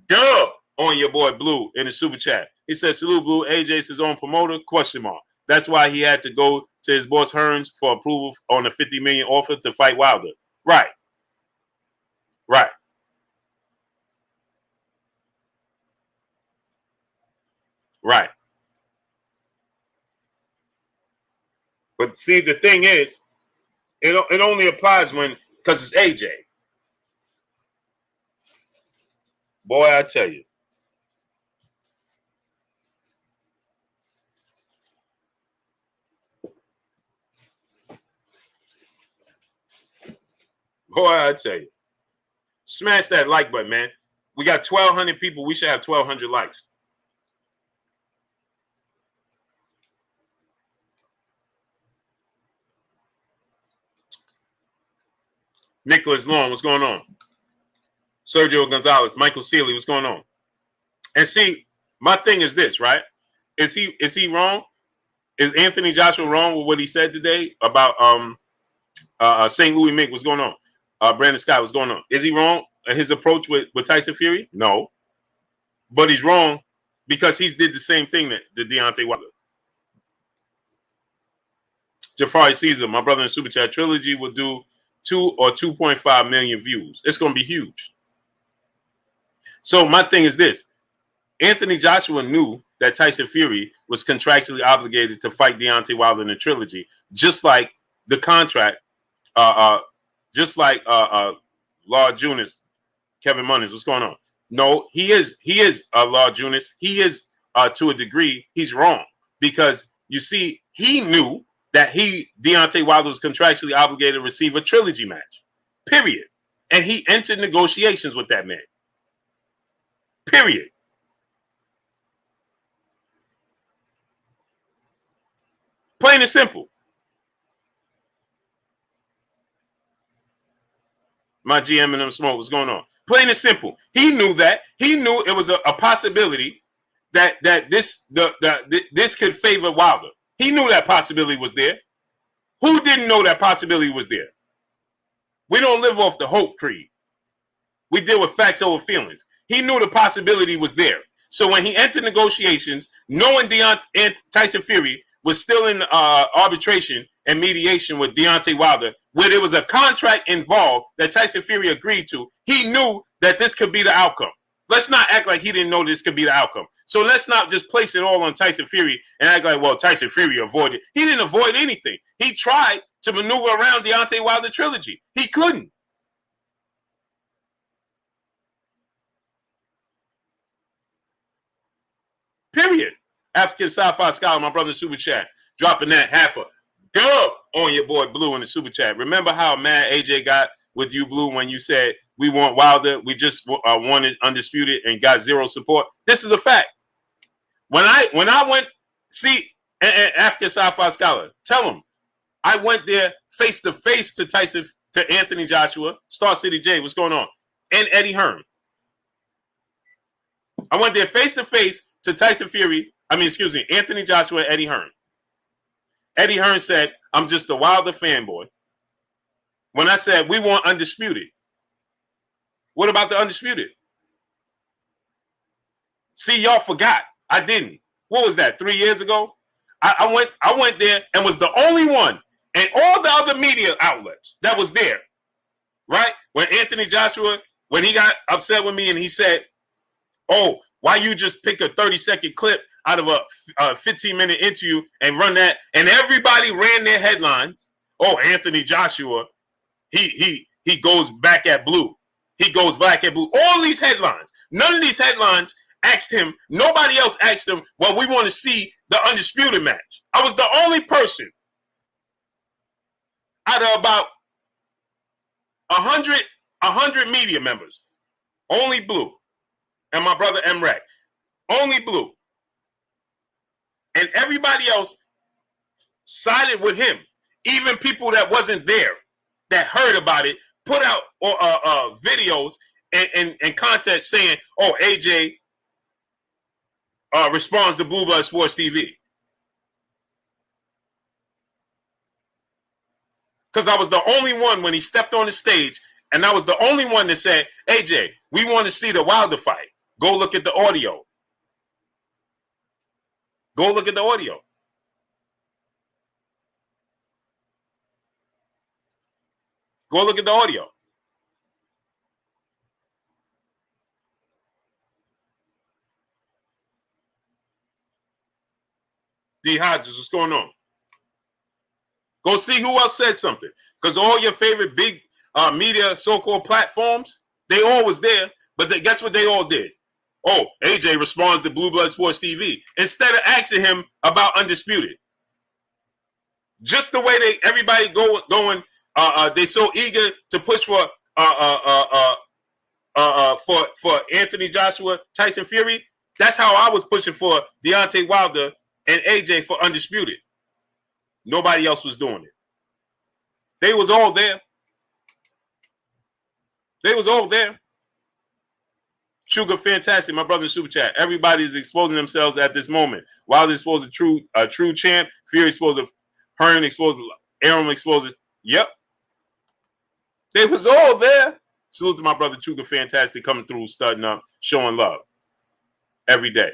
dub on your boy Blue in the Super Chat. He said, salute Blue, AJ's his own promoter, question mark. That's why he had to go to his boss Hearns for approval on a $50 million offer to fight Wilder. Right. Right. Right. But see, the thing is, it only applies because it's AJ. Boy, I tell you. Boy, I tell you. Smash that like button, man. We got 1,200 people. We should have 1,200 likes. Nicholas Long, what's going on? Sergio Gonzalez, Michael Sealy, what's going on? And see, my thing is this, right? Is he wrong? Is Anthony Joshua wrong with what he said today about St. Louis Mink? What's going on? Brandon Scott, what's going on? Is he wrong in his approach with Tyson Fury? No. But he's wrong because he did the same thing that the Deontay Wilder. Jafari Caesar, my brother in Super Chat, trilogy will do 2 or 2.5 million views. It's going to be huge. So my thing is this. Anthony Joshua knew that Tyson Fury was contractually obligated to fight Deontay Wilder in the trilogy, just like the contract, just like Lord Junis, Kevin Munnins. What's going on? No, he is Lord Junis. He is to a degree. He's wrong because you see, he knew that Deontay Wilder was contractually obligated to receive a trilogy match. Period. And he entered negotiations with that man. Period. Plain and simple. My GM and them smoke, what's going on? Plain and simple. He knew that. He knew it was a possibility that this could favor Wilder. He knew that possibility was there. Who didn't know that possibility was there? We don't live off the hope creed. We deal with facts over feelings. He knew the possibility was there. So when he entered negotiations, knowing Tyson Fury was still in arbitration and mediation with Deontay Wilder, where there was a contract involved that Tyson Fury agreed to, he knew that this could be the outcome. Let's not act like he didn't know this could be the outcome. So let's not just place it all on Tyson Fury and act like, well, Tyson Fury avoided. He didn't avoid anything. He tried to maneuver around Deontay Wilder trilogy. He couldn't. Period. African Sci-Fi Scholar, my brother Super Chat, dropping that half a dub on your boy Blue in the Super Chat. Remember how mad AJ got with you, Blue, when you said we want Wilder, we just wanted Undisputed and got zero support? This is a fact. When I went, see, African Sci-Fi Scholar, tell him, I went there face to face to Tyson, to Anthony Joshua, Star City J, what's going on, and Eddie Hearn. I went there face to face to Tyson Fury. Anthony Joshua and Eddie Hearn. Eddie Hearn said, I'm just a Wilder fanboy. When I said we want Undisputed, what about the Undisputed? See, y'all forgot. I didn't. What was that? 3 years ago? I went there and was the only one, and all the other media outlets that was there, right? When Anthony Joshua, when he got upset with me and he said, oh, why you just pick a 30-second clip out of a 15-minute interview and run that? And everybody ran their headlines. Oh, Anthony Joshua, he goes back at Blue. He goes back at Blue. All these headlines. None of these headlines asked him. Nobody else asked him, well, we want to see the Undisputed match. I was the only person out of about 100 media members. Only Blue. And my brother Emrek. Only Blue. And everybody else sided with him. Even people that wasn't there, that heard about it, put out videos and content saying, oh, AJ responds to Blue Blood Sports TV. Because I was the only one when he stepped on the stage, and I was the only one that said, AJ, we want to see the Wilder fight. Go look at the audio. Go look at the audio. Go look at the audio. D. Hodges, what's going on? Go see who else said something. Because all your favorite big media so-called platforms, they all was there. But guess what they all did? Oh, AJ responds to Blue Blood Sports TV instead of asking him about Undisputed. Just the way everybody going, they so eager to push for Anthony Joshua, Tyson Fury. That's how I was pushing for Deontay Wilder and AJ for Undisputed. Nobody else was doing it. They was all there. They was all there. Sugar Fantastic, my brother in Super Chat. Everybody is exposing themselves at this moment. Wilder exposed a true champ. Fury exposed a Hearn, exposed Aaron, exposed. Yep. They was all there. Salute to my brother Sugar Fantastic coming through, studding up, showing love every day.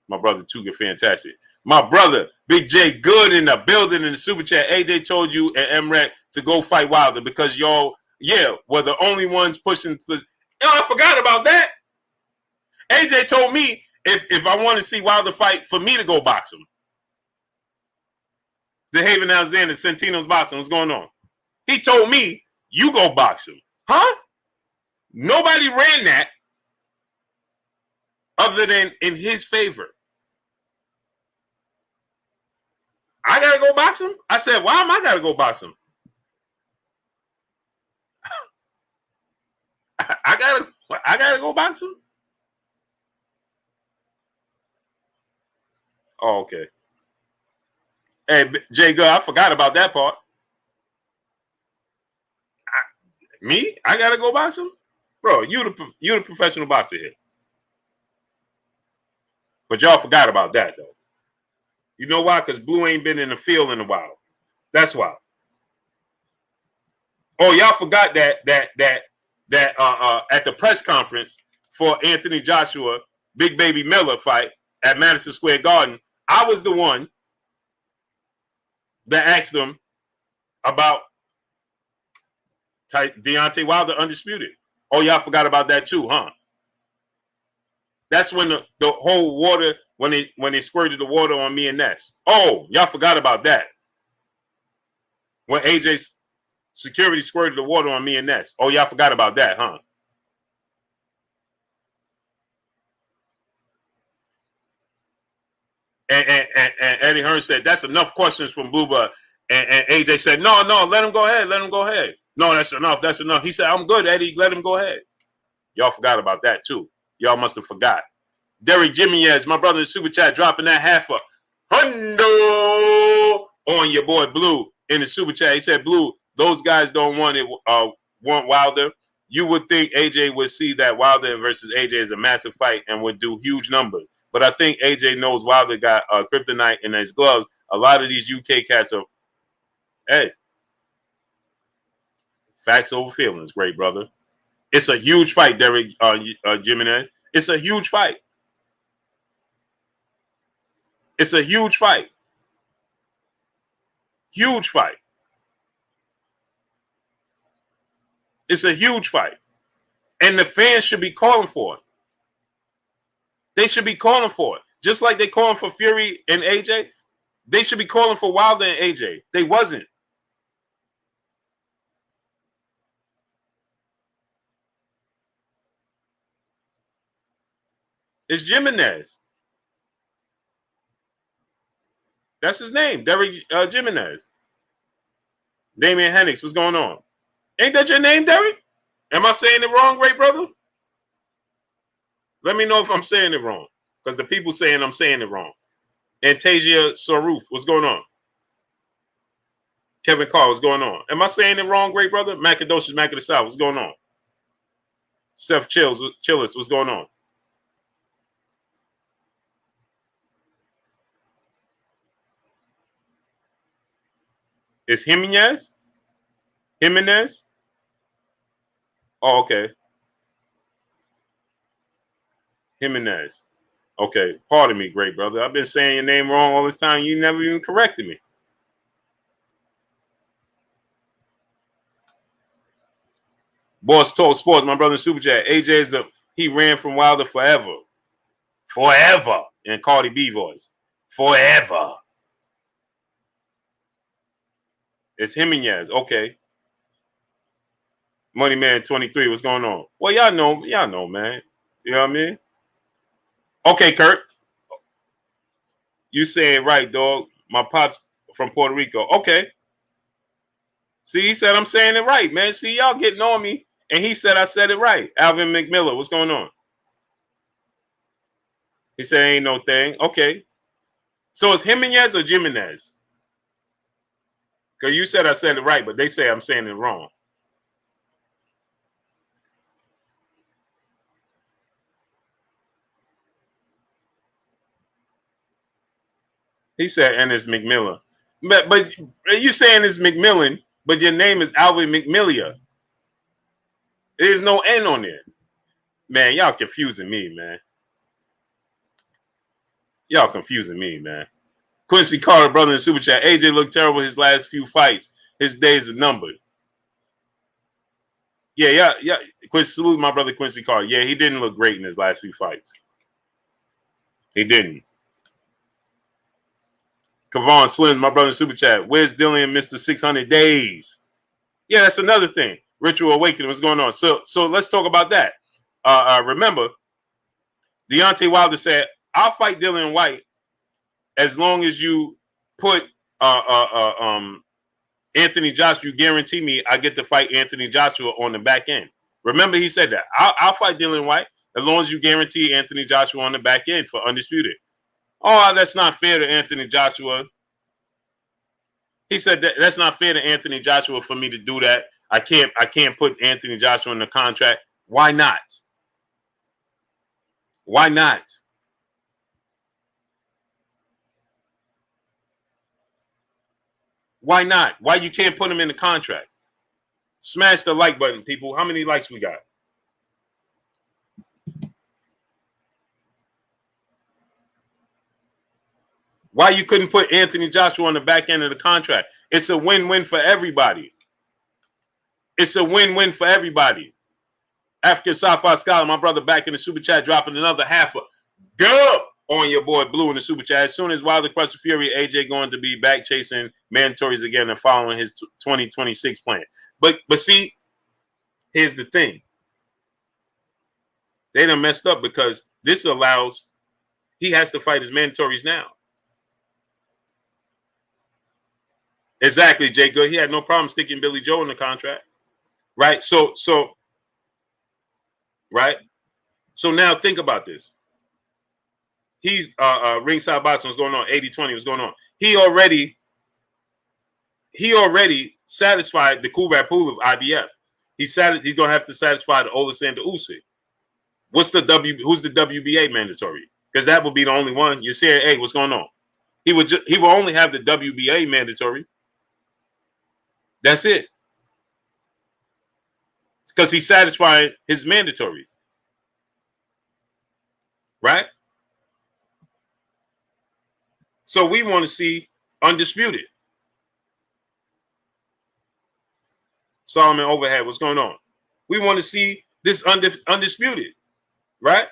My brother Tuga Fantastic. My brother Big J Good in the building in the Super Chat. AJ told you and MREC to go fight Wilder because y'all, were the only ones pushing for. I forgot about that. AJ told me if I want to see Wilder fight, for me to go box him. DeHaven Alexander, Santino's boxing. What's going on? He told me, you go box him. Huh? Nobody ran that other than in his favor. I got to go box him? I said, why am I got to go box him? I gotta go box him? Oh, okay. Hey, Jay Good, I forgot about that part. Me? I gotta go box him? Bro, you the professional boxer here. But y'all forgot about that, though. You know why? Because Blue ain't been in the field in a while. That's why. Oh, y'all forgot that at the press conference for Anthony Joshua, Big Baby Miller fight at Madison Square Garden, I was the one that asked them about Deontay Wilder Undisputed. Oh, y'all forgot about that too, huh? That's when the whole water, when they squirted the water on me and Ness. Oh, y'all forgot about that. When AJ's security squirted the water on me and Ness. Oh, y'all forgot about that, huh? And Eddie Hearn said, that's enough questions from Booba. And AJ said, no, let him go ahead. Let him go ahead. No, that's enough. That's enough. He said, I'm good, Eddie. Let him go ahead. Y'all forgot about that, too. Y'all must have forgot. Derek Jimenez, my brother in Super Chat, dropping that half a hundo on your boy Blue in the Super Chat. He said, Blue, those guys don't want Wilder. You would think AJ would see that Wilder versus AJ is a massive fight and would do huge numbers. But I think AJ knows Wilder got kryptonite in his gloves. A lot of these UK cats are, hey, facts over feelings, great brother. It's a huge fight, Derek Jimenez. It's a huge fight. It's a huge fight. Huge fight. It's a huge fight. And the fans should be calling for it. They should be calling for it. Just like they calling for Fury and AJ, they should be calling for Wilder and AJ. They wasn't. It's Jimenez. That's his name, Derek Jimenez. Damian Hennix, what's going on? Ain't that your name, Derek? Am I saying it wrong, great brother? Let me know if I'm saying it wrong, because the people saying I'm saying it wrong. Antasia Saruf, what's going on? Kevin Carr, what's going on? Am I saying it wrong, great brother? Macadocious Mac of the South, what's going on? Seth Chillis, what's going on? It's Jimenez? Jimenez? Oh, okay. Jimenez. Okay. Pardon me, great brother. I've been saying your name wrong all this time. You never even corrected me. Boss Talk Sports, my brother in Super Chat. AJ he ran from Wilder forever. Forever. In Cardi B voice. Forever. It's Jimenez. Okay. Money Man 23. What's going on? Well, y'all know, man. You know what I mean? Okay, Kurt. You saying right, dog. My pops from Puerto Rico. Okay. See, he said I'm saying it right, man. See, y'all getting on me. And he said I said it right. Alvin McMillan. What's going on? He said ain't no thing. Okay. So it's Jimenez or Jimenez? Because you said I said it right, but they say I'm saying it wrong. He said, and it's McMillan. But you saying it's McMillan, but your name is Alvin McMillia. There's no N on there. Man, y'all confusing me, man. Y'all confusing me, man. Quincy Carter, brother in Super Chat. AJ looked terrible his last few fights. His days are numbered. Yeah. Quincy, salute my brother Quincy Carter. Yeah, he didn't look great in his last few fights. He didn't. Kavon Slim, my brother in Super Chat. Where's Dylan and Mr. 600 Days? Yeah, that's another thing. Ritual Awakening, what's going on? So let's talk about that. Remember, Deontay Wilder said, I'll fight Dylan White as long as you put Anthony Joshua, you guarantee me I get to fight Anthony Joshua on the back end. Remember, he said that. I'll fight Dylan White as long as you guarantee Anthony Joshua on the back end for Undisputed. Oh, that's not fair to Anthony Joshua. He said that's not fair to Anthony Joshua for me to do that. I can't put Anthony Joshua in the contract. Why not? Why not? Why not? Why you can't put him in the contract? Smash the like button, people. How many likes we got? Why you couldn't put Anthony Joshua on the back end of the contract? It's a win-win for everybody. It's a win-win for everybody. African Sci-Fi Scholar, my brother back in the Super Chat, dropping another half a go on your boy Blue in the Super Chat. As soon as Wilder crushes Fury, AJ going to be back chasing mandatories again and following his 2026 plan. But see, here's the thing. They done messed up because this allows he has to fight his mandatories now. Exactly, Jay Good. He had no problem sticking Billy Joe in the contract. Right? So right? So now think about this. He's ringside boxing was going on, 80-20 was going on. He already satisfied the Kubrat pool of IBF. He's gonna have to satisfy the Olis and the Usyk. Who's the WBA mandatory? Because that would be the only one. You say, hey, what's going on? He will only have the WBA mandatory. That's it. Because he's satisfying his mandatories. Right? So we want to see undisputed. Solomon Overhead, what's going on? We want to see this undisputed, right?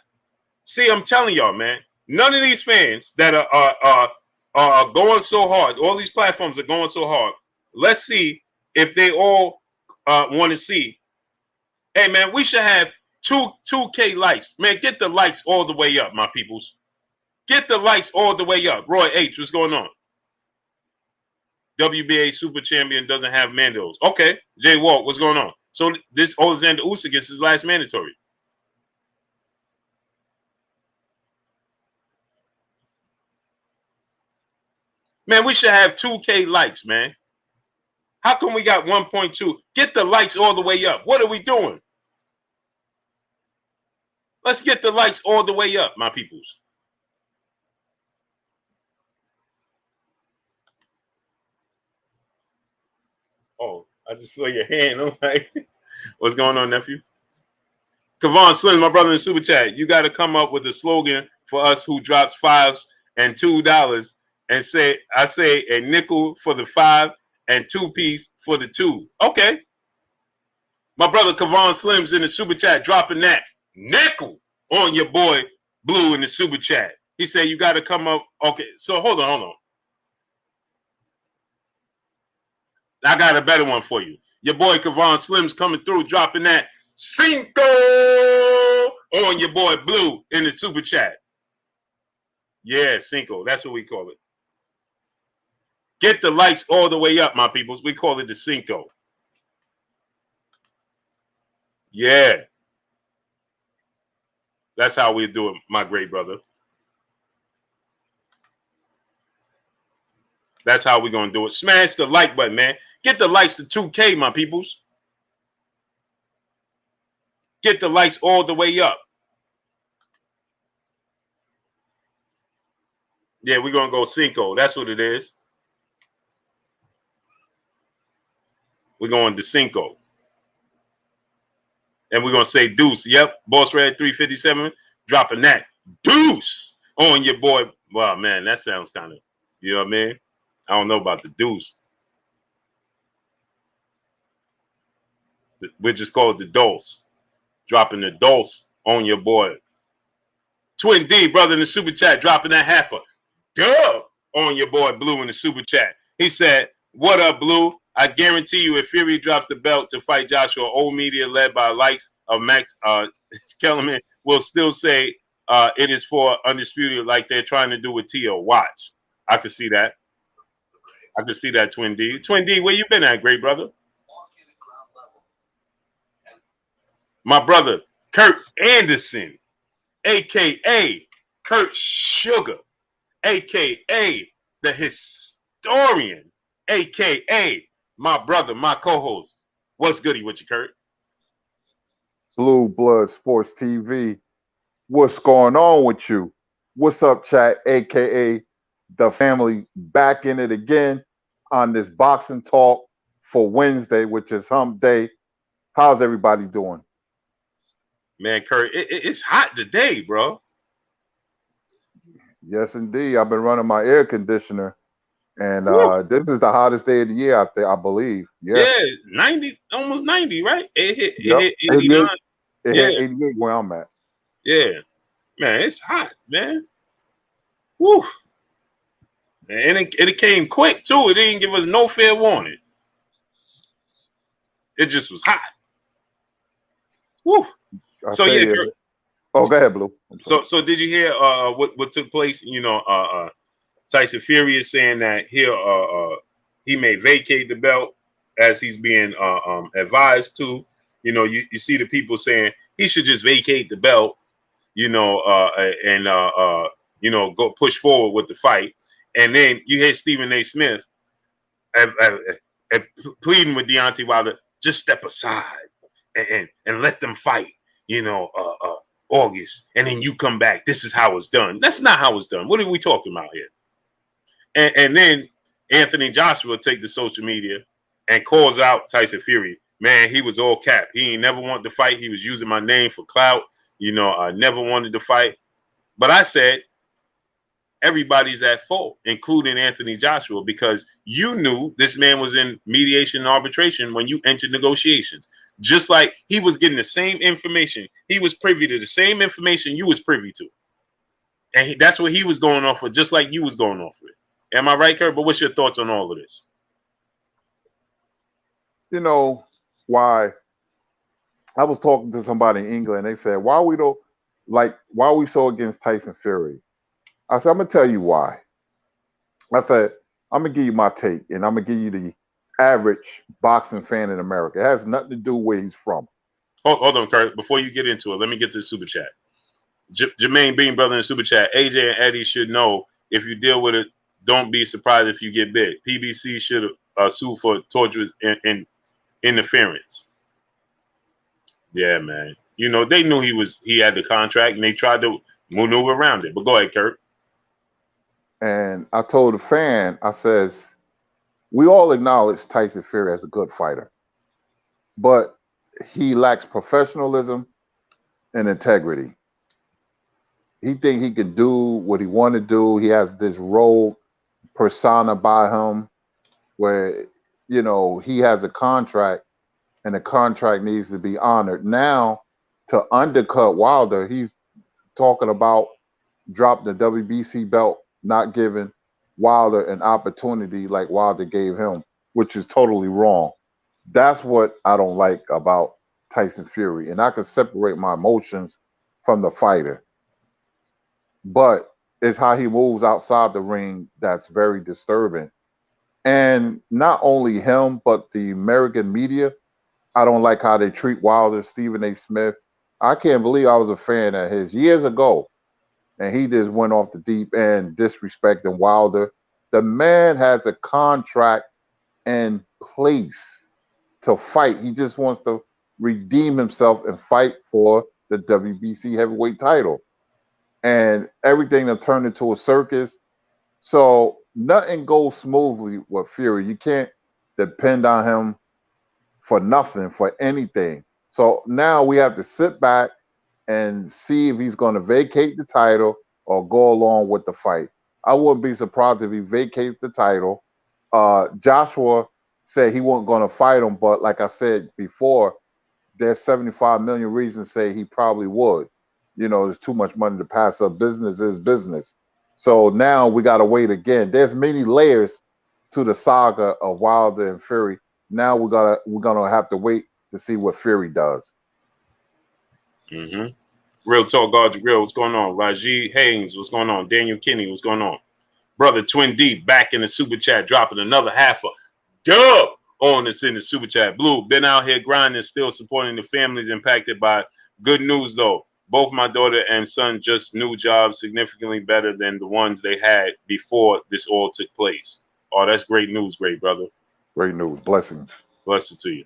See, I'm telling y'all, man, none of these fans that are going so hard, all these platforms are going so hard. Let's see if they all want to see. Hey, man, we should have 2K likes. Man, get the likes all the way up, my peoples. Get the likes all the way up. Roy H, what's going on? WBA Super Champion doesn't have mandos. Okay, Jay Walt, what's going on? So this Alexander Usyk gets his last mandatory. Man, we should have 2K likes, man. How come we got 1.2? Get the likes all the way up. What are we doing? Let's get the likes all the way up, my peoples. Oh, I just saw your hand. I'm like, what's going on, nephew? Kavon Slim, my brother in the super chat, you got to come up with a slogan for us who drops $5 and $2 and say, I say a nickel for the 5 and 2-piece for the 2. Okay. My brother Kavon Slim's in the super chat dropping that nickel on your boy Blue in the super chat. He said you got to come up. Okay, so hold on. I got a better one for you. Your boy Kavon Slim's coming through, dropping that Cinco on your boy Blue in the super chat. Yeah, Cinco. That's what we call it. Get the likes all the way up, my peoples. We call it the Cinco. Yeah. That's how we do it, my great brother. That's how we're going to do it. Smash the like button, man. Get the likes to 2K, my peoples. Get the likes all the way up. Yeah, we're going to go Cinco. That's what it is. We're going to Cinco. And we're going to say deuce. Yep. Boss Red 357 dropping that deuce on your boy. Wow, man, that sounds kind of, you know what I mean? I don't know about the deuce. We just call it the dose. Dropping the dose on your boy. Twin D, brother in the super chat, dropping that half a dub on your boy Blue in the super chat. He said, what up, Blue? I guarantee you if Fury drops the belt to fight Joshua, old media led by likes of Max Kellerman will still say it is for undisputed like they're trying to do with Tio. Watch. I could see that. I could see that, Twin D. Twin D, where you been at, great brother? My brother, Kurt Anderson, a.k.a. Kurt Sugar, a.k.a. the historian, a.k.a. my brother, my co-host. What's goody with you, Kurt? Blue Blood Sports TV. What's going on with you? What's up, chat, a.k.a. the family, back in it again on this boxing talk for Wednesday, which is hump day. How's everybody doing? Man, Kurt, it's hot today, bro. Yes, indeed. I've been running my air conditioner, and this is the hottest day of the year out there, I believe. Yeah, 90, almost 90, right? It hit 89. It yeah. hit 88 where I'm at. Yeah. Man, it's hot, man. Woo. And it came quick, too. It didn't give us no fair warning. It just was hot. Woo. So, yeah, Kurt. Oh, go ahead, Blue. So did you hear what took place? You know, Tyson Fury is saying that he he may vacate the belt as he's being advised to. You know, you see the people saying he should just vacate the belt, you know, and you know, go push forward with the fight. And then you hear Stephen A. Smith pleading with Deontay Wilder, just step aside and let them fight, you know, August, and then you come back. This is how it's done. That's not how it's done. What are we talking about here? And then Anthony Joshua take the social media and calls out Tyson Fury. Man, he was all cap. He ain't never wanted to fight. He was using my name for clout. You know, I never wanted to fight. But I said, everybody's at fault, including Anthony Joshua, because you knew this man was in mediation and arbitration when you entered negotiations. Just like he was getting the same information. He was privy to the same information you was privy to. And that's what he was going off with, just like you was going off with. Am I right, Kurt? But what's your thoughts on all of this? You know, why I was talking to somebody in England, they said, why we so against Tyson Fury? I said, I'm gonna tell you why. I said, I'm gonna give you my take, and I'm gonna give you the average boxing fan in America. It has nothing to do where he's from. Hold on, Kurt. Before you get into it, let me get to the super chat. Jermaine Bean, brother, in the super chat. AJ and Eddie should know, if you deal with it, don't be surprised if you get big. PBC should sue for torturous interference. Yeah, man. You know, they knew he had the contract, and they tried to maneuver around it. But go ahead, Kurt. And I told the fan, I says, we all acknowledge Tyson Fury as a good fighter, but he lacks professionalism and integrity. He think he can do what he want to do. He has this rogue persona by him where, you know, he has a contract and the contract needs to be honored. Now, to undercut Wilder, he's talking about dropping the WBC belt, not giving Wilder an opportunity like Wilder gave him, which is totally wrong. That's what I don't like about Tyson Fury. And I can separate my emotions from the fighter. But it's how he moves outside the ring that's very disturbing. And not only him, but the American media. I don't like how they treat Wilder, Stephen A. Smith. I can't believe I was a fan of his years ago, and he just went off the deep end disrespecting Wilder. The man has a contract in place to fight. He just wants to redeem himself and fight for the WBC heavyweight title. And everything that turned into a circus. So nothing goes smoothly with Fury. You can't depend on him for nothing, for anything. So now we have to sit back and see if he's going to vacate the title or go along with the fight. I wouldn't be surprised if he vacates the title. Joshua said he wasn't going to fight him, but like I said before, there's 75 million reasons to say he probably would. You know, there's too much money to pass up. Business is business. So now we got to wait again. There's many layers to the saga of Wilder and Fury. Now we're gonna have to wait to see what Fury does. Mm-hmm. Real Talk, God Grill, what's going on? Raji Haynes, what's going on? Daniel Kinney, what's going on? Brother Twin D back in the super chat, dropping another half a dub on us in the super chat. Blue, been out here grinding, still supporting the families impacted by good news though. Both my daughter and son just new jobs significantly better than the ones they had before this all took place. Oh, that's great news, great brother. Great news. Blessings. Blessings to you.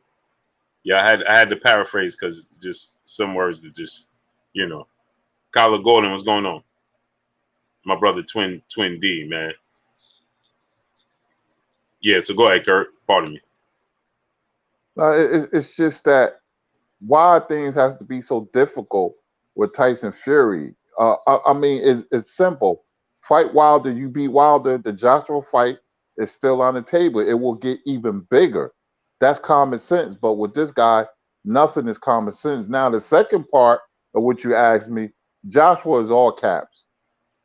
Yeah, I had to paraphrase because just some words that just, you know. Kyler Gordon, what's going on? My brother Twin D, man. Yeah, so go ahead, Kurt. Pardon me. It's just that why things has to be so difficult with Tyson Fury. I mean, it's simple. Fight Wilder, you beat Wilder. The Joshua fight is still on the table. It will get even bigger. That's common sense. But with this guy, nothing is common sense. Now, the second part of what you asked me, Joshua is all caps.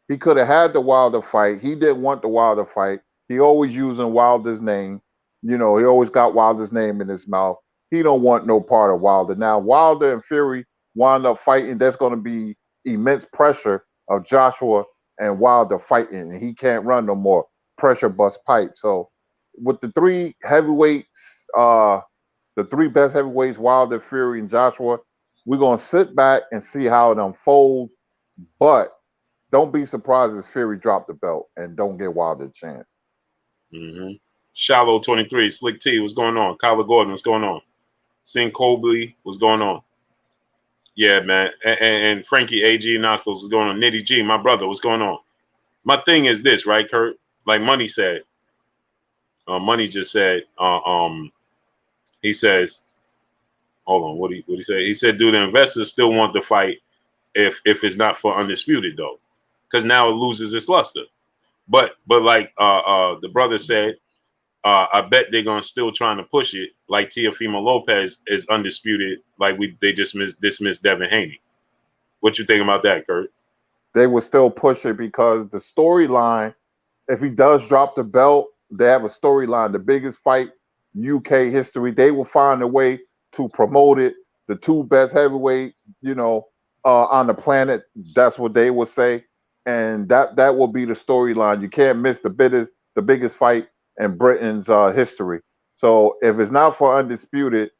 He could have had the Wilder fight. He didn't want the Wilder fight. He always using Wilder's name. You know, he always got Wilder's name in his mouth. He don't want no part of Wilder. Now, Wilder and Fury wind up fighting. There's going to be immense pressure of Joshua and Wilder fighting, and he can't run no more. Pressure bust pipe. So with the three heavyweights, the three best heavyweights, Wilder, Fury, and Joshua, we're gonna sit back and see how it unfolds. But don't be surprised if Fury dropped the belt and don't get Wilder a chance. Shallow 23, Slick T, what's going on? Kyler Gordon, what's going on? Sing Colby, what's going on? Yeah, man. And Frankie AG Nostos, what's going on? Nitty G, my brother, what's going on? My thing is this, right, Kurt? Like Money said, Money just said, he says, hold on, what he say? He said, do the investors still want the fight if it's not for Undisputed though? Because now it loses its luster. But like the brother said, I bet they're gonna still trying to push it like Teofimo Lopez is Undisputed, like they just dismissed Devin Haney. What you think about that, Kurt? They will still push it because the storyline, if he does drop the belt, they have a storyline, the biggest fight UK history. They will find a way to promote it. The two best heavyweights, on the planet. That's what they will say, and that will be the storyline. You can't miss the biggest fight in Britain's history. So if it's not for Undisputed,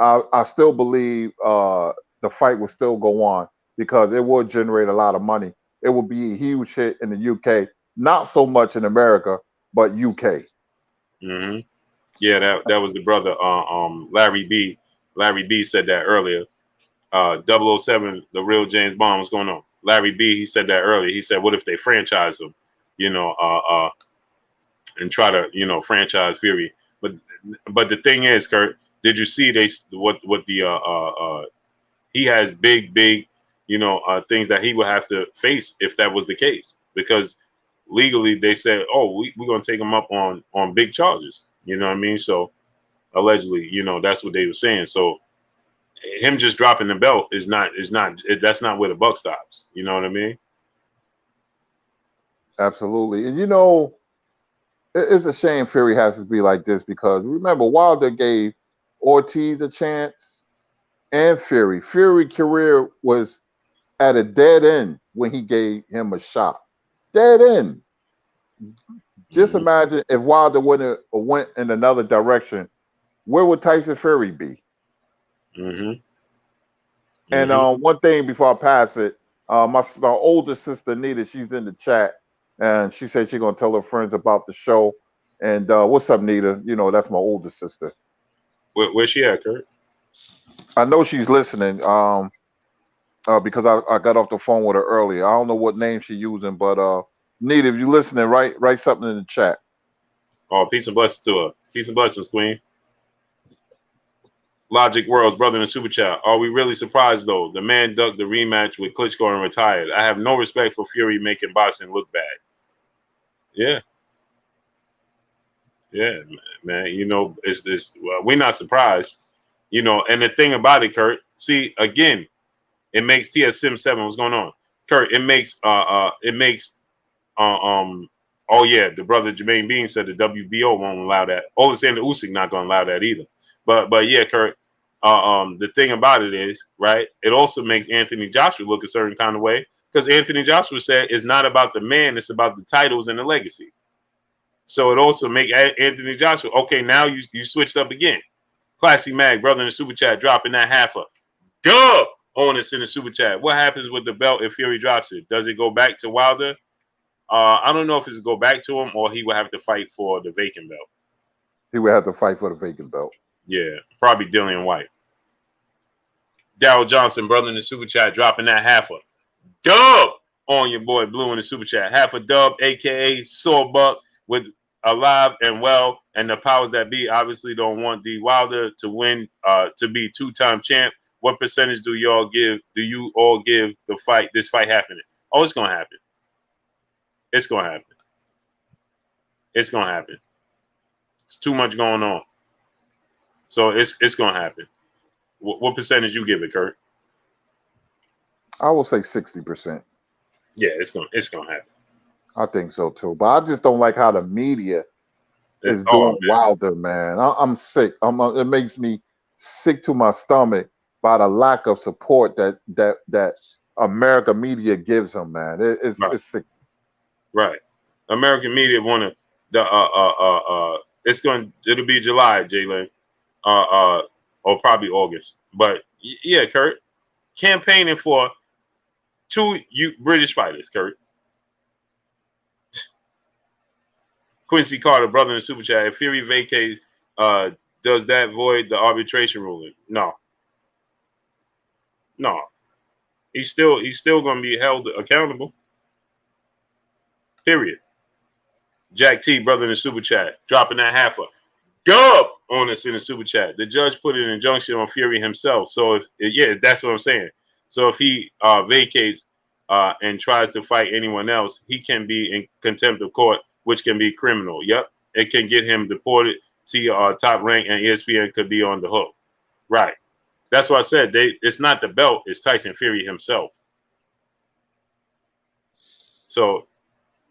I still believe the fight will still go on because it will generate a lot of money. It will be a huge hit in the UK, not so much in America, but UK. Yeah, that was the brother. Larry B. Larry B said that earlier. 007, the real James Bond, was going on. Larry B. He said that earlier. He said, "What if they franchise him, and try to franchise Fury?" But the thing is, Kurt, did you see what the he has big things that he would have to face if that was the case, because legally they said, "Oh, we're gonna take him up on big charges." You know what I mean? So allegedly, that's what they were saying. So him just dropping the belt that's not where the buck stops. You know what I mean? Absolutely. And it's a shame Fury has to be like this because remember, Wilder gave Ortiz a chance and Fury. Fury's career was at a dead end when he gave him a shot. Dead end. Just imagine if Wilder went in another direction, where would Tyson Fury be? And one thing before I pass it, my older sister Nita, she's in the chat, and she said she's gonna tell her friends about the show. And what's up, Nita? That's my older sister. Where's she at, Kurt? I know she's listening. Because I got off the phone with her earlier. I don't know what name she's using, but Nita, if you're listening, write something in the chat. Oh, peace and blessings to her. Peace and blessings, Queen. Logic Worlds, brother in the super chat. Are we really surprised though? The man ducked the rematch with Klitschko and retired. I have no respect for Fury making boxing look bad. Yeah. Yeah, man. We're not surprised. And the thing about it, Kurt, see, again, it makes TS Sim 7. What's going on? Kurt, it makes oh yeah, the brother Jermaine Bean said the WBO won't allow that. Alexander Usyk not gonna allow that either. But yeah, Kurt, the thing about it is, right, it also makes Anthony Joshua look a certain kind of way because Anthony Joshua said it's not about the man, it's about the titles and the legacy. So it also make Anthony Joshua, okay, now you switched up again. Classy Mag, brother in the super chat, dropping that half a dub on us in the super chat. What happens with the belt if Fury drops it? Does it go back to Wilder? I don't know if it's go back to him or he will have to fight for the vacant belt. He would have to fight for the vacant belt. Yeah, probably Dillian White. Darryl Johnson, brother in the super chat, dropping that half a dub on your boy Blue in the super chat. Half a dub, aka Sawbuck, with alive and well, and the powers that be obviously don't want D Wilder to win, to be two-time champ. What percentage do you all give this fight happening? Oh, it's gonna happen. It's gonna happen. It's gonna happen. It's too much going on. So it's gonna happen. What percentage you give it, Kurt? I will say 60%. Yeah, it's gonna happen. I think so too. But I just don't like how the media is doing Wilder, man. I'm sick. It makes me sick to my stomach by the lack of support that America media gives him, man. It's sick. Right. American media want to It'll be July, Jalen, or probably August. But yeah, Kurt, campaigning for 2 British fighters, Kurt. Quincy Carter, brother in the super chat. If Fury vacates, does that void the arbitration ruling? No. He's still going to be held accountable. Period. Jack T, brother in the super chat, dropping that half up. Dub on us in the super chat. The judge put an injunction on Fury himself. So that's what I'm saying. So if he vacates and tries to fight anyone else, he can be in contempt of court, which can be criminal. Yep, it can get him deported to Top Rank, and ESPN could be on the hook. Right. That's why I said it's not the belt, it's Tyson Fury himself. So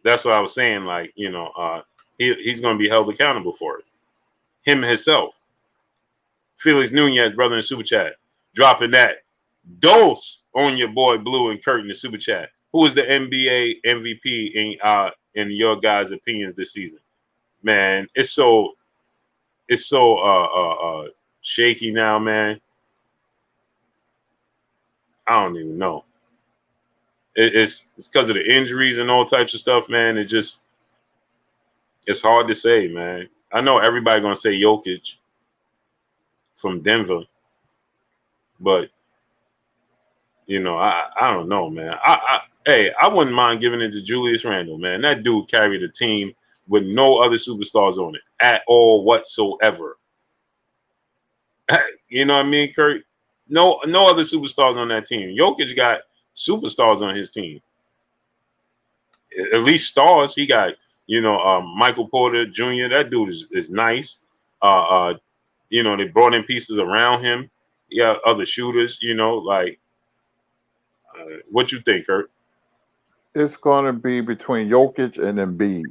that's what I was saying. Like, he's going to be held accountable for it. Him himself. Felix Nunez, brother in the super chat, dropping that dose on your boy Blue and Kurt in the super chat. Who is the NBA MVP in your guys' opinions this season? Man, it's so shaky now, man. I don't even know. It's because of the injuries and all types of stuff, man. It's hard to say, man. I know everybody gonna say Jokic from Denver, but I don't know, man. I wouldn't mind giving it to Julius Randle, man. That dude carried a team with no other superstars on it at all whatsoever. You know what I mean, Kurt? No other superstars on that team. Jokic got superstars on his team. At least stars. He got, Michael Porter Jr. That dude is nice. They brought in pieces around him. Yeah, other shooters, what you think, Kurt? It's going to be between Jokic and Embiid.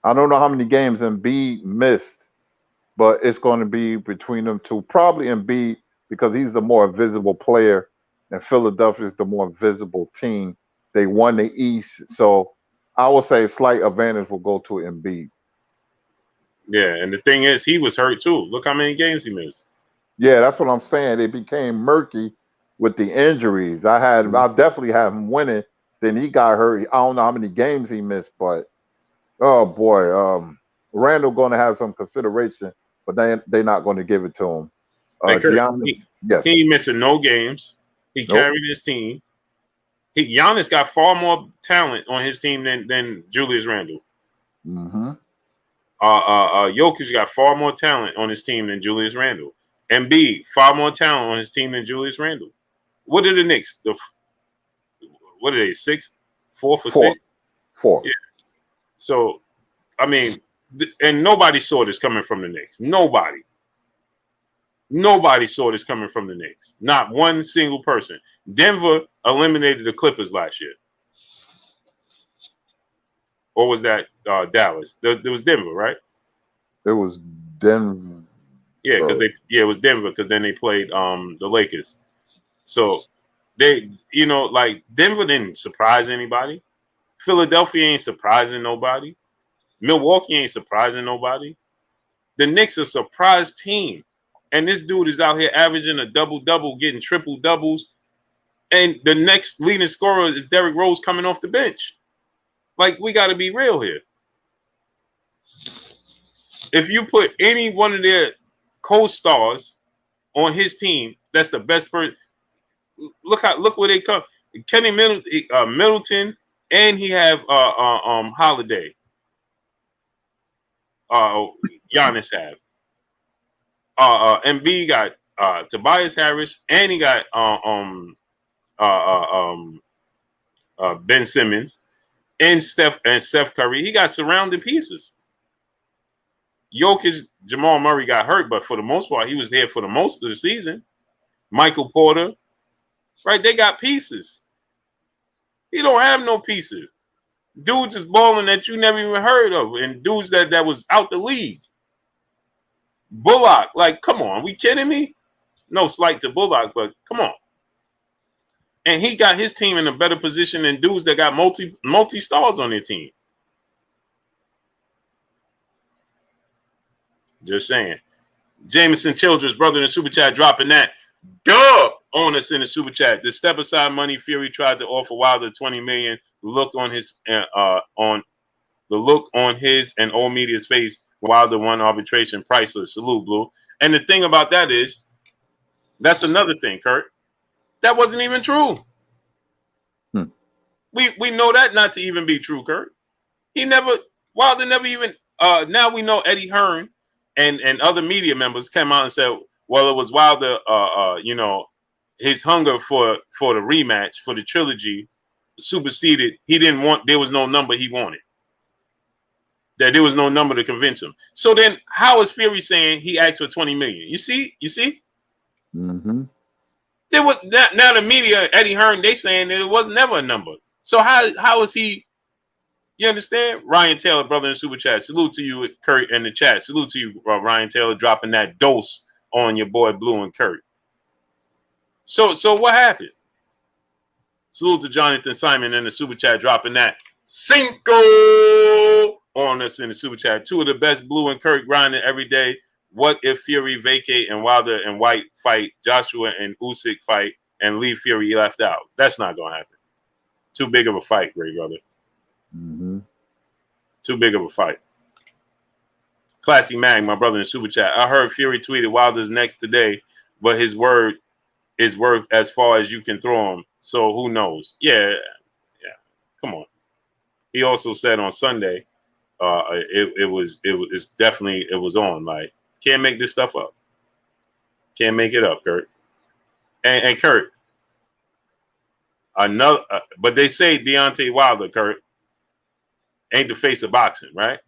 I don't know how many games Embiid missed, but it's going to be between them two. Probably Embiid, because he's the more visible player, and Philadelphia is the more visible team. They won the East, so I would say a slight advantage will go to Embiid. Yeah, and the thing is, he was hurt too. Look how many games he missed. Yeah, that's what I'm saying. It became murky with the injuries. I definitely have him winning. Then he got hurt. I don't know how many games he missed, but oh boy, Randall going to have some consideration, but they're not going to give it to him. Giannis, yes, he ain't missing no games. He carried his team. Giannis got far more talent on his team than Julius Randle. Mm-hmm. Jokic got far more talent on his team than Julius Randle. Embiid, far more talent on his team than Julius Randle. What are the Knicks? What are they? 6? 4 for 6? 4. Yeah. So, I mean, and nobody saw this coming from the Knicks. Nobody saw this coming from the Knicks. Not one single person. Denver eliminated the Clippers last year. Or was that Dallas? There was Denver, right? It was Denver. Yeah, because it was Denver, because then they played the Lakers. So they, Denver didn't surprise anybody. Philadelphia ain't surprising nobody. Milwaukee ain't surprising nobody. The Knicks a surprise team. And this dude is out here averaging a double-double, getting triple-doubles. And the next leading scorer is Derrick Rose coming off the bench. Like, we got to be real here. If you put any one of their co-stars on his team, that's the best person. Look where they come. Kenny Middleton, and he have Holiday. Giannis have. Embiid got Tobias Harris, and he got Ben Simmons, and Steph Curry. He got surrounding pieces. Jokic, Jamal Murray got hurt, but for the most part, he was there for the most of the season. Michael Porter, right? They got pieces. He don't have no pieces. Dudes is balling that you never even heard of, and dudes that was out the league. Bullock, like, come on, we kidding me? No slight to Bullock, but come on. And he got his team in a better position than dudes that got multi stars on their team. Just saying. Jameson Childress, brother in the super chat, dropping that. Duh! On us in the super chat. The step aside money Fury tried to offer Wilder $20 million. The look on his and old media's face. Wilder won arbitration. Priceless. Salute, Blue. And the thing about that is, that's another thing, Kurt. That wasn't even true. We know that not to even be true, Kurt. Wilder never even. Now we know Eddie Hearn and other media members came out and said, well, it was Wilder, his hunger for the rematch, for the trilogy, superseded. He didn't want, there was no number he wanted. That there was no number to convince him. So then how is Fury saying he asked for $20 million? You see? Mm-hmm. There was now the media, Eddie Hearn, they saying that it was never a number. So how is he? You understand? Ryan Taylor, brother in super chat. Salute to you, Kurt, in the chat. Salute to you, Ryan Taylor, dropping that dose on your boy Blue and Kurt. So what happened? Salute to Jonathan Simon in the super chat, dropping that Cinco on us in the super chat. Two of the best, Blue and Kurt, grinding every day. What if Fury vacate and Wilder and White fight, Joshua and Usyk fight, and leave Fury left out? That's not going to happen. Too big of a fight, great brother. Mm-hmm. Too big of a fight. Classy Mag, my brother in super chat. I heard Fury tweeted Wilder's next today, but his word is worth as far as you can throw him. So who knows? Yeah. Come on. He also said on Sunday, it was on. Like, can't make this stuff up. Can't make it up, Kurt. And Kurt, but they say Deontay Wilder, Kurt, ain't the face of boxing, right?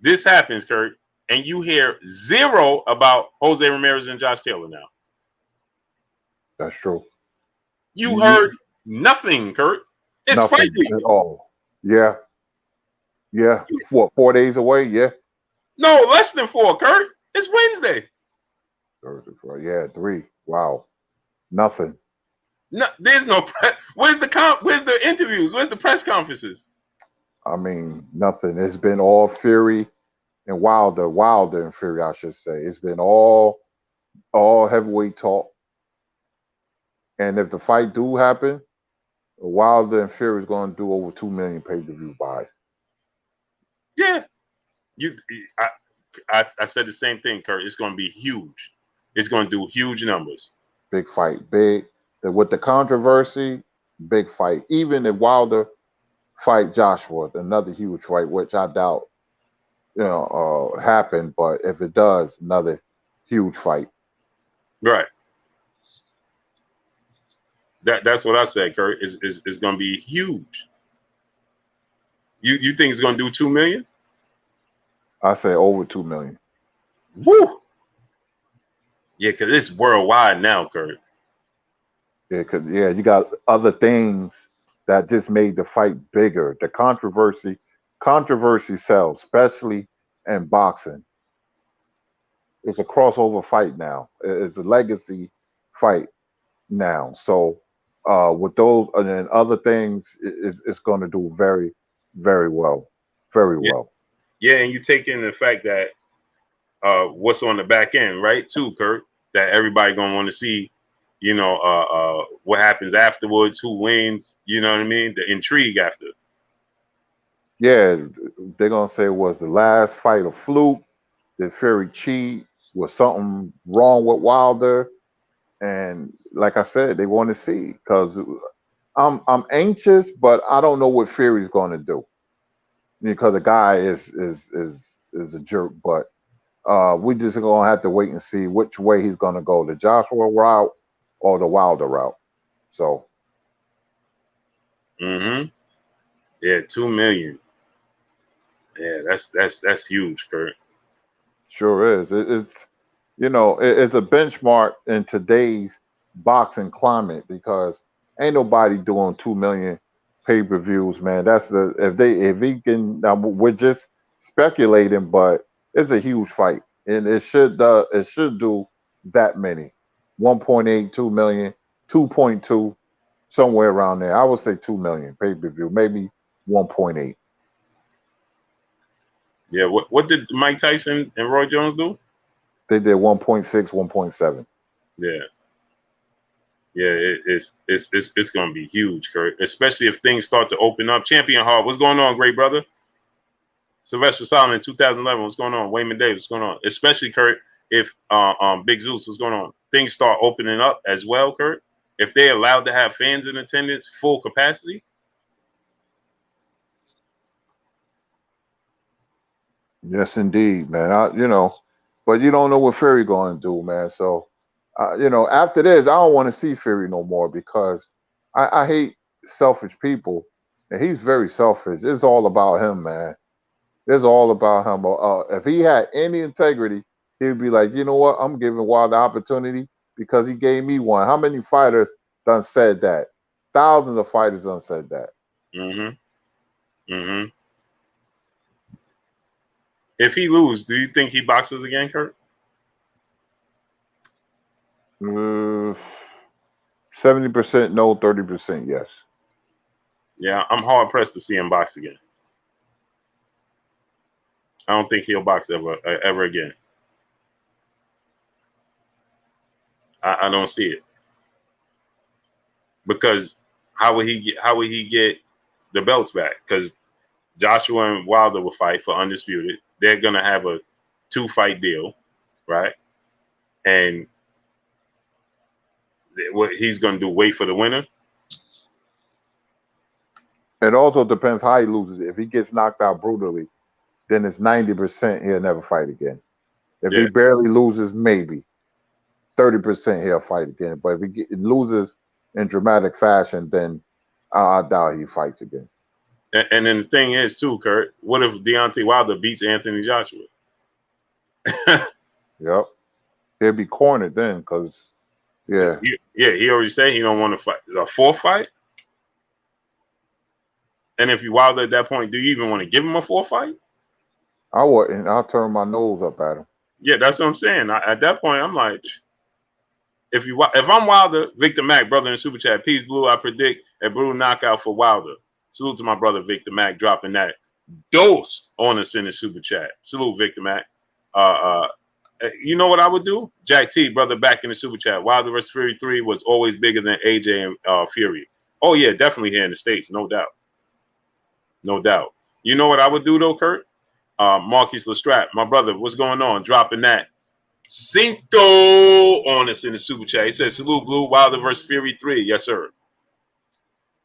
This happens, Kurt, and you hear zero about Jose Ramirez and Josh Taylor now. That's true. You heard nothing, Kurt. It's nothing fight week at all. Yeah. What, 4 days away? Yeah. No, less than 4, Kurt. It's Wednesday. Thursday, Friday. Yeah, 3. Wow. Nothing. No, there's no. Where's the interviews? Where's the press conferences? I mean, nothing. It's been all Fury and Wilder and Fury, I should say. It's been all heavyweight talk. And if the fight do happen, Wilder and Fury is going to do over 2 million pay-per-view buys. Yeah, I said the same thing, Kurt. It's going to be huge. It's going to do huge numbers. Big fight, big. With the controversy, big fight. Even if Wilder fight Joshua, another huge fight, which I doubt, happen. But if it does, another huge fight. Right. That's what I said, Kurt. Is going to be huge. You think it's going to do 2 million? I say over 2 million. Woo! Yeah, because it's worldwide now, Kurt. Yeah, you got other things that just made the fight bigger. The controversy sells, especially in boxing. It's a crossover fight now. It's a legacy fight now. So with those and then other things, it's going to do very, very well. Very well. Yeah, and you take in the fact that what's on the back end, right, too, Kurt, that everybody going to want to see, what happens afterwards, who wins, you know what I mean? The intrigue after. Yeah, they're going to say it was the last fight a fluke. Did Fury cheat? Was something wrong with Wilder? And like I said, they want to see because I'm anxious, but I don't know what Fury's going to do because the guy is a jerk. But we just going to have to wait and see which way he's going to go, the Joshua route or the Wilder route. So. Yeah, 2 million. Yeah, that's huge, Kurt. Sure is. It's it's a benchmark in today's boxing climate because ain't nobody doing 2 million pay-per-views, man. That's if he can. Now we're just speculating, but it's a huge fight, and it should do that many, 1.8, 2 million, 2.2, somewhere around there. I would say 2 million pay-per-view, maybe 1.8. Yeah. What did Mike Tyson and Roy Jones do? They did 1.6, 1.7. Yeah. Yeah, it's gonna be huge, Kurt. Especially if things start to open up. Champion Hall, what's going on, great brother? Sylvester Solomon, 2011, what's going on? Wayman Davis, what's going on? Especially Kurt, if Big Zeus, what's going on? Things start opening up as well, Kurt. If they're allowed to have fans in attendance, full capacity. Yes, indeed, man. But you don't know what Fury going to do, man. So, after this, I don't want to see Fury no more because I hate selfish people, and he's very selfish. It's all about him, man. It's all about him. If he had any integrity, he'd be like, you know what? I'm giving Wild the opportunity because he gave me one. How many fighters done said that? Thousands of fighters done said that. Mm-hmm. Mm-hmm. If he lose, do you think he boxes again, Kurt? 70% no, 30% yes. Yeah, I'm hard pressed to see him box again. I don't think he'll box ever again. I don't see it because how would he get the belts back? Because Joshua and Wilder will fight for undisputed. They're gonna have a 2-fight deal, right? And what he's gonna do? Wait for the winner. It also depends how he loses. If he gets knocked out brutally, then it's 90% he'll never fight again. If he barely loses, maybe 30% he'll fight again. But if he loses in dramatic fashion, then I doubt he fights again. And then the thing is, too, Kurt, what if Deontay Wilder beats Anthony Joshua? Yep. He'll be cornered then because, yeah. He already said he don't want to fight. A 4th fight? And if you Wilder at that point, do you even want to give him a 4th fight? I wouldn't. I'll turn my nose up at him. Yeah, that's what I'm saying. At that point, I'm like, if I'm Wilder, Victor Mack, brother in Super Chat, Peace Blue, I predict a brutal knockout for Wilder. Salute to my brother Victor Mack dropping that dose on us in the Super Chat. Salute, Victor Mack. You know what I would do? Jack T, brother, back in the Super Chat. Wilder vs. Fury 3 was always bigger than AJ and Fury. Oh, yeah, definitely here in the States, no doubt. No doubt. You know what I would do, though, Kurt? Marquis Lestrade, my brother, what's going on? Dropping that Cinco on us in the Super Chat. He says, salute, Blue, Wilder vs. Fury 3. Yes, sir.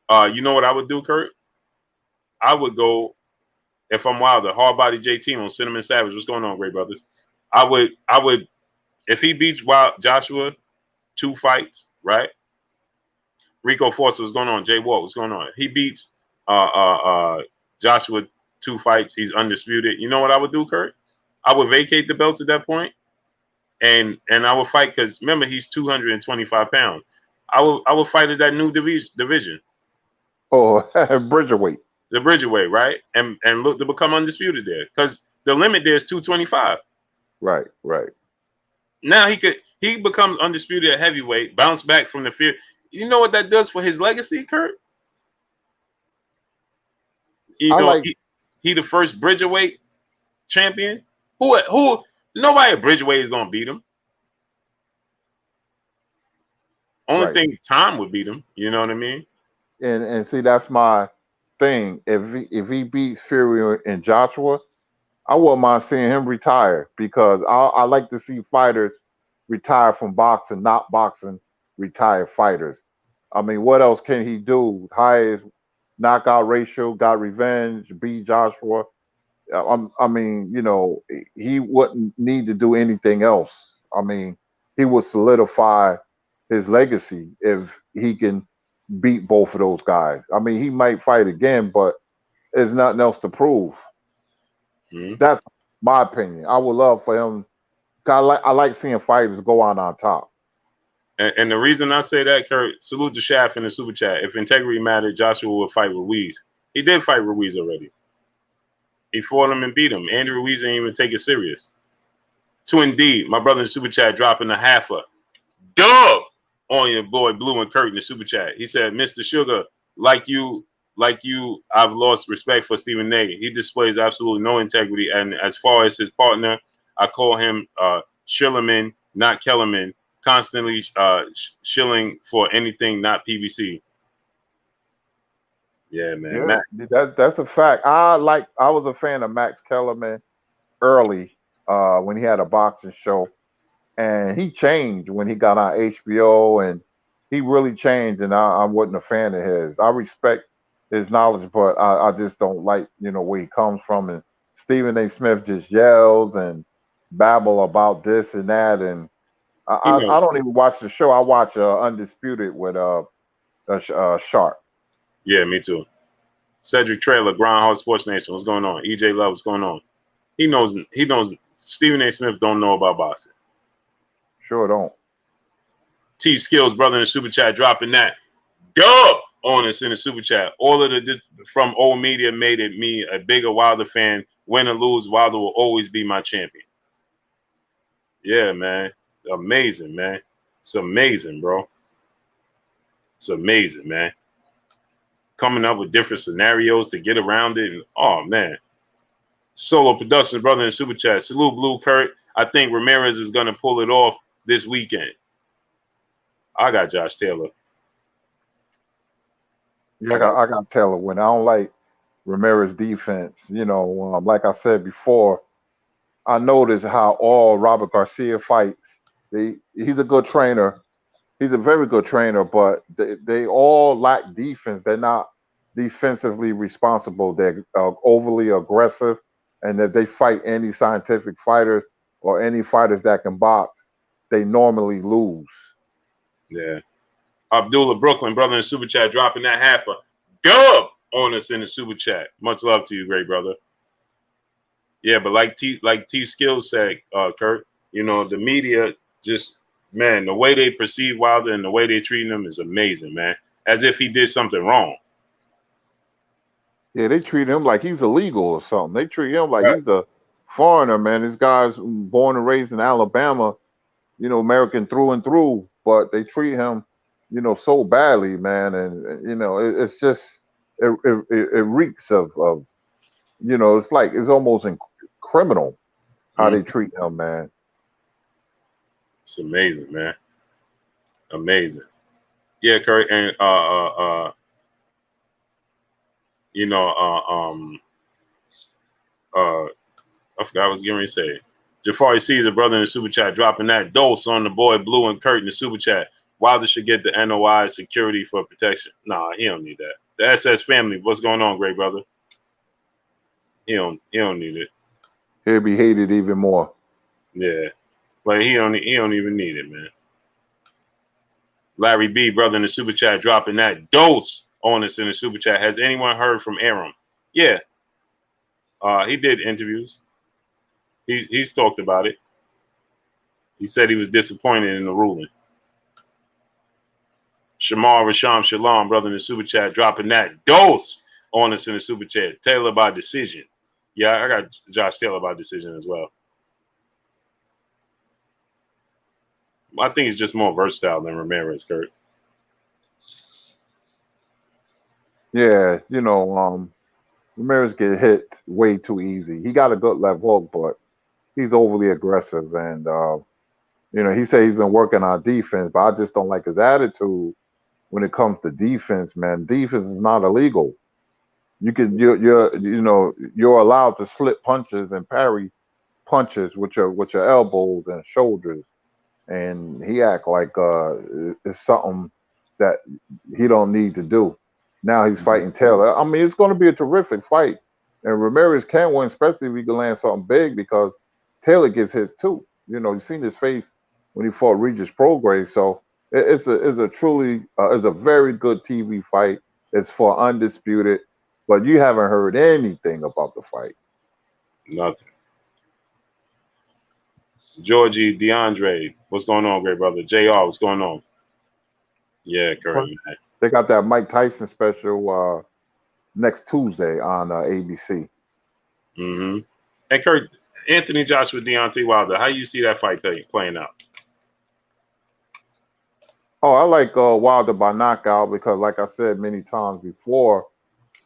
You know what I would do, Kurt? I would go, if I'm Wilder, hard body JT on Cinnamon Savage. What's going on, great brothers? I would, if he beats Joshua 2 fights, right? Rico Forster, what's going on? Jay Walt, what's going on? He beats Joshua 2 fights. He's undisputed. You know what I would do, Kurt? I would vacate the belts at that point, and I would fight because remember he's 225 pounds. I would fight at that new division. Oh, Bridgerweight. The Bridgerweight, right? And look to become undisputed there because the limit there is 225. Right. Now he becomes undisputed at heavyweight, bounce back from the fear. You know what that does for his legacy, Kurt? You know, he the first Bridgerweight champion. Who nobody at Bridgerweight is gonna beat him. Only thing time would beat him. You know what I mean? And see, that's my thing. If he beats Fury and Joshua, I wouldn't mind seeing him retire because I like to see fighters retire from boxing, not boxing retired fighters. I mean, what else can he do? Highest knockout ratio, got revenge, beat Joshua. I mean, he wouldn't need to do anything else. I mean, he would solidify his legacy if he can beat both of those guys. I mean, he might fight again, but there's nothing else to prove. Mm-hmm. That's my opinion. I would love for him. I like seeing fighters go out on top. And the reason I say that, Kurt, salute to Shaft in the Super Chat. If integrity mattered, Joshua would fight Ruiz. He did fight Ruiz already. He fought him and beat him. Andy Ruiz didn't even take it serious. To indeed, my brother in the Super Chat dropping a half a dub on your boy Blue and Kurt in the Super Chat. He said, Mr. Sugar, like you like you, I've lost respect for Stephen A. He displays absolutely no integrity. And as far as his partner, I call him Shillerman, not Kellerman, constantly shilling for anything not PBC. Yeah, man. Yeah, that's a fact. I was a fan of Max Kellerman early when he had a boxing show, and he changed when he got on HBO, and he really changed. And I wasn't a fan of his. I respect his knowledge, but I just don't like where he comes from. And Stephen A. Smith just yells and babble about this and that, and You I know, don't even watch the show. I watch Undisputed with Sharp. yeah, me too. Cedric Trailer, Groundhog Sports Nation. What's going on? EJ Love, what's going on? He knows Stephen A. Smith don't know about boxing. Sure don't. T Skills, brother in the super chat, dropping that dub on us in the super chat. All of the from old media made it me a bigger Wilder fan. Win or lose, Wilder will always be my champion. Yeah, man. Amazing, man. It's amazing, bro. It's amazing, man. Coming up with different scenarios to get around it. And, oh, man. Solo Productions, brother in the super chat. Salute, Blue Kurt. I think Ramirez is going to pull it off this weekend. I got Josh Taylor. Yeah, I got Taylor win. I don't like Ramirez defense. Like I said before, I noticed how all Robert Garcia fights. He's a good trainer. He's a very good trainer, but they all lack defense. They're not defensively responsible. They're overly aggressive, and if they fight any scientific fighters or any fighters that can box, they normally lose. Yeah. Abdullah Brooklyn, brother in the super chat, dropping that half a dub on us in the super chat. Much love to you, great brother. Yeah, but like T Skills said, Kurt, the media just, man, the way they perceive Wilder and the way they treat him is amazing, man. As if he did something wrong. Yeah, they treat him like he's illegal or something. They treat him like Right. he's a foreigner, man. This guy's born and raised in Alabama, American through and through, but they treat him, so badly, man. And it's just it reeks of it's almost criminal how they treat him, man. It's amazing, man. Amazing. Yeah, Kurt, and I forgot what I was getting ready to say. Jafari Caesar, brother in the super chat, dropping that dose on the boy Blue and Kurt in the super chat. Wilder should get the NOI security for protection. Nah, he don't need that. The SS family, what's going on, great brother? He don't need it. He'll be hated even more. Yeah, but he don't even need it, man. Larry B, brother in the super chat, dropping that dose on us in the super chat. Has anyone heard from Aram? Yeah, he did interviews. He's talked about it. He said he was disappointed in the ruling. Shamar Rasham Shalom, brother in the super chat, dropping that dose on us in the super chat. Taylor by decision. Yeah, I got Josh Taylor by decision as well. I think he's just more versatile than Ramirez, Kurt. Yeah, Ramirez get hit way too easy. He got a good left hook, but he's overly aggressive. And he said he's been working on defense, but I just don't like his attitude when it comes to defense, man. Defense is not illegal. You're allowed to slip punches and parry punches with your elbows and shoulders. And he act like it's something that he don't need to do. Now he's fighting Taylor. I mean, it's going to be a terrific fight, and Ramirez can win, especially if he can land something big, because Taylor gets his too. You've seen his face when he fought Regis Prograis. So it's a truly it's a very good TV fight. It's for Undisputed, but you haven't heard anything about the fight. Nothing. Georgie DeAndre, what's going on, great brother? JR, what's going on? Yeah, Kurt, man. They got that Mike Tyson special next Tuesday on ABC. Mm-hmm. And Kurt, Anthony Joshua, Deontay Wilder, how you see that fight playing out? Oh, I like Wilder by knockout because, like I said many times before,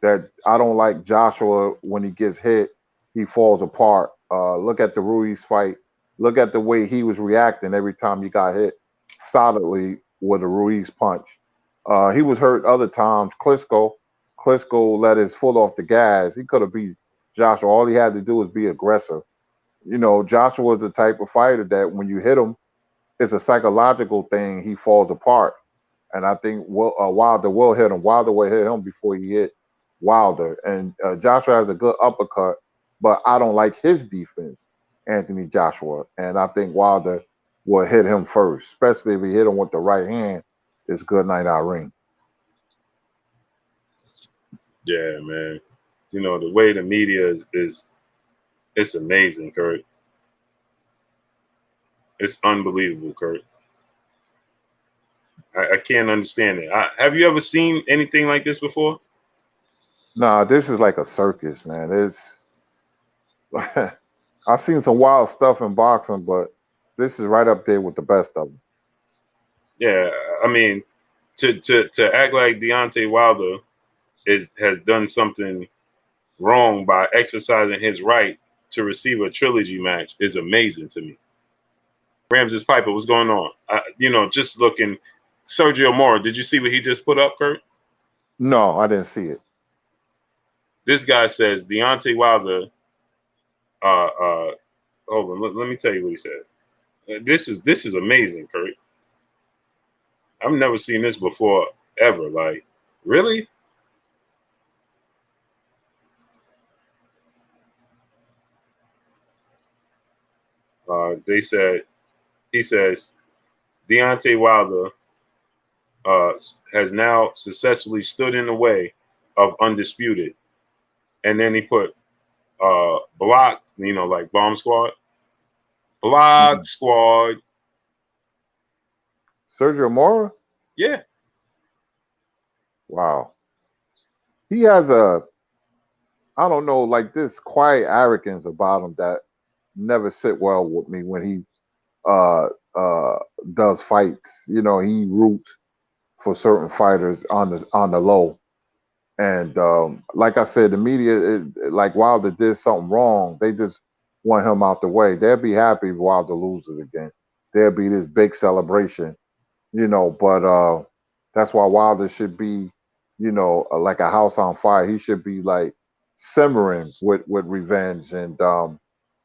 that I don't like Joshua when he gets hit, he falls apart. Look at the Ruiz fight. Look at the way he was reacting every time he got hit solidly with a Ruiz punch. He was hurt other times. Klitschko let his foot off the gas. He could have beat Joshua. All he had to do was be aggressive. You know, Joshua was the type of fighter that when you hit him, it's a psychological thing. He falls apart. And I think Wilder will hit him. Wilder will hit him before he hit Wilder. And Joshua has a good uppercut, but I don't like his defense, Anthony Joshua. And I think Wilder will hit him first, especially if he hit him with the right hand. It's good night out ring. Yeah, man. You know, the way the media is it's amazing, Kurt. It's unbelievable, Kurt. I can't understand it. Have you ever seen anything like this before? Nah, this is like a circus, man. It's I've seen some wild stuff in boxing, but this is right up there with the best of them. Yeah, I mean, to act like Deontay Wilder has done something wrong by exercising his right to receive a trilogy match is amazing to me. Ramses Piper, what's going on? You know, just looking. Sergio Mora, did you see what he just put up, Kurt? No, I didn't see it. This guy says Deontay Wilder. Hold on, let me tell you what he said. This is amazing, Kurt. I've never seen this before ever. Like, really? He says Deontay Wilder has now successfully stood in the way of Undisputed. And then he put blocked, you know, like Bomb Squad. Block Squad. Sergio Mora? Yeah. Wow. He has I don't know, like this quiet arrogance about him that never sit well with me when he does fights. You know, he roots for certain fighters on the low. And like I said, the media, like Wilder did something wrong, they just want him out the way. They'll be happy if Wilder loses again. There'll be this big celebration, you know. But that's why Wilder should be, you know, like a house on fire. He should be like simmering with revenge, and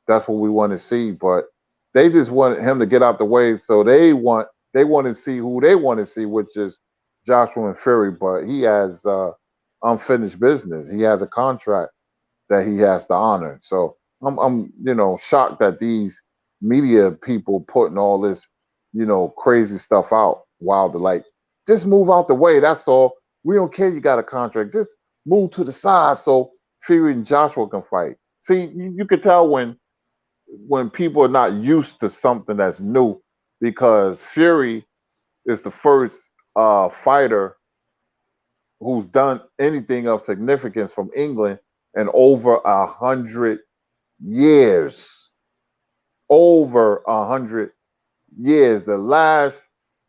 that's what we want to see. But they just want him to get out the way, so they want to see who they want to see, which is Joshua and Fury. But he has unfinished business. He has a contract that he has to honor. So I'm you know, shocked that these media people putting all this, you know, crazy stuff out. Wilder, like, just move out the way. That's all. We don't care you got a contract. Just move to the side so Fury and Joshua can fight. See, you can tell when people are not used to something that's new, because Fury is the first fighter who's done anything of significance from England in over 100 years. Over 100 years. The last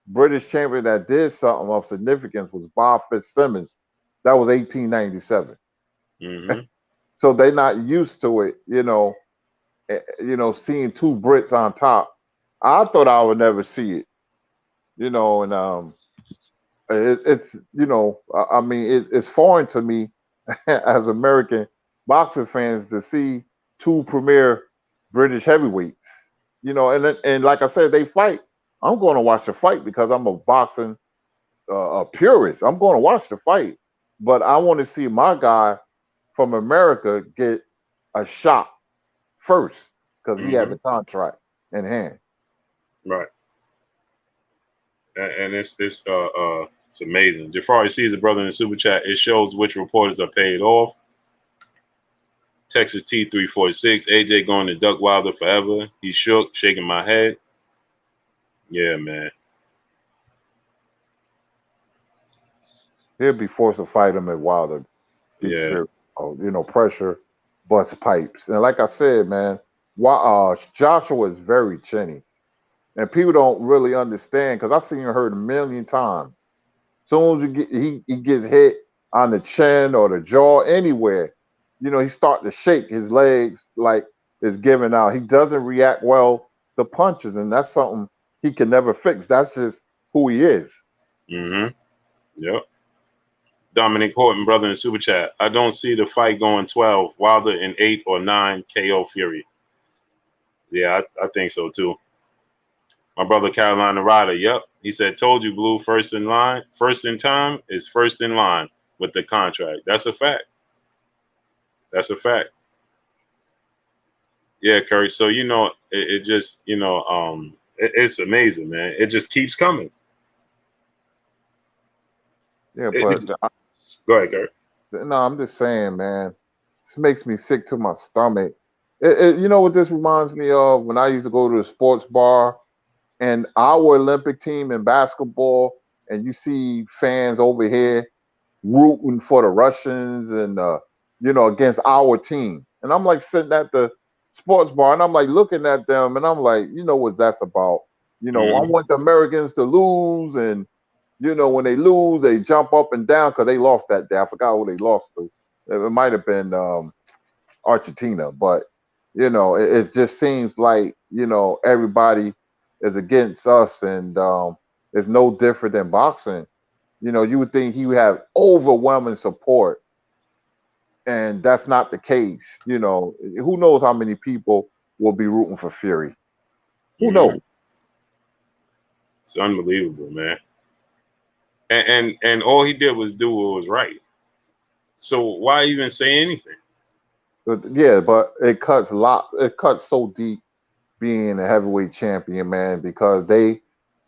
British champion that did something of significance was Bob Fitzsimmons. That was 1897. So they're not used to it, you know, seeing two Brits on top. I thought I would never see it, you know, and it's, you know, I mean, it's foreign to me as American boxing fans to see two premier British heavyweights, you know, and like I said, they fight. I'm going to watch the fight because I'm a boxing a purist. I'm going to watch the fight, but I want to see my guy from America get a shot first because he has a contract in hand. Right. And it's amazing. Jafari sees a brother in the super chat. It shows which reporters are paid off. Texas T346. AJ going to Duck Wilder forever. He shook, shaking my head. Yeah, man. He'll be forced to fight him at Wilder. Yeah. You know, pressure, butts pipes. And like I said, man, Joshua is very chinny. And people don't really understand, because I've seen him hurt a million times. Soon as he gets hit, on the chin or the jaw, anywhere. He's starting to shake. His legs like is giving out. He doesn't react well to punches, and that's something he can never fix. That's just who he is. Mm-hmm. Yep. Dominic Horton, brother in the super chat. I don't see the fight going 12. Wilder in 8 or 9 KO Fury. Yeah, I think so too. My brother Carolina Ryder. Yep. He said, told you, Blue, first in line, first in time is first in line with the contract. That's a fact. That's a fact. Yeah, Curry. So, it just, it's amazing, man. It just keeps coming. Yeah, but go ahead, Curry. No, I'm just saying, man. This makes me sick to my stomach. You know what this reminds me of? When I used to go to a sports bar and our Olympic team in basketball, and you see fans over here rooting for the Russians and against our team. And I'm like sitting at the sports bar and I'm like looking at them and I'm like, what that's about. I want the Americans to lose, and when they lose, they jump up and down because they lost that day. I forgot who they lost to. It might have been Argentina, but it just seems like everybody is against us, and it's no different than boxing. You would think he would have overwhelming support, and that's not the case. Who knows how many people will be rooting for Fury? Who knows? It's unbelievable, man. And all he did was do what was right. So why even say anything? But it cuts so deep being a heavyweight champion, man, because a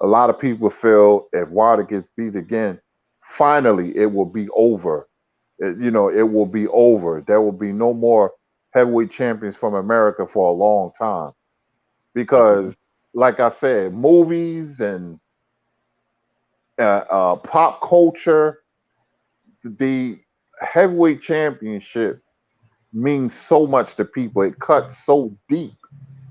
lot of people feel if Wilder gets beat again, finally it will be over. It will be over. There will be no more heavyweight champions from America for a long time. Because, like I said, movies and pop culture, the heavyweight championship means so much to people. It cuts so deep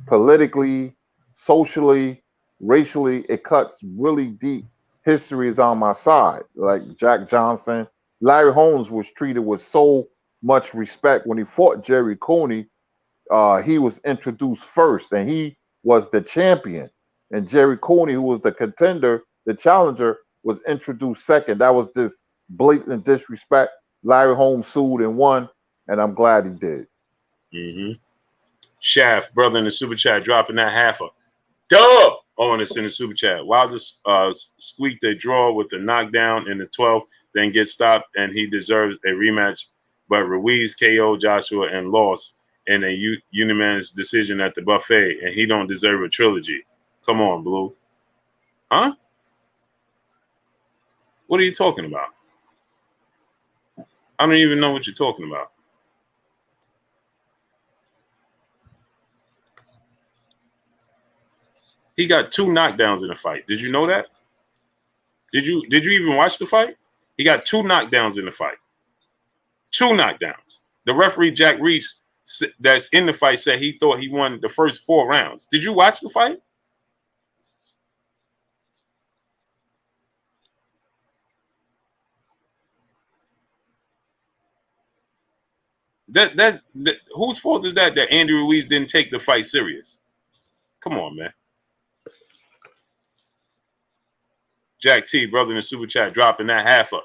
politically, socially, racially. It cuts really deep. History is on my side. Like Jack Johnson, Larry Holmes was treated with so much respect when he fought Jerry Cooney. He was introduced first, and he was the champion. And Jerry Cooney, who was the contender, the challenger, was introduced second. That was just blatant disrespect. Larry Holmes sued and won, and I'm glad he did. Mm-hmm. Shaft, brother in the super chat, dropping that half a dub on us in the super chat. Wilder squeaked a draw with the knockdown in the 12th, then gets stopped, and he deserves a rematch. But Ruiz KO Joshua and lost in a unanimous decision at the buffet, and he don't deserve a trilogy. Come on, Blue. Huh? What are you talking about? I don't even know what you're talking about. He got 2 knockdowns in the fight. Did you know that? Did you even watch the fight? He got 2 knockdowns in the fight. 2 knockdowns. The referee, Jack Reese, that's in the fight, said he thought he won the first 4 rounds. Did you watch the fight? That's whose fault is that Andy Ruiz didn't take the fight serious? Come on, man. Jack T, brother in the super chat, dropping that half a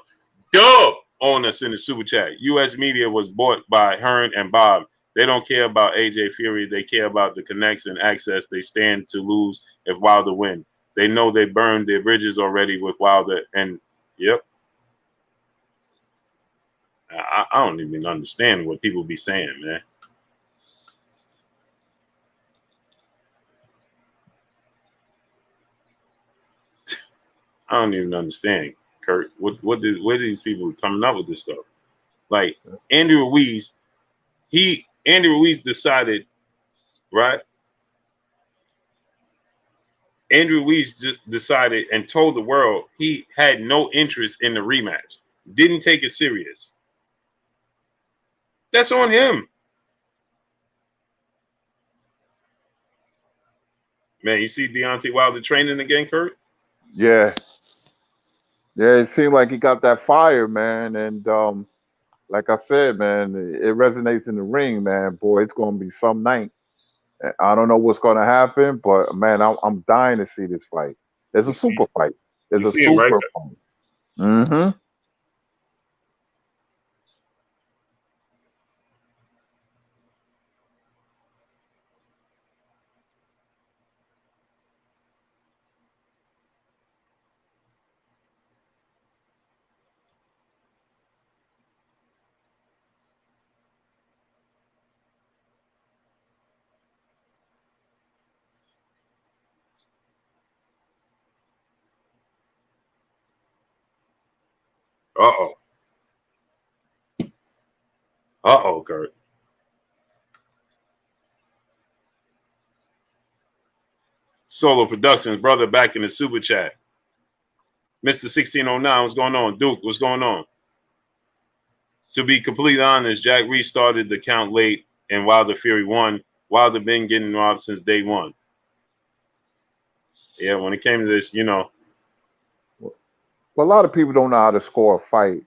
dub on us in the super chat. U.S. media was bought by Hearn and Bob. They don't care about AJ Fury. They care about the connects and access. They stand to lose if Wilder win. They know they burned their bridges already with Wilder. And, yep. I don't even understand what people be saying, man. I don't even understand, Kurt. Where are these people coming up with this stuff? Like Andy Ruiz decided, right? Andy Ruiz just decided and told the world he had no interest in the rematch. Didn't take it serious. That's on him. Man, you see Deontay Wilder training again, Kurt? Yeah. Yeah, it seemed like he got that fire, man. And like I said, man, it resonates in the ring, man. Boy, it's gonna be some night. I don't know what's gonna happen, but man, I'm dying to see this fight. It's You a super see, fight. you It's a see him right super there. fight. Mm-hmm. Uh-oh. Uh-oh, Kurt. Solo Productions, brother, back in the super chat. Mr. 1609, what's going on? Duke, what's going on? To be completely honest, Jack restarted the count late and Wilder Fury won. Wilder been getting robbed since day one. Yeah, when it came to this, you know. Well, a lot of people don't know how to score a fight.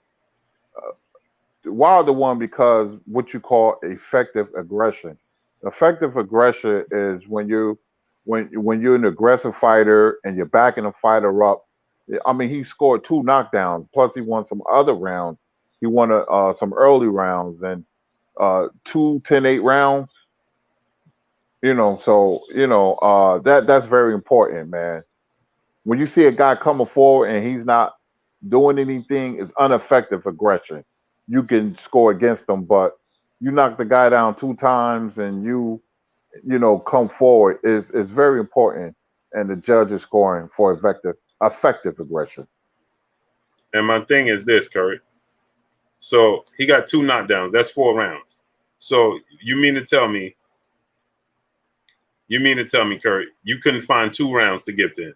Wilder won because what you call effective aggression. Effective aggression is when you're an aggressive fighter and you're backing a fighter up. I mean, he scored 2 knockdowns. Plus, he won some other rounds. He won some early rounds and 2 10-8 rounds. So that's very important, man. When you see a guy coming forward and he's not doing anything, it's ineffective aggression. You can score against him, but you knock the guy down 2 times and you come forward is very important. And the judge is scoring for effective aggression. And my thing is this, Kurt. So he got 2 knockdowns. That's 4 rounds. So you mean to tell me, Kurt, you couldn't find 2 rounds to give to him?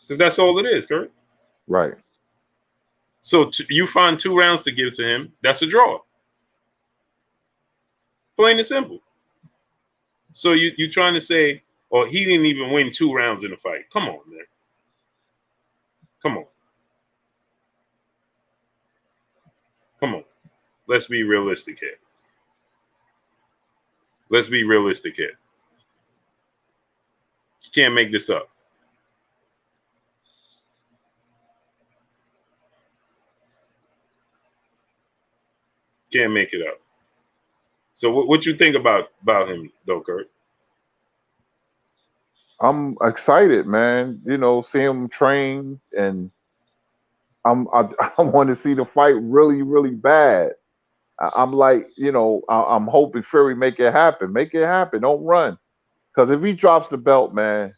Because that's all it is, Kurt. Right. So you find 2 rounds to give to him, that's a draw. Plain and simple. So you trying to say, oh, he didn't even win 2 rounds in the fight. Come on, man. Come on. Come on. Let's be realistic here. Let's be realistic here. You can't make this up. Can't make it up. So what you think about him, though, Kurt? I'm excited, man. See him train, and I want to see the fight really, really bad. I'm like, I'm hoping Fury make it happen. Make it happen. Don't run. Because if he drops the belt, man,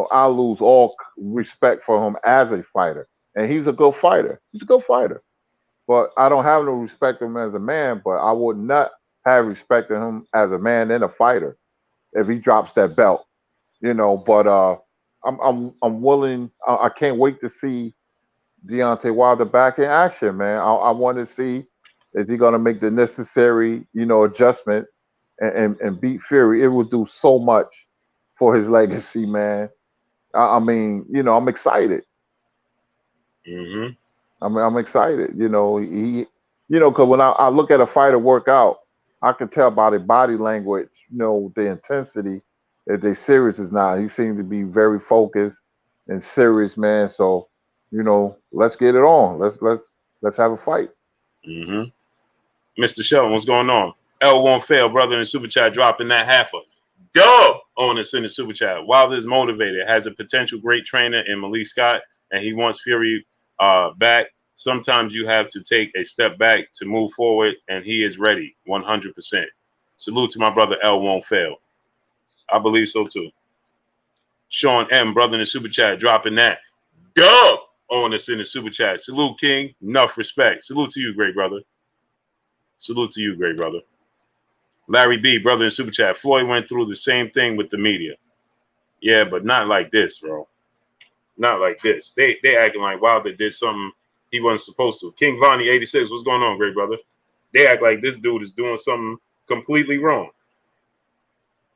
I'll lose all respect for him as a fighter. And he's a good fighter. He's a good fighter. But I don't have no respect for him as a man, but I would not have respect for him as a man and a fighter if he drops that belt. But I'm willing. I can't wait to see Deontay Wilder back in action, man. I want to see, is he going to make the necessary, adjustment and beat Fury? It will do so much for his legacy, man. I mean, I'm excited. Mm-hmm. I'm excited. Because when I look at a fighter work out, I can tell by the body language, the intensity, if they serious is not. He seemed to be very focused and serious, man. So, let's get it on. Let's have a fight. Mm-hmm. Mr. Shelton, what's going on? L won't fail, brother, in the super chat, dropping that halfer. Dub on us in the super chat. Wilder is motivated, has a potential great trainer in Malik Scott, and he wants Fury back. Sometimes you have to take a step back to move forward, and he is ready 100%. Salute to my brother L won't fail. I believe so too. Sean M, brother in the super chat, dropping that dub on us in the super chat. Salute, King. Enough respect. Salute to you, great brother. Salute to you, great brother. Larry B, brother in super chat. Floyd went through the same thing with the media. Yeah, but not like this, bro. Not like this. They acting like Wilder did something he wasn't supposed to. King Vonnie 86, what's going on, great brother? They act like this dude is doing something completely wrong.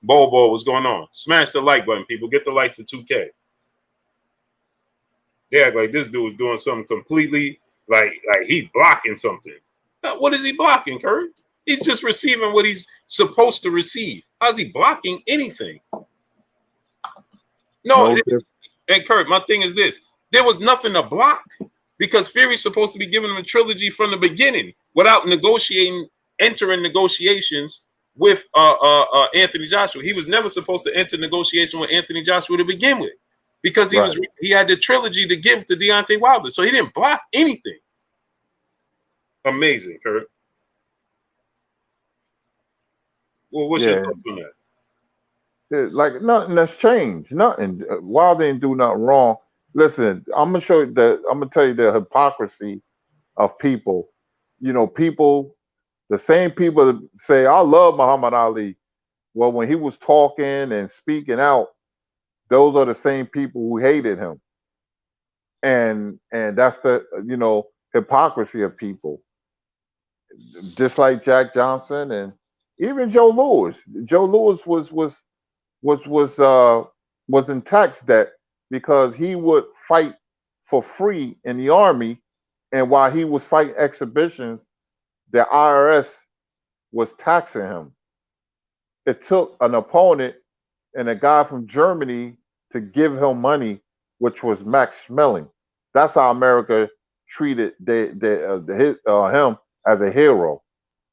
Bobo, what's going on? Smash the like button, people. Get the likes to 2K. They act like this dude was doing something completely like he's blocking something. What is he blocking, Kurt? He's just receiving what he's supposed to receive. How's he blocking anything? No, and Kurt, my thing is this. There was nothing to block because Fury's supposed to be giving him a trilogy from the beginning without entering negotiations with Anthony Joshua. He was never supposed to enter negotiation with Anthony Joshua to begin with because he had the trilogy to give to Deontay Wilder. So he didn't block anything. Amazing, Kurt. Well, what's your thoughts on that? Like nothing that's changed. Nothing. Wilder didn't do nothing wrong. Listen, I'm gonna show you that. I'm gonna tell you the hypocrisy of people. You know, the same people that say I love Muhammad Ali. Well, when he was talking and speaking out, those are the same people who hated him. And that's the hypocrisy of people. Just like Jack Johnson and even Joe Louis. Joe Louis was in tax debt because he would fight for free in the army, and while he was fighting exhibitions, the IRS was taxing him. It took an opponent and a guy from Germany to give him money, which was Max Schmeling. That's how America treated him as a hero.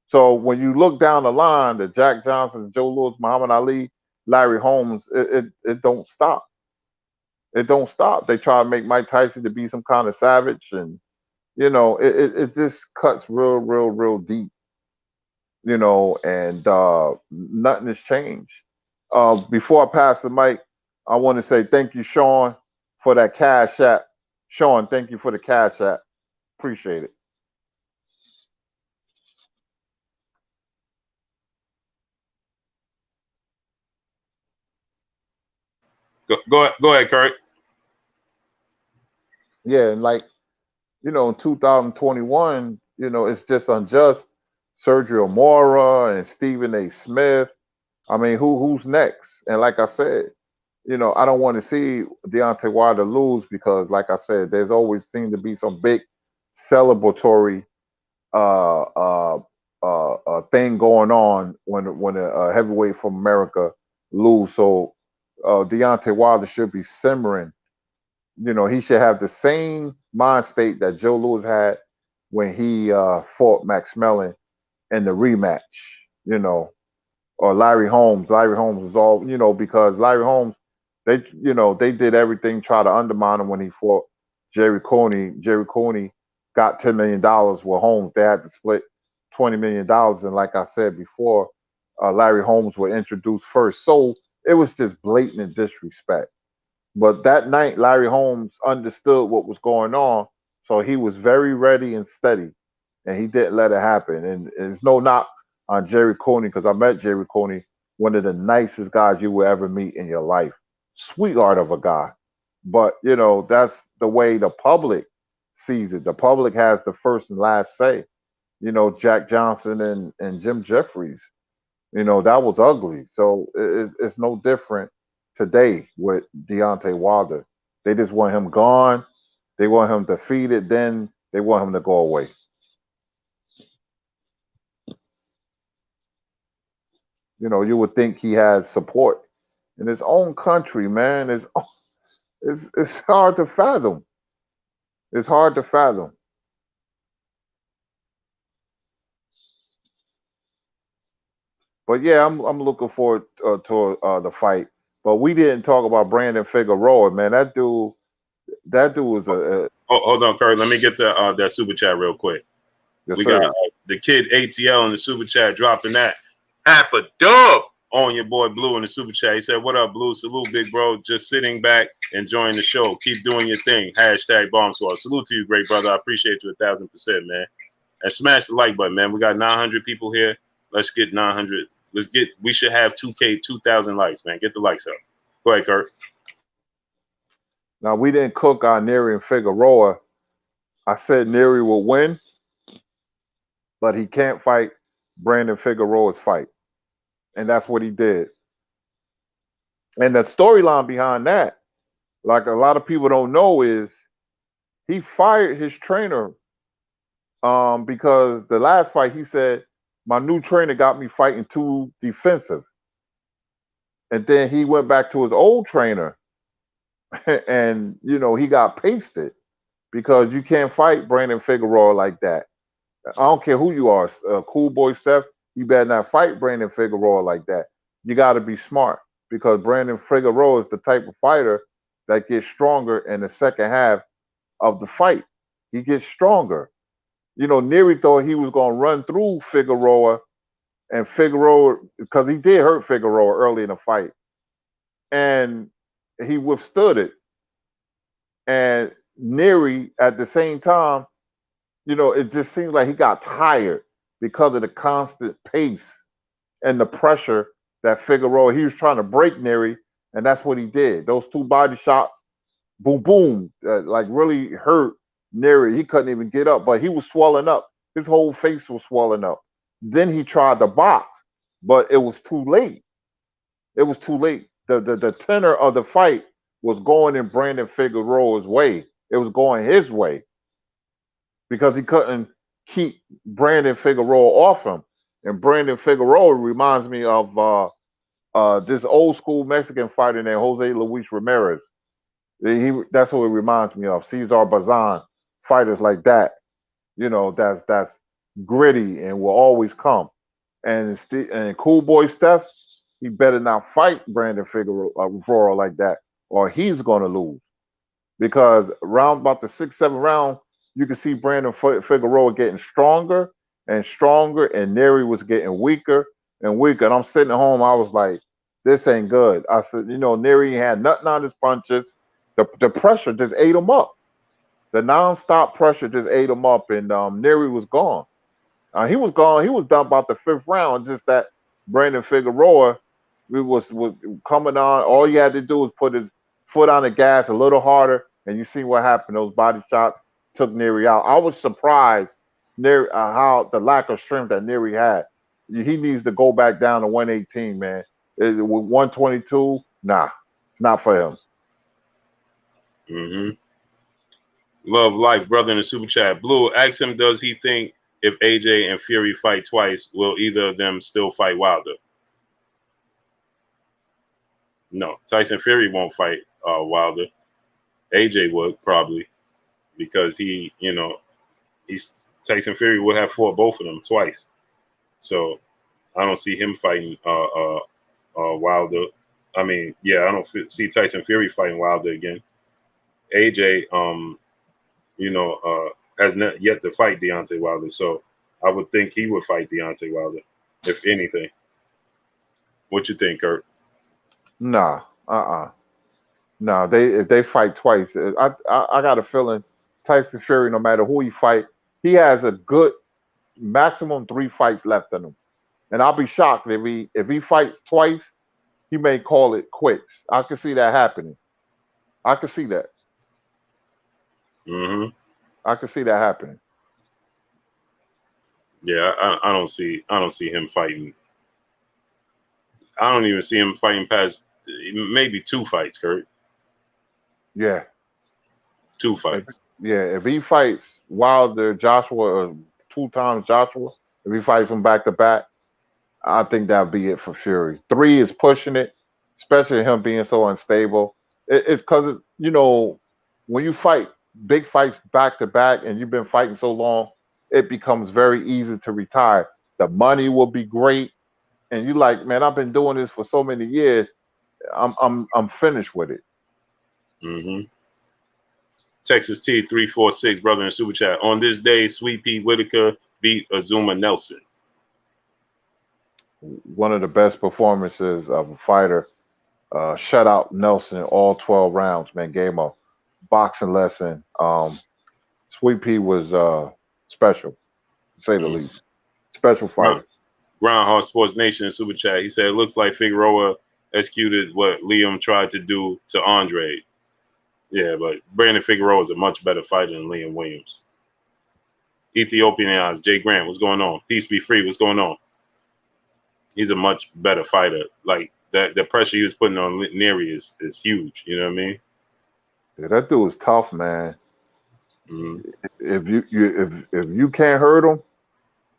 So when you look down the line, the Jack Johnson, Joe Louis, Muhammad Ali, Larry Holmes, it don't stop. It don't stop. They try to make Mike Tyson to be some kind of savage, and it just cuts real deep. And nothing has changed. Before I pass the mic, I want to say thank you, Sean, for that cash app. Sean, thank you for the cash app. Appreciate it. Go ahead, Kurt. Yeah, and in 2021, it's just unjust. Sergio Mora and Stephen A. Smith. I mean, who's next? And like I said, I don't want to see Deontay Wilder lose because, like I said, there's always seemed to be some big celebratory thing going on when a heavyweight from America lose. So Deontay Wilder should be simmering. He should have the same mind state that Joe Louis had when he fought Max Mellon in the rematch. Or Larry Holmes. Larry Holmes was all because Larry Holmes, they did everything try to undermine him when he fought Jerry Coney. Jerry Coney got $10 million with Holmes. They had to split $20 million. And like I said before, Larry Holmes was introduced first. So it was just blatant disrespect. But that night, Larry Holmes understood what was going on. So he was very ready and steady. And he didn't let it happen. And it's no knock on Jerry Coney because I met Jerry Coney, one of the nicest guys you will ever meet in your life. Sweetheart of a guy. But, that's the way the public sees it. The public has the first and last say. Jack Johnson and Jim Jeffries, that was ugly. So it's no different today with Deontay Wilder. They just want him gone. They want him defeated. Then they want him to go away. You would think he has support in his own country, man. It's hard to fathom. It's hard to fathom. But yeah, I'm looking forward to the fight. But we didn't talk about Brandon Figueroa, man. That dude was a. Hold on, Kurt. Let me get to that super chat real quick. Yes, we sir. got the kid ATL in the super chat dropping that half a dub on your boy Blue in the super chat. He said, "What up, Blue? Salute, big bro. Just sitting back, enjoying the show. Keep doing your thing. Hashtag bomb squad. Salute to you, great brother. I appreciate you 1,000%, man. And smash the like button, man. We got 900 people here. Let's get 900. We should have 2K, 2,000 likes, man. Get the likes up. Go ahead, Kurt. Now, we didn't cook on Nery and Figueroa. I said Nery will win, but he can't fight Brandon Figueroa's fight. And that's what he did. And the storyline behind that, like a lot of people don't know, is he fired his trainer because the last fight he said my new trainer got me fighting too defensive, and then he went back to his old trainer, and he got pasted because you can't fight Brandon Figueroa like that. I don't care who you are, Cool Boy Steph. You better not fight Brandon Figueroa like that. You got to be smart because Brandon Figueroa is the type of fighter that gets stronger in the second half of the fight. He gets stronger. Neri thought he was going to run through Figueroa, and Figueroa, because he did hurt Figueroa early in the fight, and he withstood it. And Neri, at the same time, it just seems like he got tired because of the constant pace and the pressure that Figueroa, he was trying to break Neri, and that's what he did. Those two body shots, boom, boom, like really hurt Neri. He couldn't even get up, but he was swelling up. His whole face was swelling up. Then he tried to box, but it was too late. It was too late. The tenor of the fight was going in Brandon Figueroa's way. It was going his way because he couldn't keep Brandon Figueroa off him. And Brandon Figueroa reminds me of this old school Mexican fighter named Jose Luis Ramirez. That's what it reminds me of. Cesar Bazan, fighters like that. That's gritty and will always come. And Cool Boy Steph, he better not fight Brandon Figueroa like that, or he's gonna lose. Because around about the 6th, 7th round, you can see Brandon Figueroa getting stronger and stronger, and Neri was getting weaker and weaker. And I'm sitting at home, I was like, this ain't good. I said, Neri had nothing on his punches. The pressure just ate him up. The nonstop pressure just ate him up, and Neri was gone. He was gone. He was done about the 5th round. Just that Brandon Figueroa was coming on. All he had to do was put his foot on the gas a little harder, and you see what happened. Those body shots took Neri out. I was surprised how the lack of strength that Neri had. He needs to go back down to 118, man. With 122, nah, it's not for him. Mm-hmm. Love life, brother, in the super chat. Blue, ask him, does he think if AJ and Fury fight twice, will either of them still fight Wilder? No, Tyson Fury won't fight Wilder. AJ would probably, because Tyson Fury would have fought both of them twice. So I don't see him fighting Wilder. I mean, yeah, I don't see Tyson Fury fighting Wilder again. AJ, has not yet to fight Deontay Wilder, so I would think he would fight Deontay Wilder, if anything. What you think, Kurt? Nah, No, if they fight twice, I got a feeling Tyson Fury, no matter who he fight, he has a good maximum 3 fights left in him, and I'll be shocked if he fights twice, he may call it quits. I can see that happening. I can see that. Mm-hmm. I can see that happening. Yeah, I don't see him fighting. I don't even see him fighting past maybe 2 fights, Kurt. Yeah. 2 fights. If he fights Wilder, Joshua, or 2 times Joshua, if he fights him back to back, I think that'll be it for Fury. 3 is pushing it, especially him being so unstable. It's because, when you fight big fights back to back and you've been fighting so long, it becomes very easy to retire. The money will be great, and you like, man, I've been doing this for so many years. I'm finished with it. Mm-hmm. Texas T346, brother in super chat. On this day, Sweet Pea Whitaker beat Azuma Nelson. One of the best performances of a fighter. Shut out Nelson all 12 rounds, man. Gave him a boxing lesson. Sweet Pea was special, to say the least. Special fighter. Groundhog Sports Nation in super chat. He said, it looks like Figueroa executed what Liam tried to do to Andre. Yeah, but Brandon Figueroa is a much better fighter than Liam Williams. Ethiopian Eyes, Jay Grant, what's going on? Peace be free, what's going on? He's a much better fighter. Like, the pressure he was putting on Neri is huge. You know what I mean? Yeah, that dude is tough, man. Mm-hmm. If you can't hurt him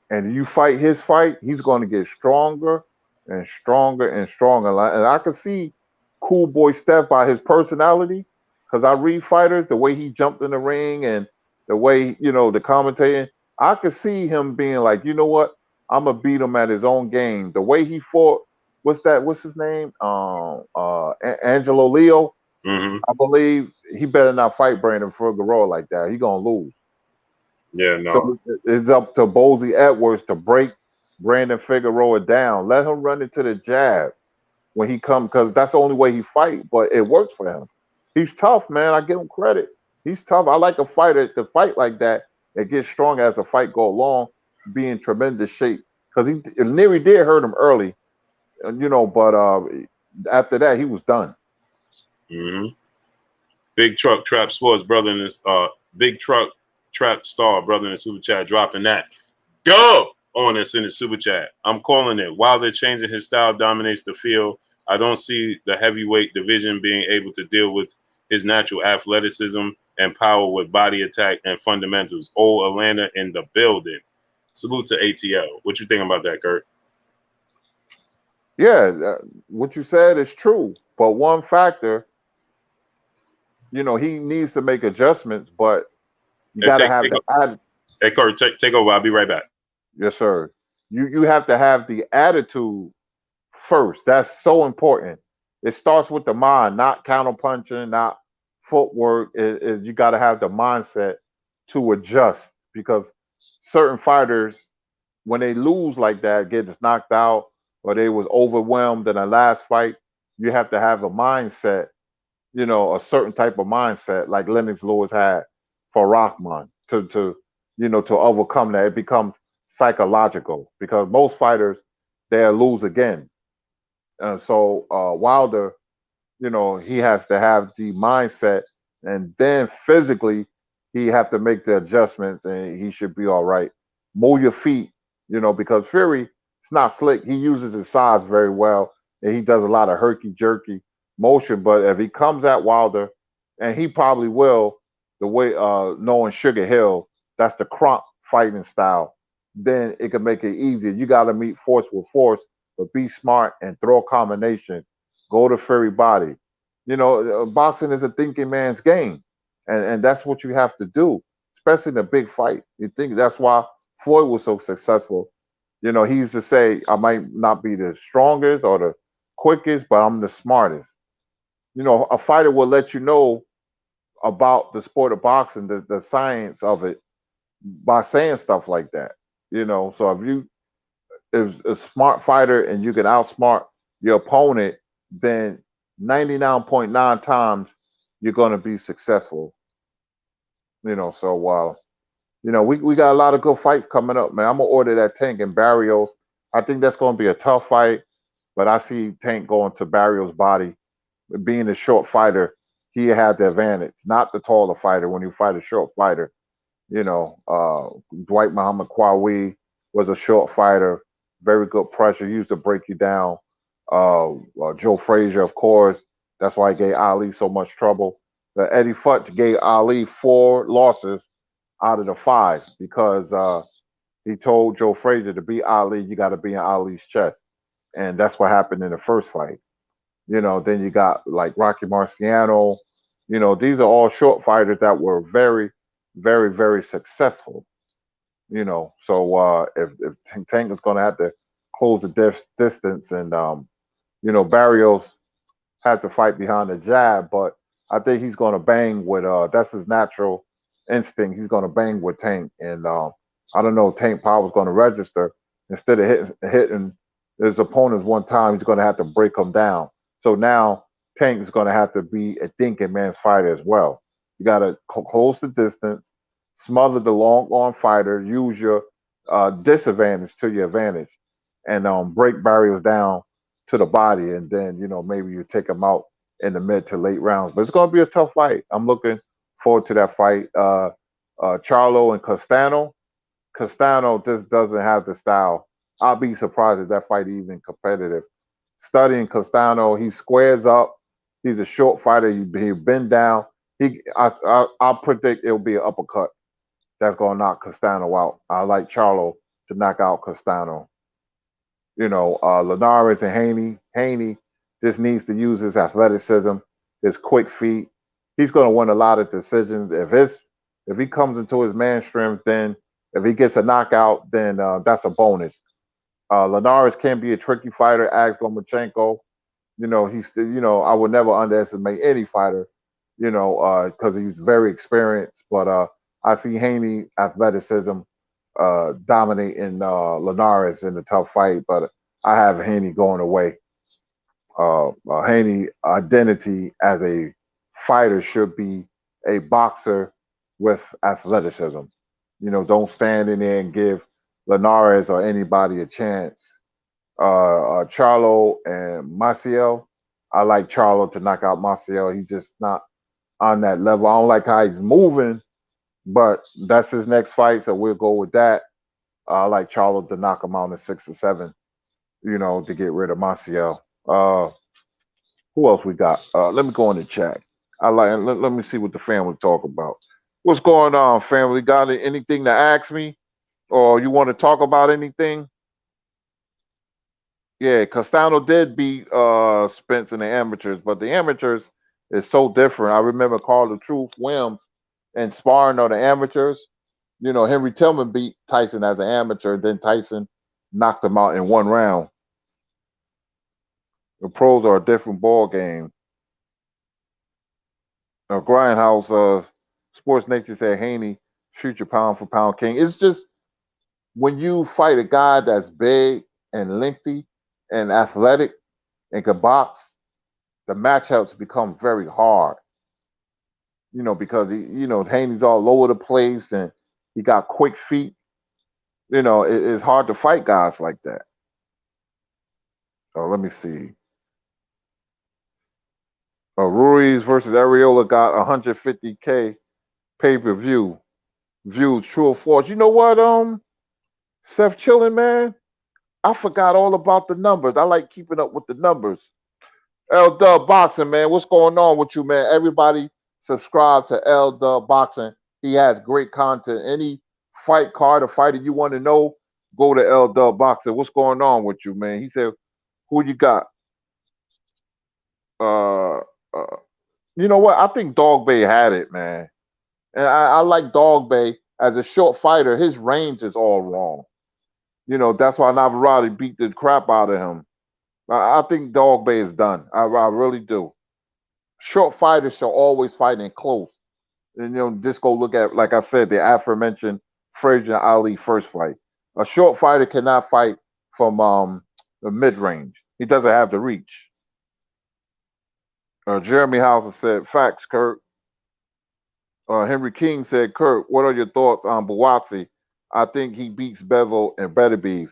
and you fight his fight, he's going to get stronger and stronger and stronger. And I can see Cool Boy Steph by his personality, because I read fighters, the way he jumped in the ring and the way, the commentating. I could see him being like, you know what? I'm gonna beat him at his own game. The way he fought, what's his name? Angelo Leo, Mm-hmm. I believe he better not fight Brandon Figueroa like that. He gonna lose. Yeah, So no. it's up to Bozy Edwards to break Brandon Figueroa down. Let him run into the jab when he comes, because that's the only way he fight. But it works for him. He's tough, man. I give him credit. He's tough. I like a fighter to fight like that and get strong as the fight go along, be in tremendous shape. Because he nearly did hurt him early, but after that he was done. Mm-hmm. Big Truck Trap Sports, brother in this Big Truck Trap Star, brother in the super chat, dropping that. Go on us in the super chat. I'm calling it. While they're changing his style dominates the field, I don't see the heavyweight division being able to deal with his natural athleticism and power with body attack and fundamentals. Old Atlanta in the building. Salute to ATL. What you think about that, Kurt? Yeah, what you said is true. But one factor, he needs to make adjustments, but you got to have the attitude. Hey, Kurt, take over. I'll be right back. Yes, sir. You have to have the attitude first. That's so important. It starts with the mind, not counterpunching, not footwork. You got to have the mindset to adjust, because certain fighters, when they lose like that, get knocked out or they was overwhelmed in the last fight, you have to have a mindset, a certain type of mindset like Lennox Lewis had for Rahman to overcome that. It becomes psychological, because most fighters, they'll lose again. So Wilder, he has to have the mindset, and then physically he have to make the adjustments, and he should be all right. Move your feet, because Fury, it's not slick. He uses his size very well, and he does a lot of herky jerky motion. But if he comes at Wilder, and he probably will, the way knowing Sugar Hill, that's the Kronk fighting style, then it can make it easier. You got to meet force with force, but be smart and throw a combination. Go to Fury body. Boxing is a thinking man's game, and that's what you have to do, especially in a big fight. You think that's why Floyd was so successful. He used to say, "I might not be the strongest or the quickest, but I'm the smartest." A fighter will let you know about the sport of boxing, the science of it, by saying stuff like that. So if a smart fighter and you can outsmart your opponent, then 99.9 times you're going to be successful. So we got a lot of good fights coming up, man. I'm gonna order that Tank and Barrios. I think that's going to be a tough fight, but I see Tank going to Barrios' body. Being a short fighter, he had the advantage, not the taller fighter. When you fight a short fighter, Dwight Muhammad Kwawi was a short fighter, very good pressure, used to break you down. Joe Frazier, of course, that's why he gave Ali so much trouble. Eddie Futch gave Ali 4 losses out of the 5, because he told Joe Frazier, to beat Ali, you got to be in Ali's chest, and that's what happened in the first fight. Then you got like Rocky Marciano. These are all short fighters that were very, very, very successful. So if Tank is going to have to close the distance, and Barrios had to fight behind the jab, but I think he's going to bang with that's his natural instinct. He's going to bang with Tank, and I don't know, Tank Power's going to register. Instead of hitting his opponents one time, he's going to have to break them down. So now Tank is going to have to be a thinking man's fighter as well. You got to close the distance, smother the long arm fighter, use your disadvantage to your advantage, and break barriers down to the body, and then maybe you take him out in the mid to late rounds. But it's going to be a tough fight. I'm looking forward to that fight. Charlo and Castano. Castano just doesn't have the style. I'll be surprised if that fight even competitive. Studying Castano, he squares up. He's a short fighter. He bend down. I predict it'll be an uppercut that's gonna knock Castano out. I like Charlo to knock out Castano. Linares and Haney. Haney just needs to use his athleticism, his quick feet. He's going to win a lot of decisions. If he comes into his man strength, then if he gets a knockout, then that's a bonus. Linares can be a tricky fighter. Ask Lomachenko. He's still. I would never underestimate any fighter. Because he's very experienced. But I see Haney athleticism dominating Linares in the tough fight, but I have Haney going away. Haney identity as a fighter should be a boxer with athleticism. Don't stand in there and give Linares or anybody a chance. Charlo and Maciel, I like Charlo to knock out Maciel. He's just not on that level. I don't like how he's moving, but that's his next fight, so we'll go with that. I like Charlo to knock him out in 6 or 7, to get rid of Maciel. Who else we got? Let me go in the chat. Let me see what the family talk about. What's going on, family? Got anything to ask me? Or you want to talk about anything? Yeah, Castano did beat Spence in the amateurs, but the amateurs is so different. I remember Carl the Truth Williams and sparring on the amateurs. Henry Tillman beat Tyson as an amateur, then Tyson knocked him out in 1 round. The pros are a different ball game. Grindhouse, Sports Nation said Haney, future pound for pound king. It's just when you fight a guy that's big and lengthy and athletic and can box, the matchups become very hard. Because Haney's all over the place and he got quick feet. It's hard to fight guys like that. So let me see. Ruiz versus Areola got 150K pay-per-view. View true or false. You know what, Seth Chillin, man? I forgot all about the numbers. I like keeping up with the numbers. L Dub Boxing, man. What's going on with you, man? Everybody subscribe to L Dub Boxing. He has great content. Any fight card or fighter you want to know, go to L Dub Boxing. What's going on with you, man? He said, who you got? You know what? I think Dog Bay had it, man. And I like Dog Bay as a short fighter. His range is all wrong. That's why Navarrete beat the crap out of him. I think Dog Bay is done. I really do. Short fighters shall always fight in close. And just go look at, like I said, the aforementioned Frazier Ali first fight. A short fighter cannot fight from the mid range. He doesn't have the reach. Jeremy Hauser said, facts, Kurt. Henry King said, Kurt, what are your thoughts on Buatsi? I think he beats Bevel and Beterbiev.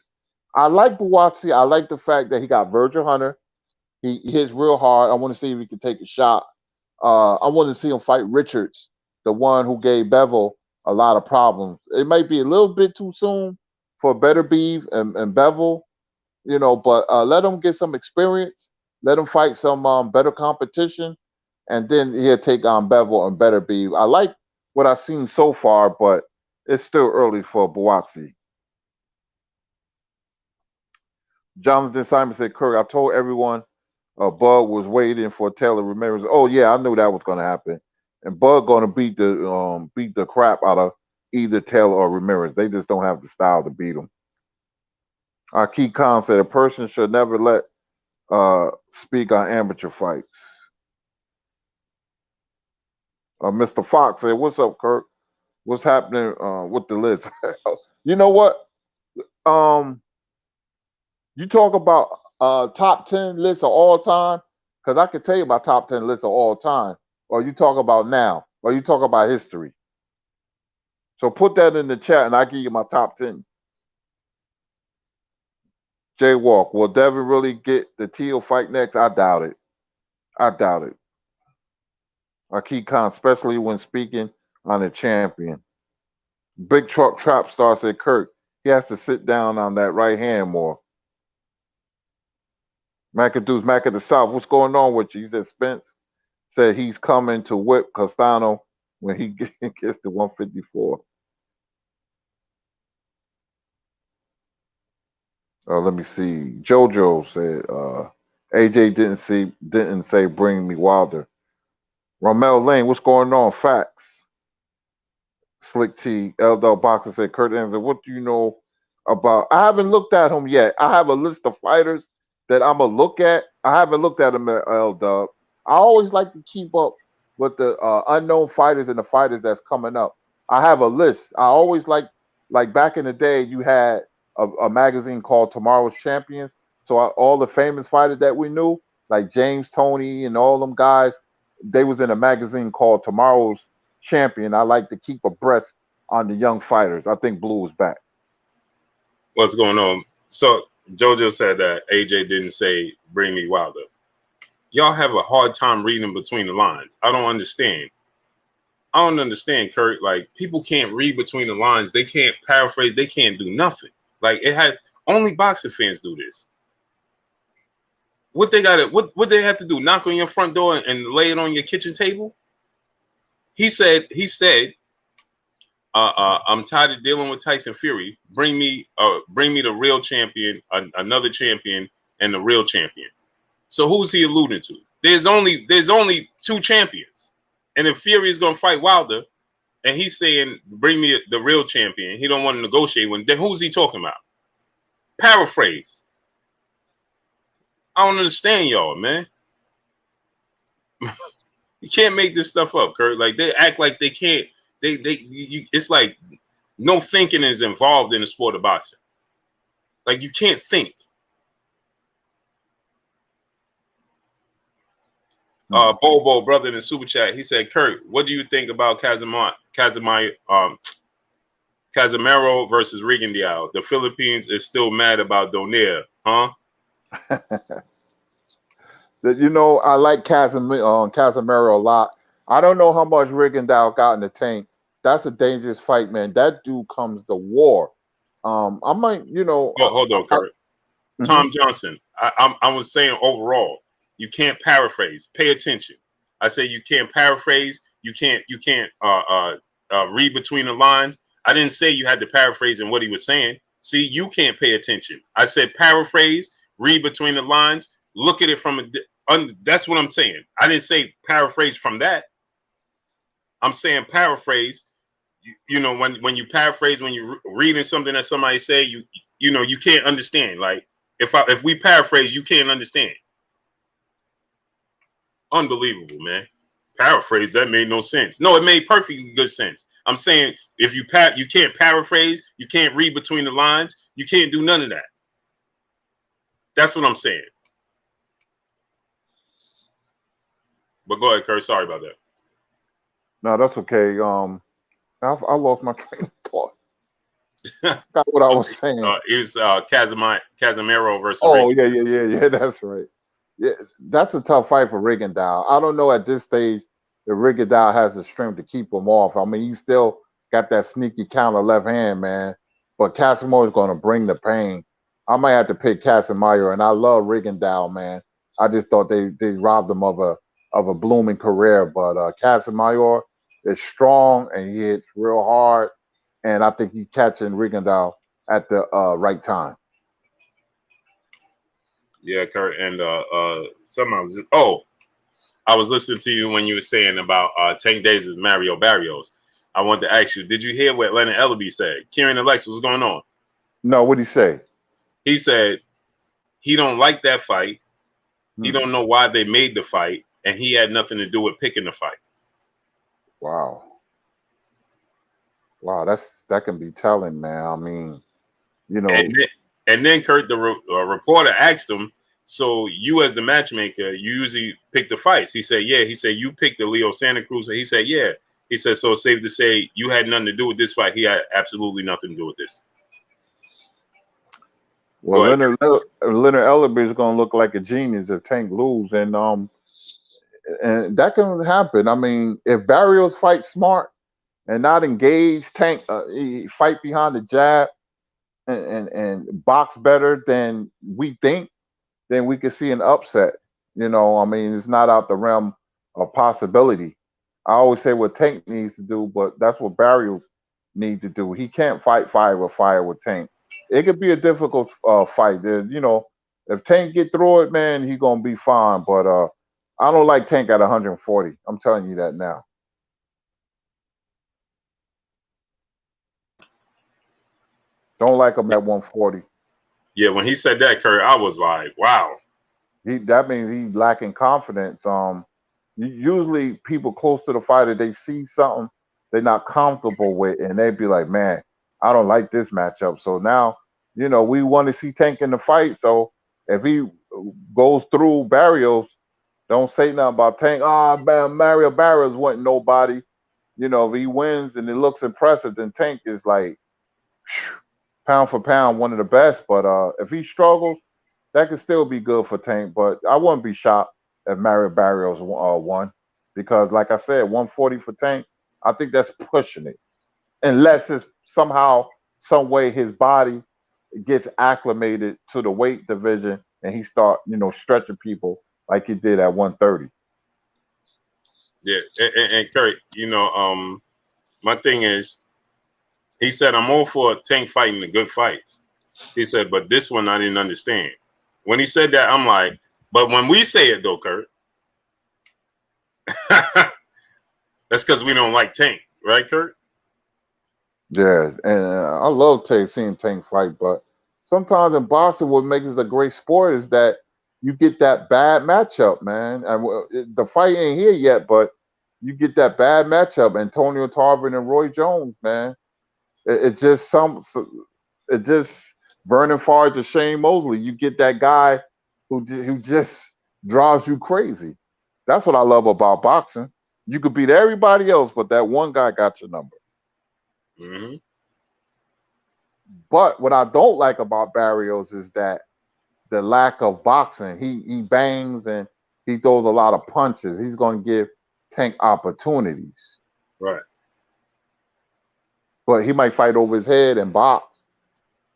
I like Buatsi. I like the fact that he got Virgil Hunter. He hits real hard. I want to see if he can take a shot. I want to see him fight Richards, the one who gave Bevel a lot of problems. It might be a little bit too soon for Beterbiev and Bevel, but let him get some experience. Let him fight some better competition, and then he'll take on Bevel and Beterbiev. I like what I've seen so far, but it's still early for Buatsi. Jonathan Simon said, Kirk, I told everyone Bud was waiting for Taylor Ramirez. Oh, yeah, I knew that was going to happen. And Bud going to beat the crap out of either Taylor or Ramirez. They just don't have the style to beat him. Keith Khan said, a person should never let speak on amateur fights. Mr. Fox said, what's up, Kirk? What's happening with the list? You know what? You talk about top 10 lists of all time, because I can tell you my top 10 lists of all time, or you talk about now, or you talk about history. So put that in the chat and I'll give you my top 10. Jaywalk, will Devin really get the Teal fight next? I doubt it. Keith Khan, especially when speaking on a champion. Big Truck Trap Star said, Kirk, he has to sit down on that right hand more. McAdoo's Mac of the South, what's going on with you? He said, Spence said he's coming to whip Castano when he gets to 154. Let me see. JoJo said AJ didn't say bring me Wilder. Romel Lane, what's going on? Facts. Slick T, LDL Boxer said, Kurt Anderson, what do you know about? I haven't looked at him yet. I have a list of fighters that I'm going to look at. I haven't looked at him at LDL. I always like to keep up with the unknown fighters and the fighters that's coming up. I have a list. I always like back in the day, you had a magazine called Tomorrow's Champions. So all the famous fighters that we knew, like James Toney and all them guys, they was in a magazine called Tomorrow's Champion. I like to keep abreast on the young fighters. I think Blue is back. What's going on? So JoJo said that AJ didn't say bring me Wilder. Y'all have a hard time reading between the lines. I don't understand. I don't understand, Kurt. Like, people can't read between the lines. They can't paraphrase. They can't do nothing. Like, it had only boxing fans do this. What they got? What they have to do? Knock on your front door and lay it on your kitchen table? He said, I'm tired of dealing with Tyson Fury. Bring me the real champion, another champion, and the real champion. So who's he alluding to? There's only two champions. And if Fury is gonna fight Wilder, and he's saying, bring me the real champion, he don't want to negotiate with him, then who's he talking about? Paraphrase. I don't understand y'all, man. You can't make this stuff up, Kurt. Like, they act like they can't. It's like no thinking is involved in the sport of boxing. Like, you can't think. Bobo, brother in the super chat, he said, Kurt, what do you think about Casemiro versus Rigondeaux? The Philippines is still mad about Donaire, huh? You know, I like Casemiro a lot. I don't know how much Rigondeaux got in the tank. That's a dangerous fight, man. That dude comes to war. I might, you know. Hold on, Kurt. Tom Johnson. I was saying overall, you can't paraphrase. Pay attention. I say you can't paraphrase. You can't read between the lines. I didn't say you had to paraphrase in what he was saying. See, you can't pay attention. I said paraphrase, read between the lines, look at it from that's what I'm saying. I didn't say paraphrase from that. I'm saying paraphrase. You know, when you paraphrase, when you're reading something that somebody say, you know, you can't understand. Like, if we paraphrase, you can't understand. Unbelievable, man. Paraphrase, that made no sense. No, it made perfectly good sense. I'm saying if you can't paraphrase, you can't read between the lines, you can't do none of that. That's what I'm saying. But go ahead, Kurt. Sorry about that. No, that's okay. I lost my train of thought. Got what I was saying. It was Casemiro versus. Oh, yeah. That's right. Yeah, that's a tough fight for Rigondeaux. I don't know at this stage if Rigondeaux has the strength to keep him off. I mean, he still got that sneaky counter left hand, man. But Casemiro is going to bring the pain. I might have to pick Casemiro, and I love Rigondeaux, man. I just thought they robbed him of a blooming career. But Casemiro is strong and he hits real hard, and I think he's catching Rigondeaux at the right time. Yeah, Kurt, and I was listening to you when you were saying about Tank Days' Mario Barrios. I wanted to ask you, did you hear what Leonard Ellaby said? Kieran Alexa, what's going on? No, what did he say? He said he don't like that fight. He don't know why they made the fight, and he had nothing to do with picking the fight. Wow, that can be telling, man. I mean, you know. And then Kurt, the reporter asked him, so you as the matchmaker, you usually pick the fights. He said, yeah. He said, you picked the Leo Santa Cruz. He said, yeah. He said, so it's safe to say you had nothing to do with this fight. He had absolutely nothing to do with this. Well, Leonard Ellaby is going to look like a genius if Tank lose, and that can happen. I mean, if Barrios fights smart and not engage Tank, he fight behind the jab and box better than we think, then we could see an upset. You know, I mean, it's not out the realm a possibility. I always say what Tank needs to do, but that's what Barrios need to do. He can't fight fire with Tank. It could be a difficult fight. You know, if Tank get through it, man, he gonna be fine. But I don't like Tank at 140. I'm telling you that now. Don't like him at 140. Yeah, when he said that, Kurt, I was like, wow. That means he's lacking confidence. Usually people close to the fighter, they see something they're not comfortable with, and they be like, "Man, I don't like this matchup." So now, you know, we want to see Tank in the fight. So if he goes through Barrios, don't say nothing about Tank. Ah, man, Mario Barrios wasn't nobody. You know, if he wins and it looks impressive, then Tank is like pound for pound one of the best. But if he struggles, that could still be good for Tank. But I wouldn't be shocked if Mario Barrios won, because, like I said, 140 for Tank, I think that's pushing it. Unless it's somehow, some way, his body gets acclimated to the weight division and he start, you know, stretching people like he did at 130. Yeah, and Kurt, you know, my thing is, he said, I'm all for Tank fighting the good fights. He said, but this one I didn't understand. When he said that, I'm like, but when we say it though, Kurt, that's because we don't like Tank, right, Kurt? Yeah, and I love seeing Tank fight, but sometimes in boxing, what makes it a great sport is that you get that bad matchup, man. And the fight ain't here yet, but you get that bad matchup. Antonio Tarver and Roy Jones, man. It just it just Vernon Forrest to Shane Mosley. You get that guy who just drives you crazy. That's what I love about boxing. You could beat everybody else, but that one guy got your number. Mm-hmm. But what I don't like about Barrios is that the lack of boxing. He bangs and he throws a lot of punches. He's going to give Tank opportunities, Right. but he might fight over his head and box.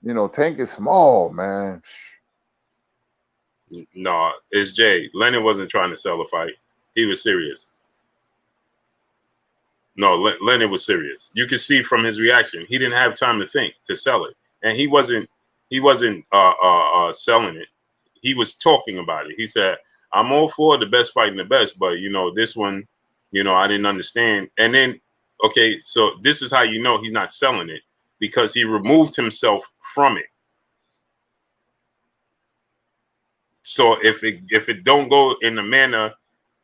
You know, Tank is small, man. No, it's Jay. Leonard wasn't trying to sell a fight. He was serious. No, Leonard was serious. You could see from his reaction, he didn't have time to think to sell it, and he wasn't selling it. He was talking about it. He said, "I'm all for the best fighting the best, but you know this one, you know I didn't understand." And then, okay, so this is how you know he's not selling it, because he removed himself from it. So if it don't go in the manner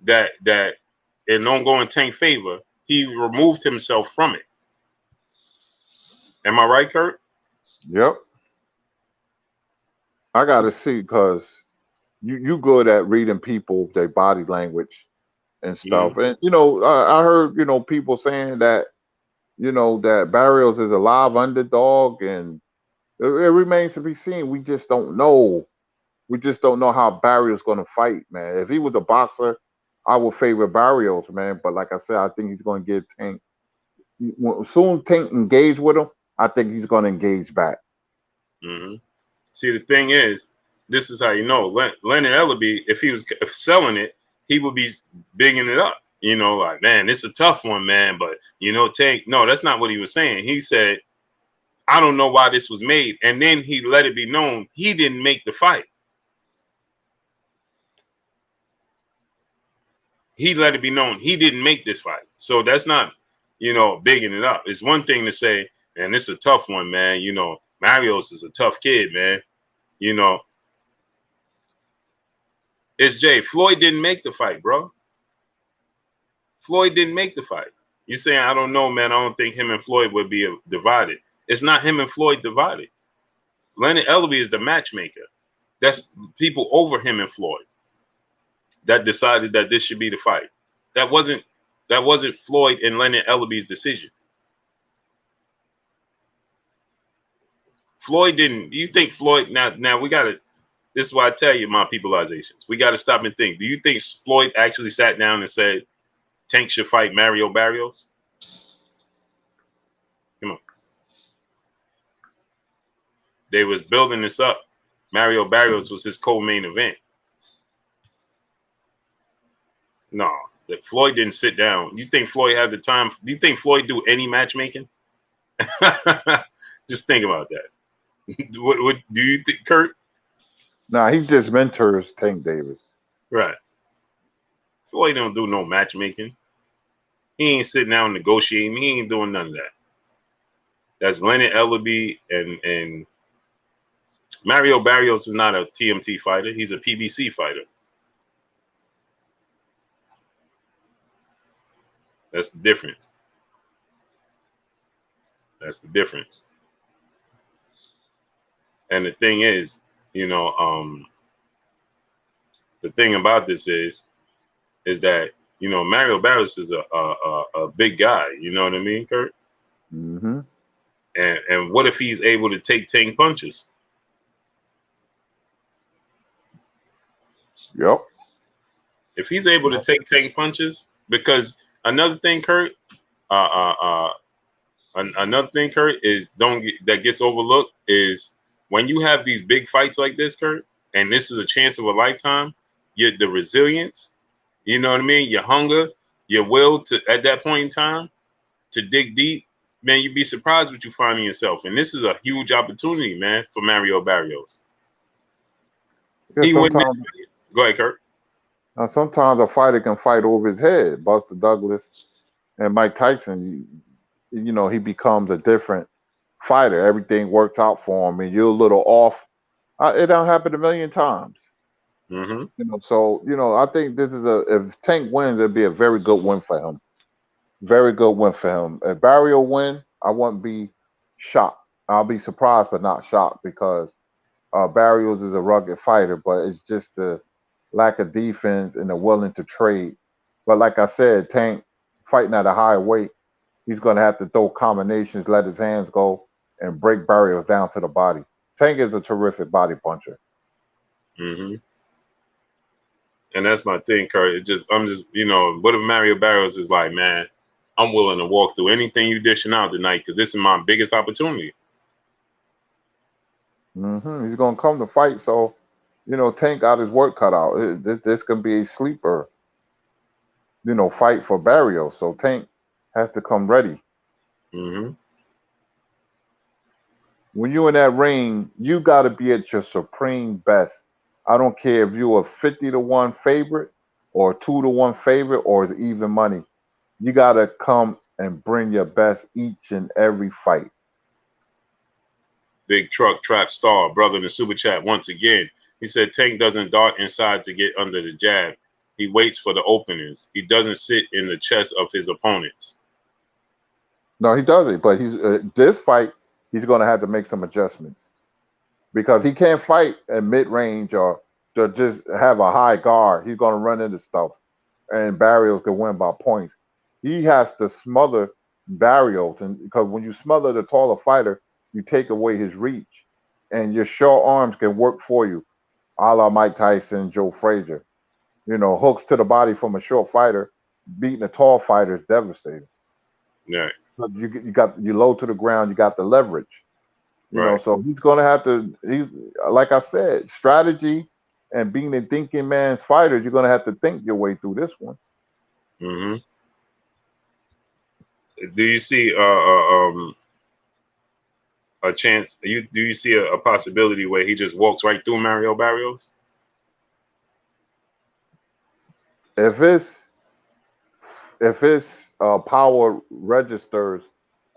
that it don't go in Tank's favor, he removed himself from it. Am I right, Kurt? Yep. I got to see, because you good at reading people, their body language and stuff. Mm-hmm. And you know, I heard, you know, people saying that, you know, that Barrios is a live underdog, and it remains to be seen. We just don't know. We just don't know how Barrios going to fight, man. If he was a boxer, I would favor Barrios, man. But like I said, I think he's going to give Tank. Soon Tank engage with him, I think he's going to engage back. Mm-hmm. See, the thing is, this is how you know Leonard Ellaby, if he was selling it, he would be bigging it up. You know, like, man, this is a tough one, man. But you know, Tank. No, that's not what he was saying. He said, I don't know why this was made, and then he let it be known he didn't make the fight. He let it be known he didn't make this fight. So that's not, you know, bigging it up. It's one thing to say, man, this is a tough one, man. You know, Marios is a tough kid, man. You know, it's Jay. Floyd didn't make the fight, bro. Floyd didn't make the fight. You saying, I don't know, man. I don't think him and Floyd would be divided. It's not him and Floyd divided. Leonard Ellaby is the matchmaker. That's people over him and Floyd that decided that this should be the fight. That wasn't Floyd and Leonard Ellaby's decision. Floyd didn't. You think Floyd now we gotta, this is why I tell you my peopleizations. We gotta stop and think. Do you think Floyd actually sat down and said Tank should fight Mario Barrios? Come on. They was building this up. Mario Barrios was his co-main event. No, That Floyd didn't sit down. You think Floyd had the time? Do you think Floyd do any matchmaking? Just think about that. What do you think, Kurt? Nah, he just mentors Tank Davis. Right. Floyd don't do no matchmaking. He ain't sitting down negotiating. He ain't doing none of that. That's Leonard Ellaby and Mario Barrios is not a TMT fighter. He's a PBC fighter. That's the difference. That's the difference. And the thing is, you know, the thing about this is that, you know, Mario Barrios is a big guy. You know what I mean, Kurt? Mm-hmm. And what if he's able to take 10 punches? Yep. If he's able to take 10 punches, because another thing, Kurt, another thing, Kurt, is that gets overlooked is when you have these big fights like this, Kurt, and this is a chance of a lifetime, the resilience, you know what I mean? Your hunger, your will to, at that point in time, to dig deep, man, you'd be surprised what you find in yourself. And this is a huge opportunity, man, for Mario Barrios. Yeah, sometimes, go ahead, Kurt. Sometimes a fighter can fight over his head. Buster Douglas and Mike Tyson, you know, he becomes a different fighter. Everything works out for him, and you're a little off. It don't happen a million times. Mm-hmm. You know, so you know, I think this is if Tank wins, it'd be a very good win for him. Very good win for him. If Barrio win, I wouldn't be shocked. I'll be surprised, but not shocked, because Barrios is a rugged fighter, but it's just the lack of defense and the willing to trade. But like I said, Tank fighting at a high weight, he's going to have to throw combinations, let his hands go, and break Barrios down to the body. Tank is a terrific body puncher. Mm-hmm. And that's my thing, Kurt. I'm just, you know, what if Mario Barrios is like, man, I'm willing to walk through anything you dishing out tonight because this is my biggest opportunity. Mm-hmm. He's going to come to fight, so, you know, Tank got his work cut out. This can be a sleeper, you know, fight for Barrios. So Tank has to come ready. Mm-hmm. When you're in that ring, you got to be at your supreme best. I don't care if you're a 50-1 favorite or a 2-1 favorite or it's even money. You got to come and bring your best each and every fight. Big Truck Trap Star, brother in the super chat once again. He said Tank doesn't dart inside to get under the jab. He waits for the openings. He doesn't sit in the chest of his opponents. No, he doesn't. But he's this fight, he's going to have to make some adjustments, because he can't fight at mid-range or to just have a high guard. He's going to run into stuff, and Barrios can win by points. He has to smother Barrios, and because when you smother the taller fighter, you take away his reach, and your short arms can work for you, a la Mike Tyson, Joe Frazier. You know, hooks to the body from a short fighter, beating a tall fighter is devastating. Yeah. You low to the ground, you got the leverage. You know, so he's going to have to, like I said, strategy and being a thinking man's fighter, you're going to have to think your way through this one. Mm-hmm. Do you see a chance? Do you see a possibility where he just walks right through Mario Barrios? If his power registers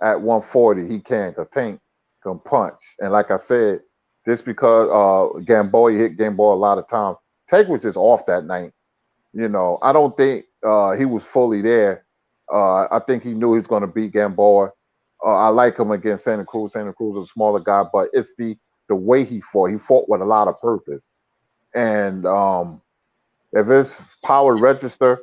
at 140, he can. Because Tank can punch, and like I said, just because Gamboa hit Gamboa a lot of times, Tank was just off that night. You know, I don't think he was fully there. I think he knew he was going to beat Gamboa. I like him against Santa Cruz. Santa Cruz is a smaller guy, but it's the way he fought. He fought with a lot of purpose. And if his power register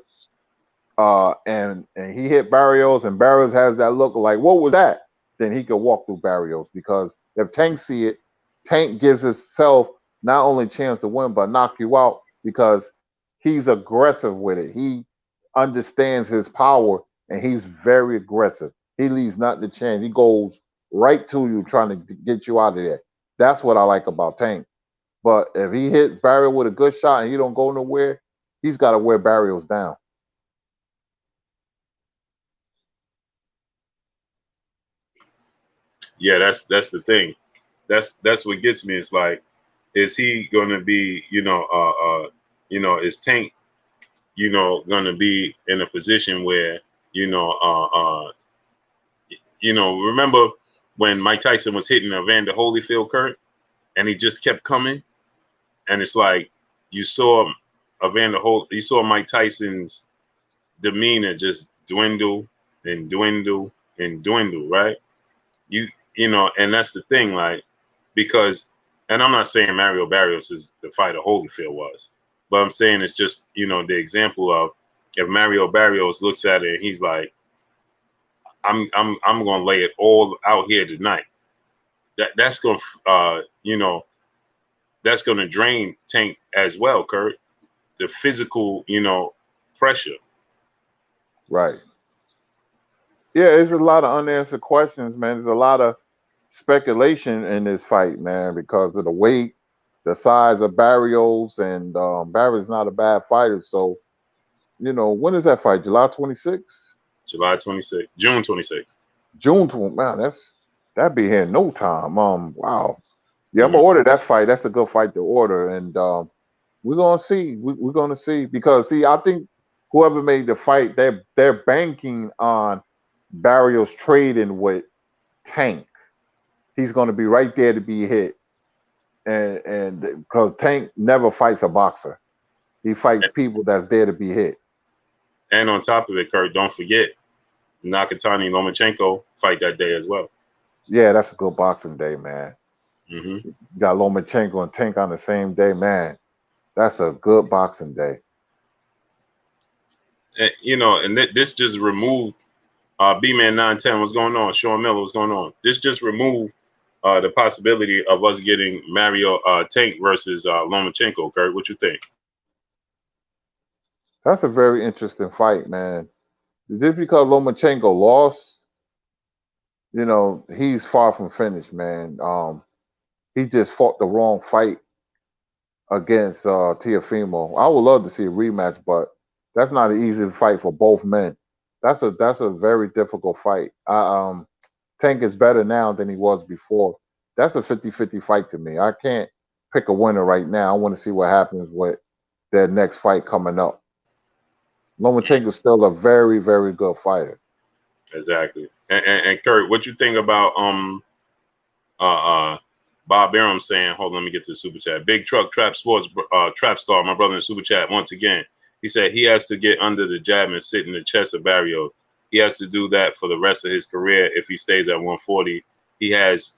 and he hit Barrios, and Barrios has that look like, what was that? Then he could walk through Barrios, because if Tank see it, Tank gives himself not only a chance to win, but knock you out, because he's aggressive with it. He understands his power, and he's very aggressive. He leaves nothing to chance. He goes right to you, trying to get you out of there. That's what I like about Tank. But if he hit Barrios with a good shot and he don't go nowhere, he's got to wear Barrios down. Yeah, that's the thing. That's what gets me. It's like, is he going to be, is Tank, going to be in a position where, remember when Mike Tyson was hitting Evander Holyfield, Kurt, and he just kept coming, and it's like you saw you saw Mike Tyson's demeanor just dwindle and dwindle and dwindle, right? And that's the thing, like, because, and I'm not saying Mario Barrios is the fighter Holyfield was, but I'm saying it's just, the example of if Mario Barrios looks at it and he's like, I'm gonna lay it all out here tonight. That's gonna that's gonna drain Tank as well, Kurt. The physical, pressure. Right. Yeah, there's a lot of unanswered questions, man. There's a lot of speculation in this fight, man, because of the weight, the size of Barrios, and Barrios not a bad fighter. So, when is that fight? July 26th? July 26th, June 26th. June 20th. Man, that'd be here in no time. Wow. Yeah, I'm Mm-hmm. gonna order that fight. That's a good fight to order, and we're gonna see. We're gonna see because I think whoever made the fight, they're banking on Barrios trading with Tank. He's gonna be right there to be hit, and because Tank never fights a boxer, he fights people that's there to be hit. And on top of it, Kurt, don't forget Nakatani Lomachenko fight that day as well. Yeah, that's a good boxing day, man. Mm-hmm. You got Lomachenko and Tank on the same day, man. That's a good boxing day. And this just removed B-Man 910. What's going on? Sean Miller, what's going on? This just removed the possibility of us getting Mario Tank versus Lomachenko. Kurt, what you think? That's a very interesting fight, man. Just because Lomachenko lost, he's far from finished, man. He just fought the wrong fight against Teofimo. I would love to see a rematch, but that's not an easy fight for both men. That's a very difficult fight. Tank is better now than he was before. That's a 50-50 fight to me. I can't pick a winner right now. I want to see what happens with their next fight coming up. Lomachenko is still a very, very good fighter. Exactly. And Kurt, what you think about Bob Arum saying, hold on, let me get to the super chat. Big Truck Trap Sports Trap Star, my brother in the super chat once again. He said he has to get under the jab and sit in the chest of Barrios. He has to do that for the rest of his career. If he stays at 140, he has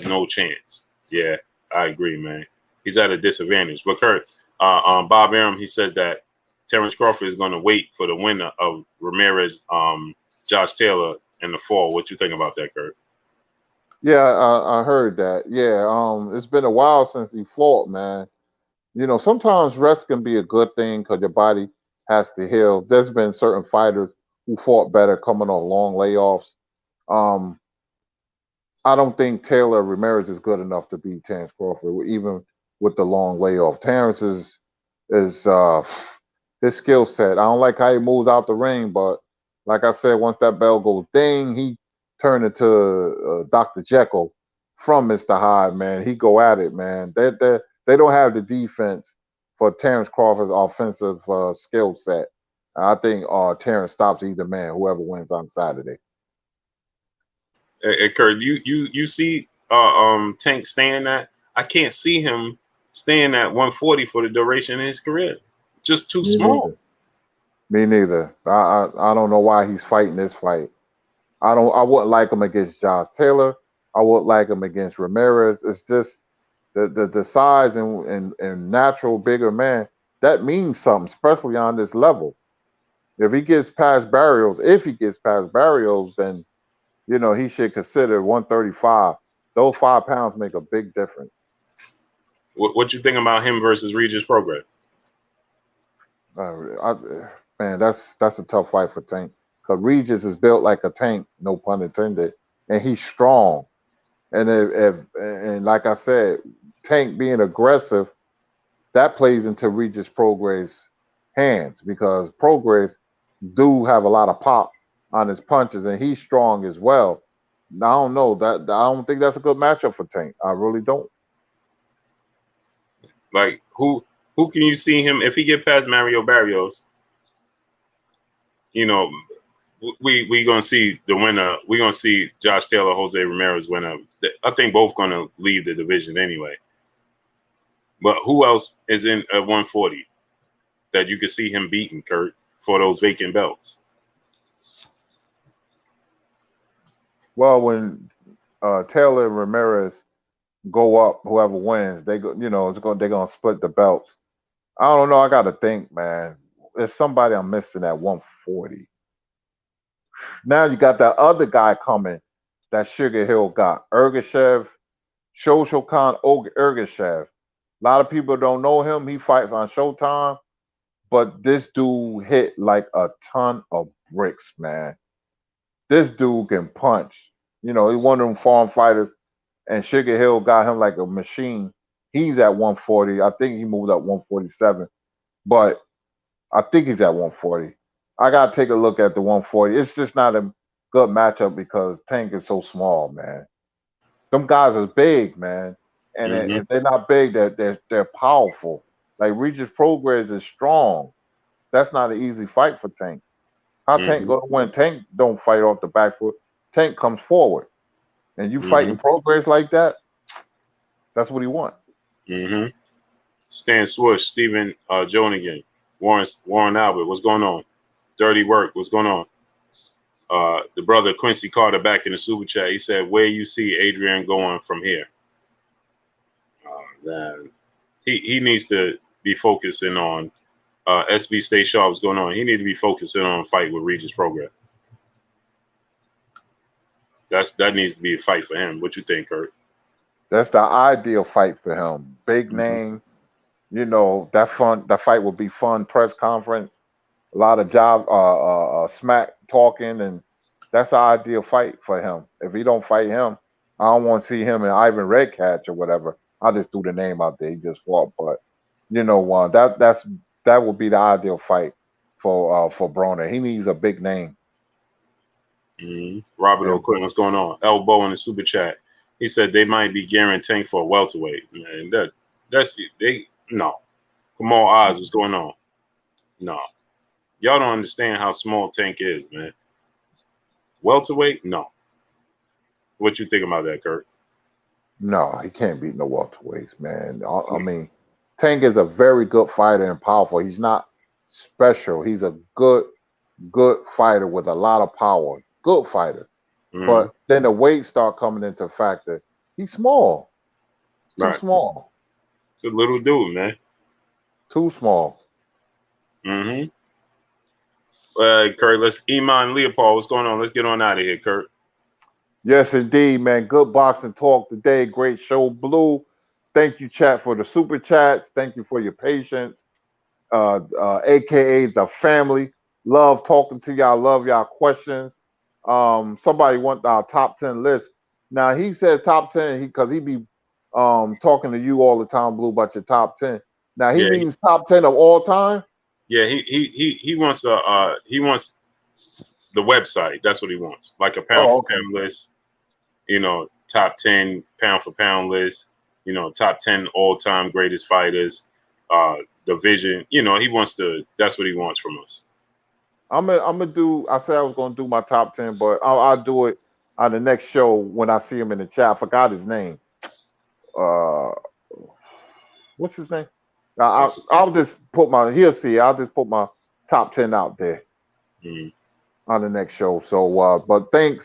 no chance. Yeah, I agree, man. He's at a disadvantage. But Kurt, Bob Arum, he says that Terrence Crawford is going to wait for the winner of Ramirez, Josh Taylor in the fall. What you think about that, Kurt? Yeah, I heard that. Yeah, it's been a while since he fought, man. Sometimes rest can be a good thing because your body has to heal. There's been certain fighters who fought better coming off long layoffs. I don't think Taylor Ramirez is good enough to beat Terrence Crawford, even with the long layoff. Terrence is his skill set. I don't like how he moves out the ring, but like I said, once that bell goes ding, he turned into Dr. Jekyll from Mr. Hyde, man. He go at it, man. They don't have the defense for Terrence Crawford's offensive skill set. I think Terrence stops either man, whoever wins on Saturday. Hey, Kurt, you see Tank staying at? I can't see him staying at 140 for the duration of his career. Just too small. Me neither. I don't know why he's fighting this fight. I wouldn't like him against Josh Taylor. I wouldn't like him against Ramirez. It's just the size and natural bigger man, that means something, especially on this level. If he gets past Barrios, then he should consider 135. Those 5 pounds make a big difference. What you think about him versus Regis Prograis? Man, that's a tough fight for Tank because Regis is built like a tank, no pun intended, and he's strong. And and like I said, Tank being aggressive, that plays into Regis Prograis' hands because Prograis do have a lot of pop on his punches, and he's strong as well. don't know that. I don't think that's a good matchup for Tank. I really don't. Like who can you see him if he get past Mario Barrios? You know, we gonna see the winner. We gonna see Josh Taylor, Jose Ramirez winner. I think both gonna leave the division anyway. But who else is in at 140 that you could see him beating, Kurt, for those vacant belts? Well, when Taylor and Ramirez go up, whoever wins, they go. They're gonna split the belts. I don't know. I got to think, man. There's somebody I'm missing at 140. Now you got that other guy coming that Sugar Hill got. Ergashev, Shoshokan Ergashev. A lot of people don't know him. He fights on Showtime, but this dude hit like a ton of bricks, man. This dude can punch. He's one of them farm fighters, and Sugar Hill got him like a machine. He's at 140. I think he moved up 147, but I think he's at 140. I gotta take a look at the 140. It's just not a good matchup because Tank is so small, man. Them guys are big, man, and Mm-hmm. if they're not big, they're powerful. Like Regis Progress is strong. That's not an easy fight for Tank. How Tank Mm-hmm. gonna win? Tank don't fight off the back foot. Tank comes forward, and you fighting Progress like that. That's what he want. Mm-hmm. Stan Swoosh, Stephen Jonigan, Warren Albert, what's going on? Dirty Work, what's going on? The brother Quincy Carter back in the super chat. He said, "Where you see Adrian going from here?" Man, he needs to be focusing on SB Stay Sharp. What's going on? He needs to be focusing on a fight with Regis Progress. That needs to be a fight for him. What you think, Kurt? That's the ideal fight for him. Big name. That fight will be fun. Press conference, a lot of smack talking, and that's the ideal fight for him. If he don't fight him, I don't want to see him and Ivan Redcatch or whatever. I just threw the name out there. He just fought, but that would be the ideal fight for Broner. He needs a big name. Robert Yeah. O'Quinn, what's going on? Elbow in the super chat. He said they might be guaranteeing for a welterweight. Man, no. Kamal Oz, what's going on? No. Y'all don't understand how small Tank is, man. Welterweight? No. What you think about that, Kurt? No, he can't beat no welterweights, man. I mean, Tank is a very good fighter and powerful. He's not special. He's a good fighter with a lot of power. Good fighter. But then the weight start coming into factor. He's small. Too small. It's a little dude, man. Too small. Kurt, let's Iman Leopold. What's going on? Let's get on out of here, Kurt. Yes, indeed, man. Good boxing talk today. Great show, Blue. Thank you, chat, for the super chats. Thank you for your patience. AKA the family. Love talking to y'all. Love y'all questions. Somebody want our top 10 list. Now he said top 10 because he be talking to you all the time, Blue, about your top 10. Now he means top 10 of all time. Yeah, he wants he wants the website. That's what he wants, like a pound for pound list. Top 10 pound for pound list. Top 10 all time greatest fighters. Division. He wants to. That's what he wants from us. I'm gonna do. I said I was gonna do my top 10, but I'll do it on the next show when I see him in the chat. I forgot his name. What's his name? I'll just put he'll see. I'll just put my top 10 out there on the next show. So, but thank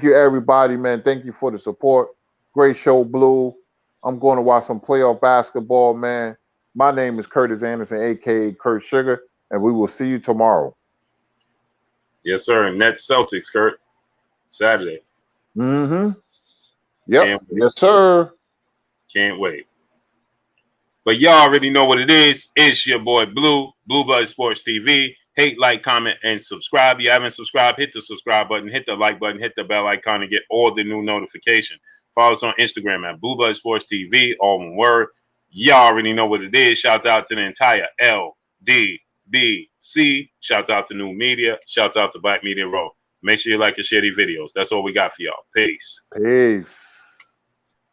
you everybody, man. Thank you for the support. Great show, Blue. I'm going to watch some playoff basketball, man. My name is Curtis Anderson, aka Kurt Sugar, and we will see you tomorrow. Yes, sir. Nets Celtics, Kurt. Saturday. Yep. Yes, sir. Can't wait. But y'all already know what it is. It's your boy Blue Blood Sports TV. Hate, like, comment, and subscribe. If you haven't subscribed, hit the subscribe button, hit the like button, hit the bell icon to get all the new notifications. Follow us on Instagram at Blue Blood Sports TV, all one word. Y'all already know what it is. Shout out to the entire LDBC. Shout out to New Media. Shout out to Black Media Row. Make sure you like and share these videos. That's all we got for y'all. Peace. Peace.